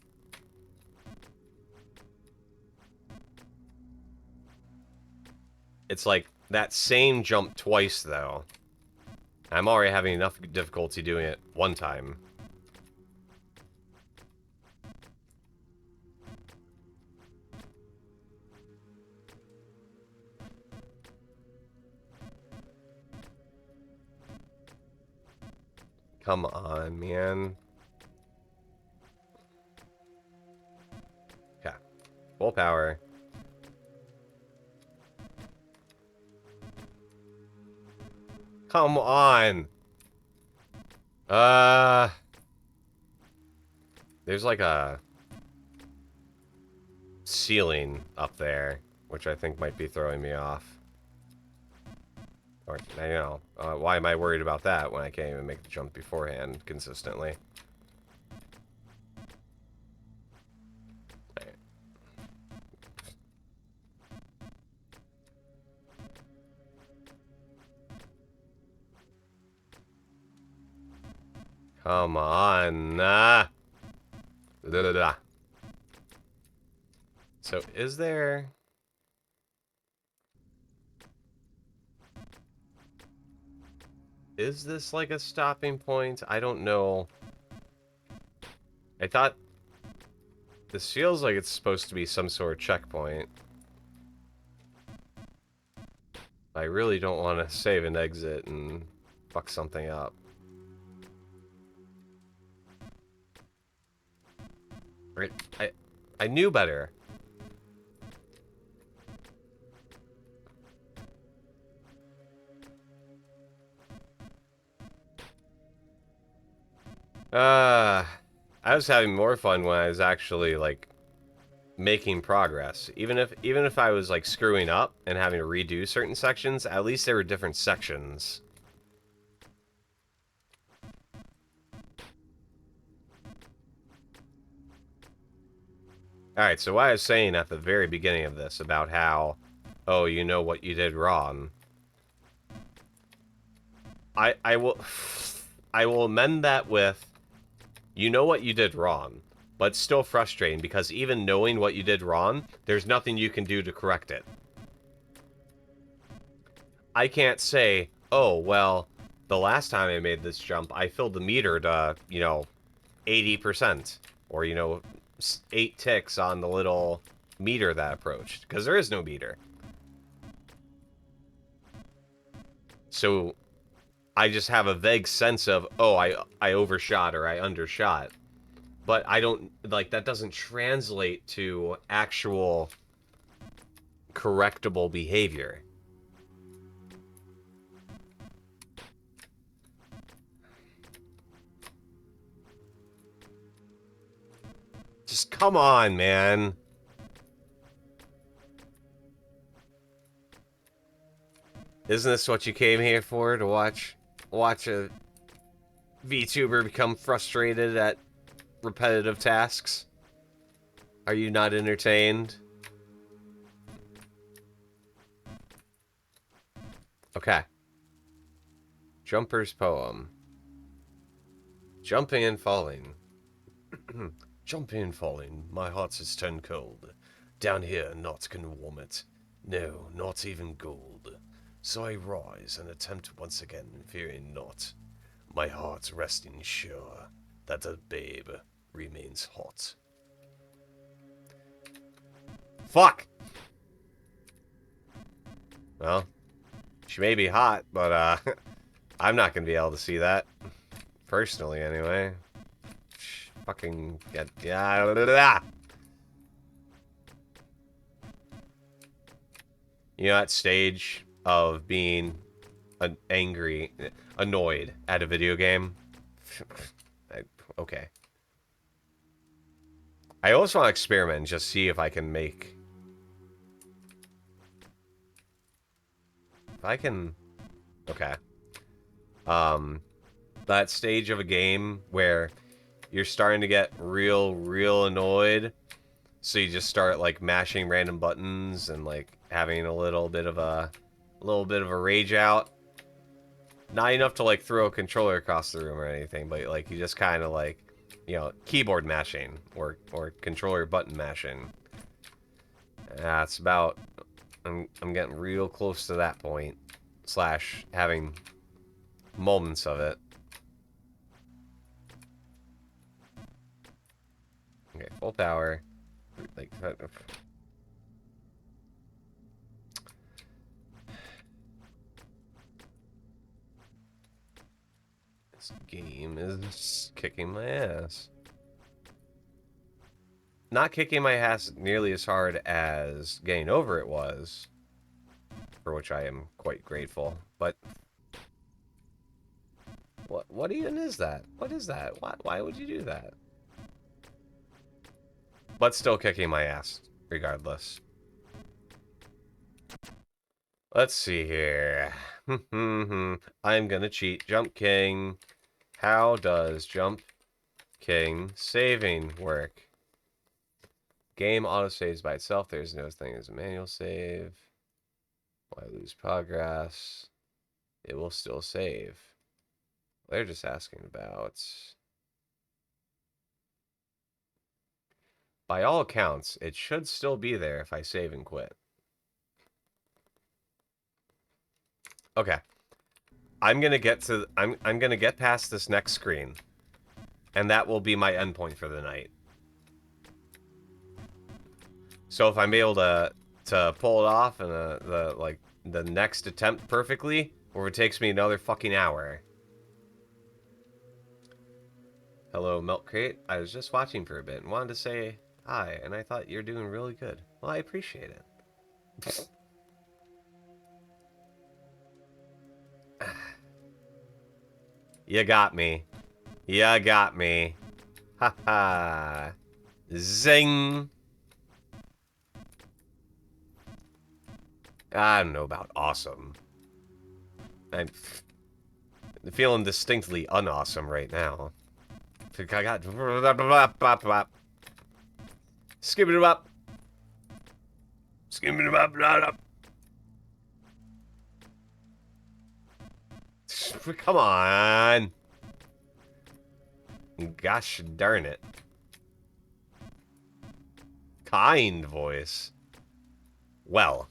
It's like that same jump twice, though. I'm already having enough difficulty doing it one time. Come on, man. Okay. Full power. Come on. There's like a ceiling up there, which I think might be throwing me off. Or, you know, why am I worried about that when I can't even make the jump beforehand consistently? Right. Come on. Da, da, da. So, is there... Is this like a stopping point? I don't know. I thought this feels like it's supposed to be some sort of checkpoint. I really don't want to save and exit and fuck something up. Right? I knew better. I was having more fun when I was actually, like, making progress. Even if I was, like, screwing up and having to redo certain sections, at least there were different sections. Alright, so what I was saying at the very beginning of this about how, oh, you know what you did wrong. I will amend that with, you know what you did wrong, but it's still frustrating because even knowing what you did wrong, there's nothing you can do to correct it. I can't say, oh, well, the last time I made this jump, I filled the meter to, you know, 80%. Or, you know, 8 ticks on the little meter that approached. Because there is no meter. So, I just have a vague sense of, oh, I overshot or I undershot. But I don't, like, that doesn't translate to actual correctable behavior. Just come on, man. Isn't this what you came here for? To watch a VTuber become frustrated at repetitive tasks? Are you not entertained? Okay. Jumper's poem. Jumping and falling. Jumping and falling, my heart is turned cold. Down here, naught can warm it. No, not even gold. So I rise and attempt once again, fearing naught. My heart resting sure that the babe remains hot. Fuck! Well, she may be hot, but, I'm not gonna be able to see that. Personally, anyway. Fucking get... Yeah, blah, blah, blah. You know that stage of being angry, annoyed at a video game? Okay. I also want to experiment and just see if I can make... If I can... Okay. That stage of a game where you're starting to get real annoyed, so you just start like mashing random buttons and like having a little bit of a rage out. Not enough to like throw a controller across the room or anything, but like you just kind of like, you know, keyboard mashing or controller button mashing. That's about... I'm getting real close to that point, slash having moments of it. Okay, full power. Like that. This game is kicking my ass. Not kicking my ass nearly as hard as Getting Over It was, for which I am quite grateful, but what even is that? What is that? Why would you do that? But still kicking my ass, regardless. Let's see here. I'm gonna cheat. Jump King. How does Jump King saving work? Game autosaves by itself. There's no thing as a manual save. Why lose progress? It will still save. They're just asking about... By all accounts, it should still be there if I save and quit. Okay. I'm gonna get to... I'm gonna get past this next screen. And that will be my endpoint for the night. So if I'm able to pull it off in the next attempt perfectly, or it takes me another fucking hour. Hello, Milk Crate. I was just watching for a bit and wanted to say hi, and I thought you're doing really good. Well, I appreciate it. You got me. You got me. Ha ha. Zing. I don't know about awesome. I'm feeling distinctly unawesome right now. I got... Skip it up. Skip it up. Come on. Gosh darn it. Kind voice. Well,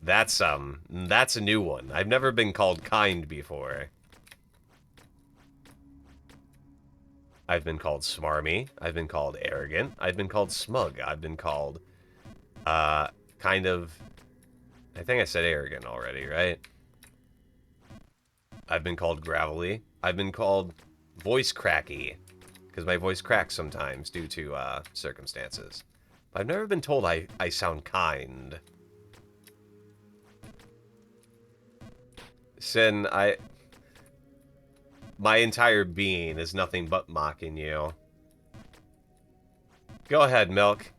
that's a new one. I've never been called kind before. I've been called smarmy. I've been called arrogant. I've been called smug. I've been called, kind of... I think I said arrogant already, right? I've been called gravelly. I've been called voice cracky, because my voice cracks sometimes due to, circumstances. But I've never been told I sound kind. Sin, my entire being is nothing but mocking you. Go ahead, milk.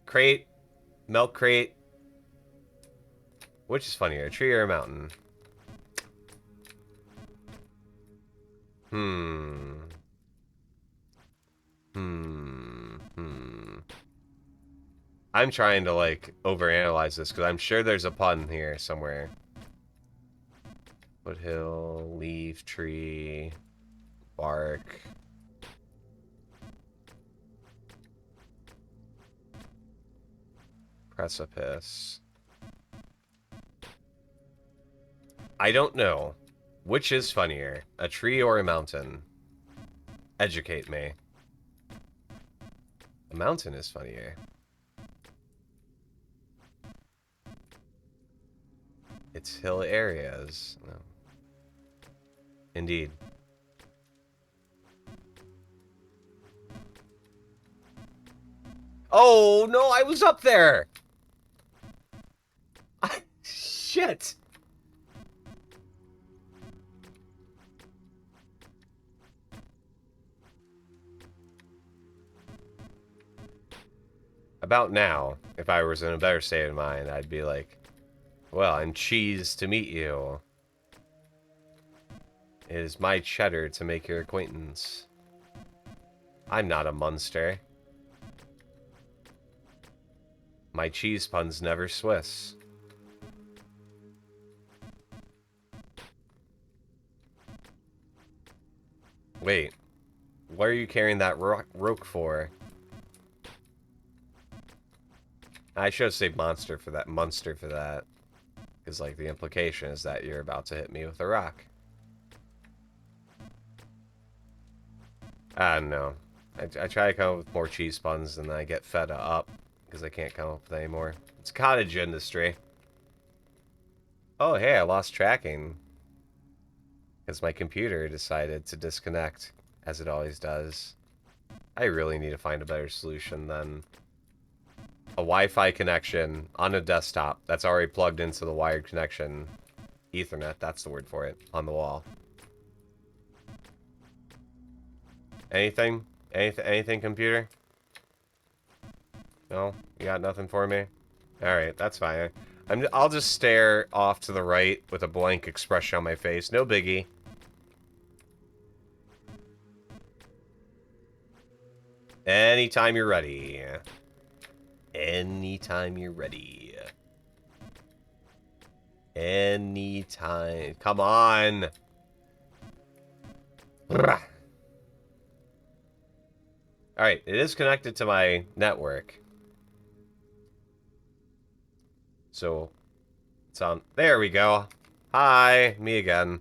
Crate. Milk crate. Which is funnier, a tree or a mountain? Hmm. I'm trying to, like, overanalyze this, because I'm sure there's a pun here somewhere. Foothill, leaf, tree, bark. Precipice. I don't know. Which is funnier, a tree or a mountain? Educate me. A mountain is funnier. It's hill areas. No. Indeed. Oh, no, I was up there! Shit! About now, if I was in a better state of mind, I'd be like, well, I'm cheesed to meet you. It is my cheddar to make your acquaintance. I'm not a monster. My cheese pun's never Swiss. Wait, what are you carrying that roke for? I should have saved monster for that. Because, like, the implication is that you're about to hit me with a rock. I don't know. I try to come up with more cheese puns, and then I get fed up. Because I can't come up with any more. It's cottage industry. Oh, hey, I lost tracking. Because my computer decided to disconnect, as it always does. I really need to find a better solution than a Wi-Fi connection on a desktop that's already plugged into the wired connection. Ethernet, that's the word for it, on the wall. Anything? Anything, computer? No? You got nothing for me? Alright, that's fine. I'll just stare off to the right with a blank expression on my face. No biggie. Anytime you're ready. Anytime you're ready. Anytime. Come on. Alright, it is connected to my network. So, it's on. There we go. Hi, me again.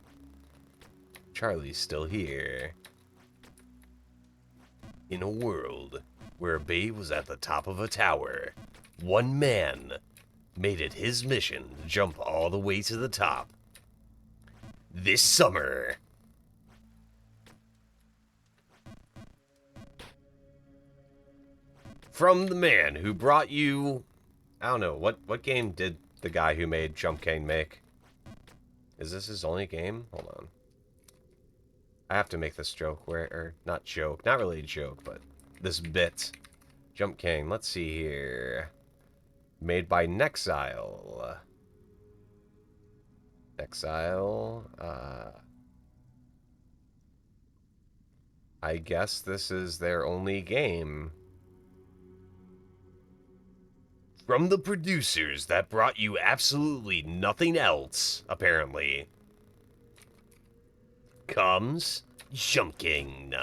Charlie's still here. In a world where a babe was at the top of a tower, one man made it his mission to jump all the way to the top. This summer. From the man who brought you... I don't know, what game did the guy who made Jump King make? Is this his only game? Hold on. I have to make this joke where... Or, not joke. Not really a joke, but this bit. Jump King. Let's see here. Made by Nexile. Nexile. I guess this is their only game. From the producers that brought you absolutely nothing else, apparently, comes Jump King.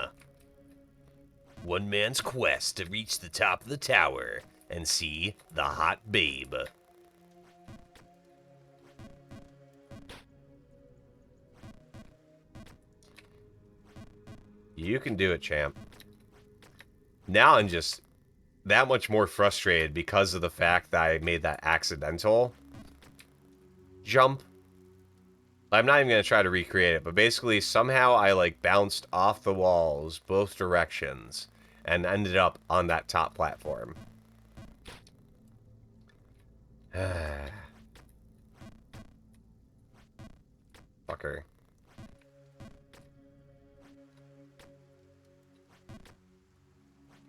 One man's quest to reach the top of the tower and see the hot babe. You can do it, champ. Now I'm just that much more frustrated because of the fact that I made that accidental jump. I'm not even going to try to recreate it, but basically somehow I like bounced off the walls both directions and ended up on that top platform. Fucker.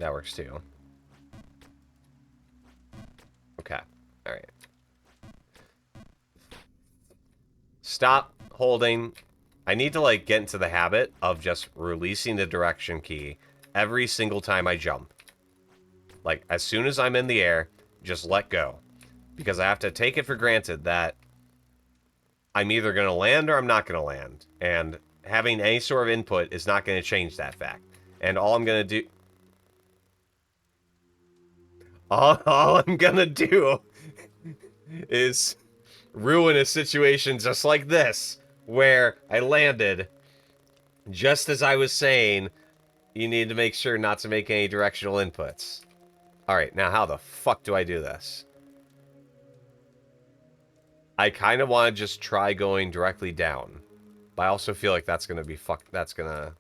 That works too. Okay. Alright. Stop holding. I need to, like, get into the habit of just releasing the direction key every single time I jump. Like, as soon as I'm in the air, just let go. Because I have to take it for granted that I'm either going to land or I'm not going to land. And having any sort of input is not going to change that fact. And all I'm going to do... All I'm going to do is ruin a situation just like this, where I landed just as I was saying you need to make sure not to make any directional inputs. Alright, now how the fuck do I do this? I kind of want to just try going directly down. But I also feel like that's going to be that's going to...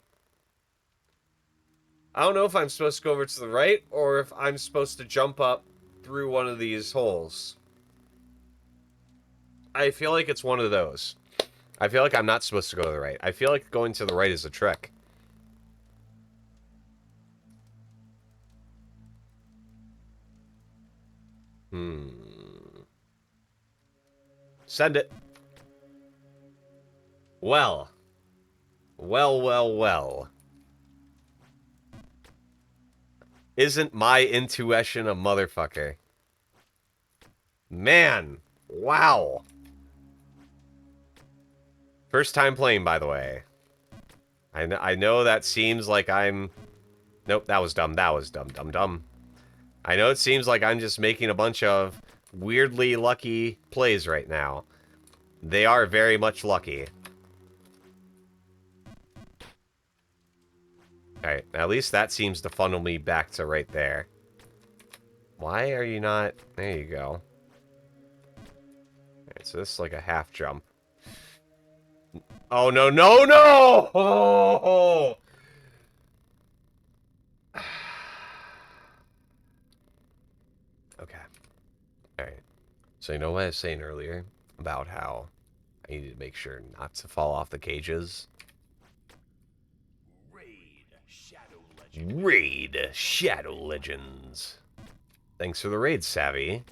I don't know if I'm supposed to go over to the right or if I'm supposed to jump up through one of these holes. I feel like it's one of those. I feel like I'm not supposed to go to the right. I feel like going to the right is a trick. Send it. Well. Well. Isn't my intuition a motherfucker? Man. Wow. First time playing, by the way. I know that seems like I'm... Nope, that was dumb. That was dumb. I know it seems like I'm just making a bunch of weirdly lucky plays right now. They are very much lucky. Alright, at least that seems to funnel me back to right there. Why are you not... There you go. Alright, so this is like a half jump. Oh, no! Oh! Okay. Alright. So you know what I was saying earlier about how I needed to make sure not to fall off the cages? Raid Shadow Legends. Thanks for the raid, Savvy.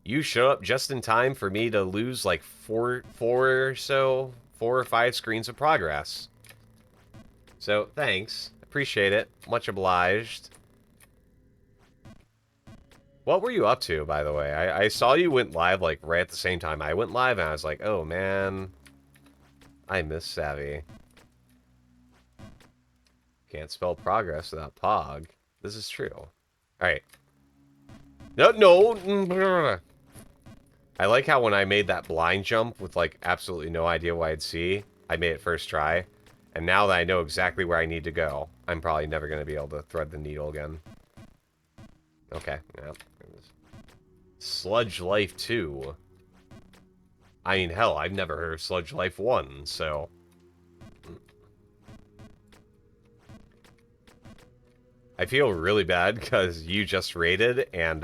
You show up just in time for me to lose like four or 5 screens of progress. So, thanks. Appreciate it. Much obliged. What were you up to, by the way? I saw you went live, like, right at the same time I went live, and I was like, oh, man. I miss Savvy. Can't spell progress without Pog. This is true. Alright. No! I like how when I made that blind jump with, like, absolutely no idea what I'd see, I made it first try. And now that I know exactly where I need to go, I'm probably never going to be able to thread the needle again. Okay, yeah. Sludge Life 2. I mean, hell, I've never heard of Sludge Life 1, so... I feel really bad because you just raided, and,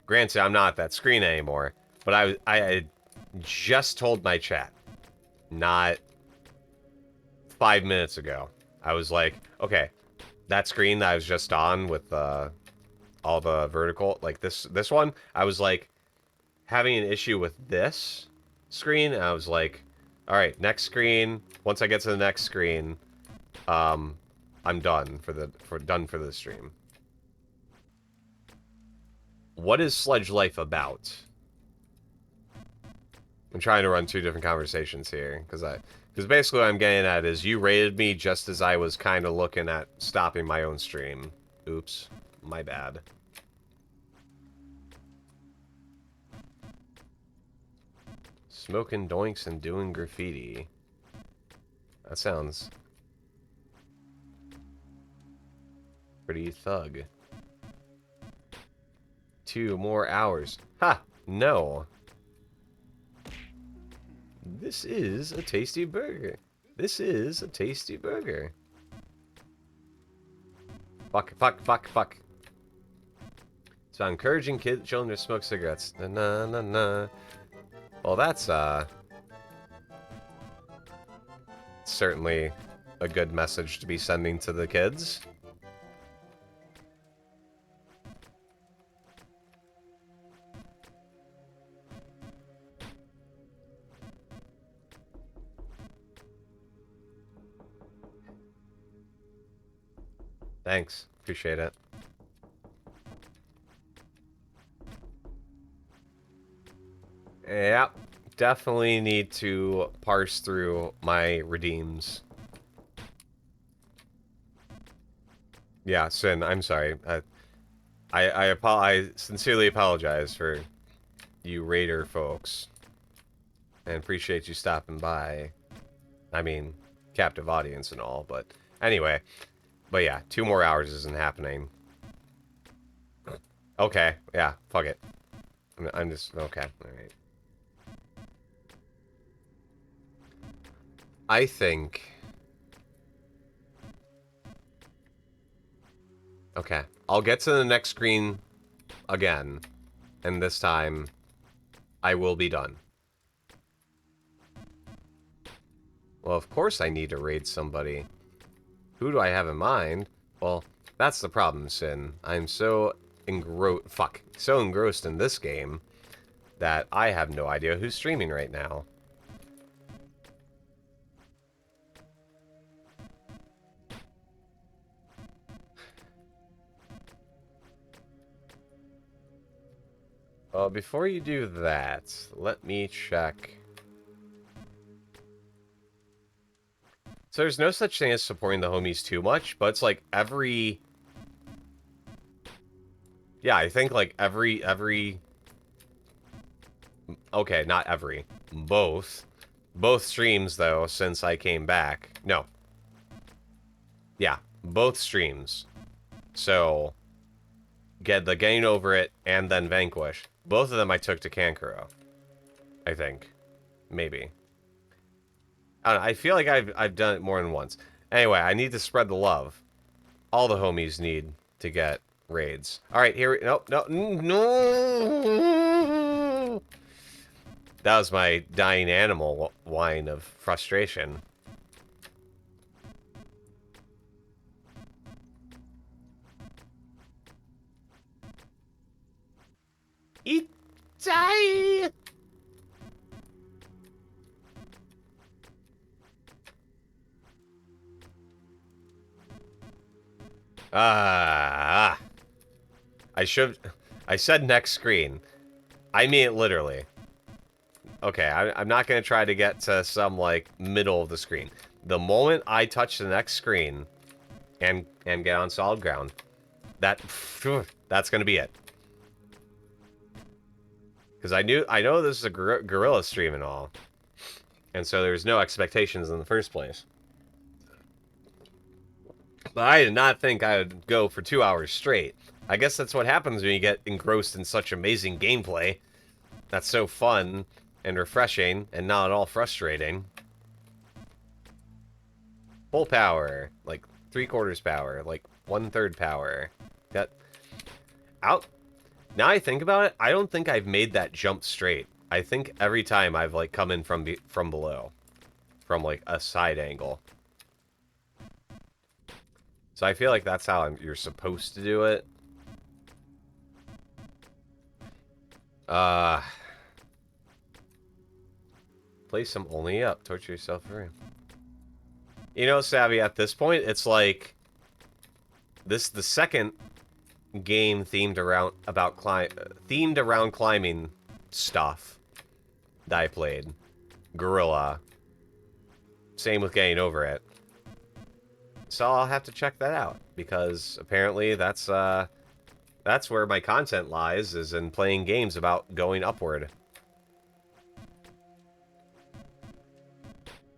granted, I'm not at that screen anymore, but I just told my chat, not 5 minutes ago. I was like, okay, that screen that I was just on with, all the vertical, like this one, I was like having an issue with this screen, and I was like, all right, next screen. Once I get to the next screen, I'm done for the stream. What is Sludge Life about? I'm trying to run 2 different conversations here because basically what I'm getting at is you raided me just as I was kind of looking at stopping my own stream. Oops. My bad. Smoking doinks and doing graffiti. That sounds pretty thug. 2 more hours. Ha! No. This is a tasty burger. This is a tasty burger. Fuck. So encouraging children to smoke cigarettes. Na. Well, that's certainly a good message to be sending to the kids. Thanks. Appreciate it. Yep. Definitely need to parse through my redeems. Yeah, Sin, I'm sorry. I sincerely apologize for you Raider folks. And appreciate you stopping by. I mean, captive audience and all, but anyway. But yeah, 2 more hours isn't happening. Okay, yeah, fuck it. I'm just, okay, alright. I think... Okay, I'll get to the next screen again, and this time, I will be done. Well, of course I need to raid somebody. Who do I have in mind? Well, that's the problem, Sin. I'm so engrossed in this game that I have no idea who's streaming right now. Well, before you do that, let me check. So there's no such thing as supporting the homies too much, but it's like every... Yeah, I think like every... Okay, not every. Both. Both streams, though, since I came back. No. Yeah, both streams. So, getting over it and then Vanquish. Both of them I took to Kankuro. I think. Maybe. I don't know, I feel like I've done it more than once. Anyway, I need to spread the love. All the homies need to get raids. Alright, here we... No. That was my dying animal whine of frustration. Die! I said next screen. I mean it literally. Okay, I'm not going to try to get to some, like, middle of the screen. The moment I touch the next screen and get on solid ground, that's going to be it. Because I know this is a gorilla stream and all. And so there's no expectations in the first place. But I did not think I would go for 2 hours straight. I guess that's what happens when you get engrossed in such amazing gameplay. That's so fun and refreshing and not at all frustrating. Full power, like 3/4 power, like 1/3 power. That out. Now I think about it, I don't think I've made that jump straight. I think every time I've like come in from below, from like a side angle. So I feel like that's how you're supposed to do it. Place them only up. Torture yourself for him. You know, Savvy, at this point, it's like... This is the second game themed around climbing stuff that I played. Gorilla. Same with getting over it. So I'll have to check that out, because apparently that's where my content lies, is in playing games about going upward.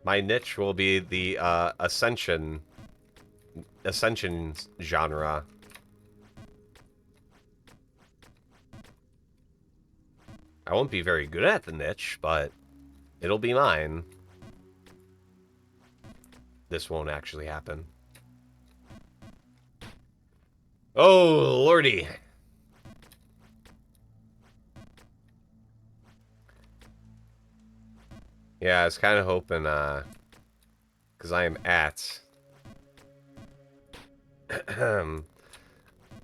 My niche will be the Ascension genre. I won't be very good at the niche, but it'll be mine. This won't actually happen. Oh, lordy. Yeah, I was kind of hoping, because I am at...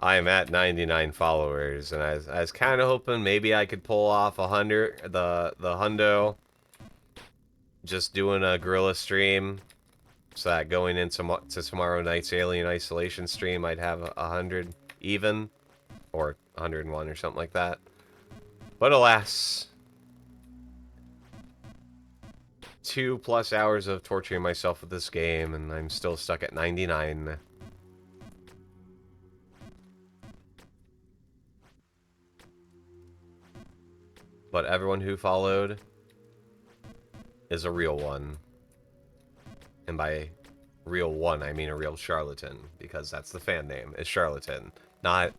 I am at 99 followers, and I was kind of hoping maybe I could pull off 100, the hundo. Just doing a gorilla stream. so that going into to tomorrow night's Alien Isolation stream, I'd have 100 even, or 101 or something like that. But alas, 2+ hours of torturing myself with this game, and I'm still stuck at 99. But everyone who followed is a real one. And by real one, I mean a real charlatan, because that's the fan name, is Charlatan. Not,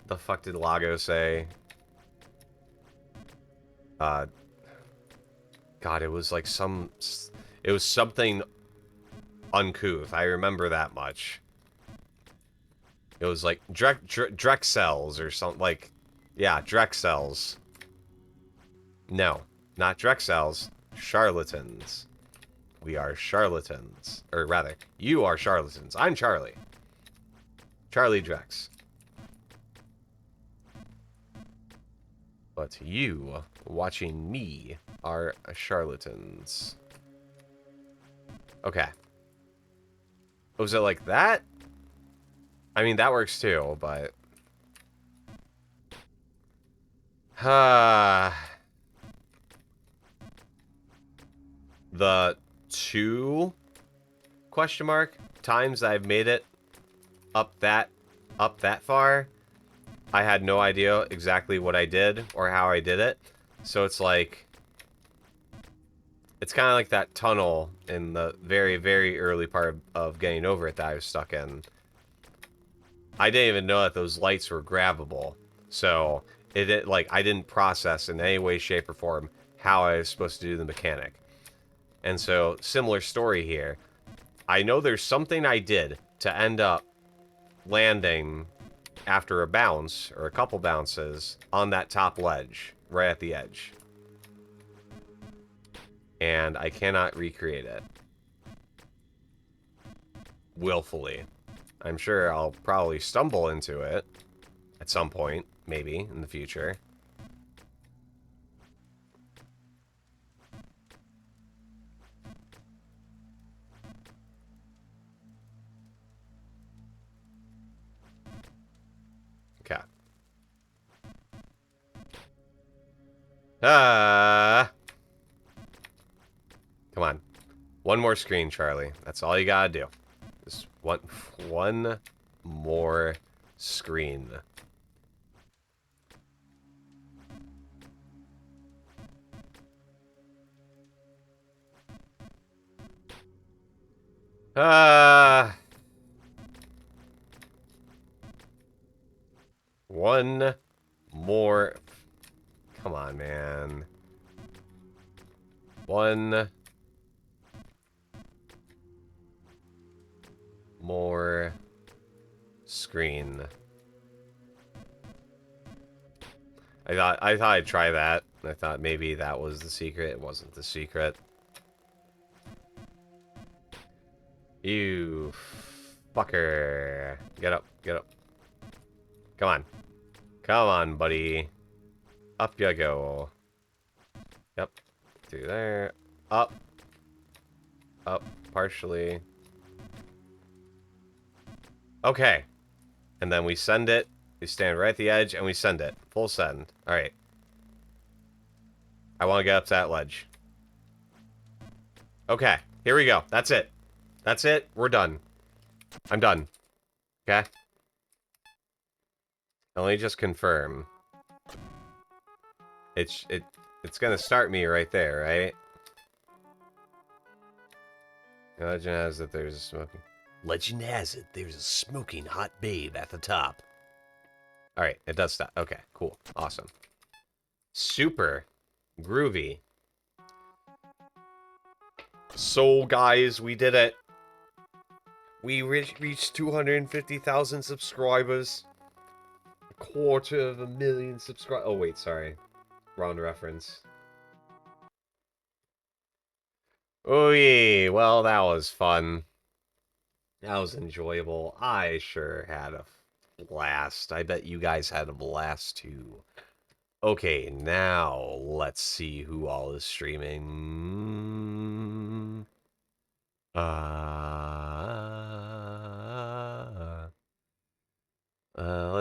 the fuck did Lago say? God, it was like it was something uncouth. I remember that much. It was like Drexels or something, like, yeah, Drexels. No, not Drexels, charlatans. We are charlatans. Or rather, you are charlatans. I'm Charlie. Charlie Drex. But you, watching me, are charlatans. Okay. Was it like that? I mean, that works too, but... The 2 question mark times I've made it up that far, I had no idea exactly what I did or how I did it. So it's like, it's kind of like that tunnel in the very, very early part of getting over it that I was stuck in. I didn't even know that those lights were grabbable. So like, I didn't process in any way, shape, or form how I was supposed to do the mechanic. And so, similar story here. I know there's something I did to end up landing after a bounce, or a couple bounces, on that top ledge, right at the edge. And I cannot recreate it. Willfully. I'm sure I'll probably stumble into it at some point, maybe, in the future. Okay. Come on. One more screen, Charlie. That's all you gotta do. Just one more screen. One more. Come on, man. One more screen. I thought I'd try that. I thought maybe that was the secret. It wasn't the secret. You fucker. Get up, get up. Come on. Come on, buddy. Up you go. Yep. Through there. Up. Up, partially. Okay. And then we send it. We stand right at the edge, and we send it. Full send. Alright. I want to get up to that ledge. Okay. Here we go. That's it. That's it. We're done. I'm done. Okay? Let me just confirm. It's gonna start me right there, right? Legend has it there's a smoking... Legend has it there's a smoking hot babe at the top. Alright, it does that. Okay, cool. Awesome. Super groovy. So, guys, we did it. We reached 250,000 subscribers. 250,000 subscribers. Oh, wait, sorry. Wrong reference. Oh, yeah. Well, that was fun. That was enjoyable. I sure had a blast. I bet you guys had a blast, too. Okay, now let's see who all is streaming.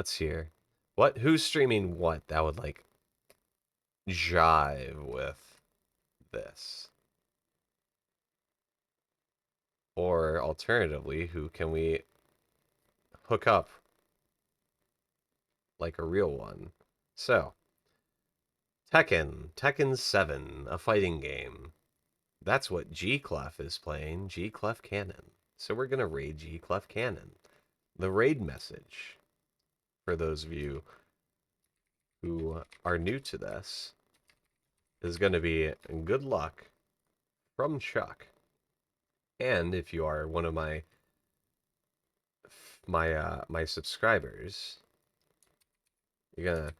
let's see here. Who's streaming what that would like jive with this? Or alternatively, who can we hook up like a real one? So, Tekken 7, a fighting game. That's what G-Clef is playing, G-Clef Cannon. So we're going to raid G-Clef Cannon. The raid message, for those of you who are new to this, is going to be good luck from Chuck. And if you are one of my subscribers, you're going to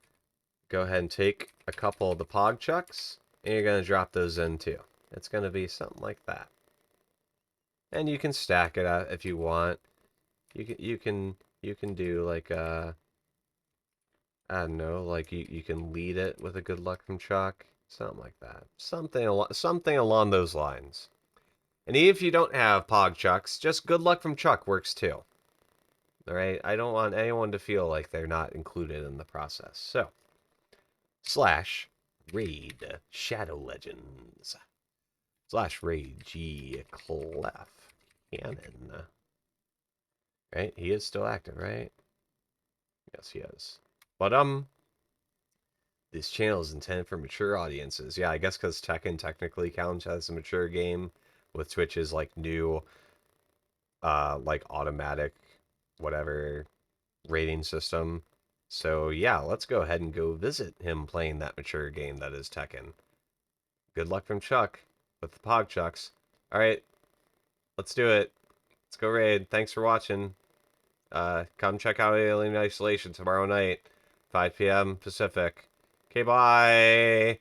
go ahead and take a couple of the Pog Chucks, and you're going to drop those in too. It's going to be something like that. And you can stack it out if you want. You can do like I don't know, like you can lead it with a good luck from Chuck, something like that. Something along those lines. And if you don't have Pog Chucks, just good luck from Chuck works too. All right, I don't want anyone to feel like they're not included in the process. So, /raid Shadow Legends /raid G-Clef Cannon. Right? He is still active, right? Yes, he is. But this channel is intended for mature audiences. Yeah, I guess because Tekken technically counts as a mature game with Twitch's like new like automatic whatever rating system. So yeah, let's go ahead and go visit him playing that mature game that is Tekken. Good luck from Chuck with the Pog Chucks. Alright, let's do it. Let's go raid. Thanks for watching. Come check out Alien Isolation tomorrow night, 5 p.m. Pacific. Okay, bye!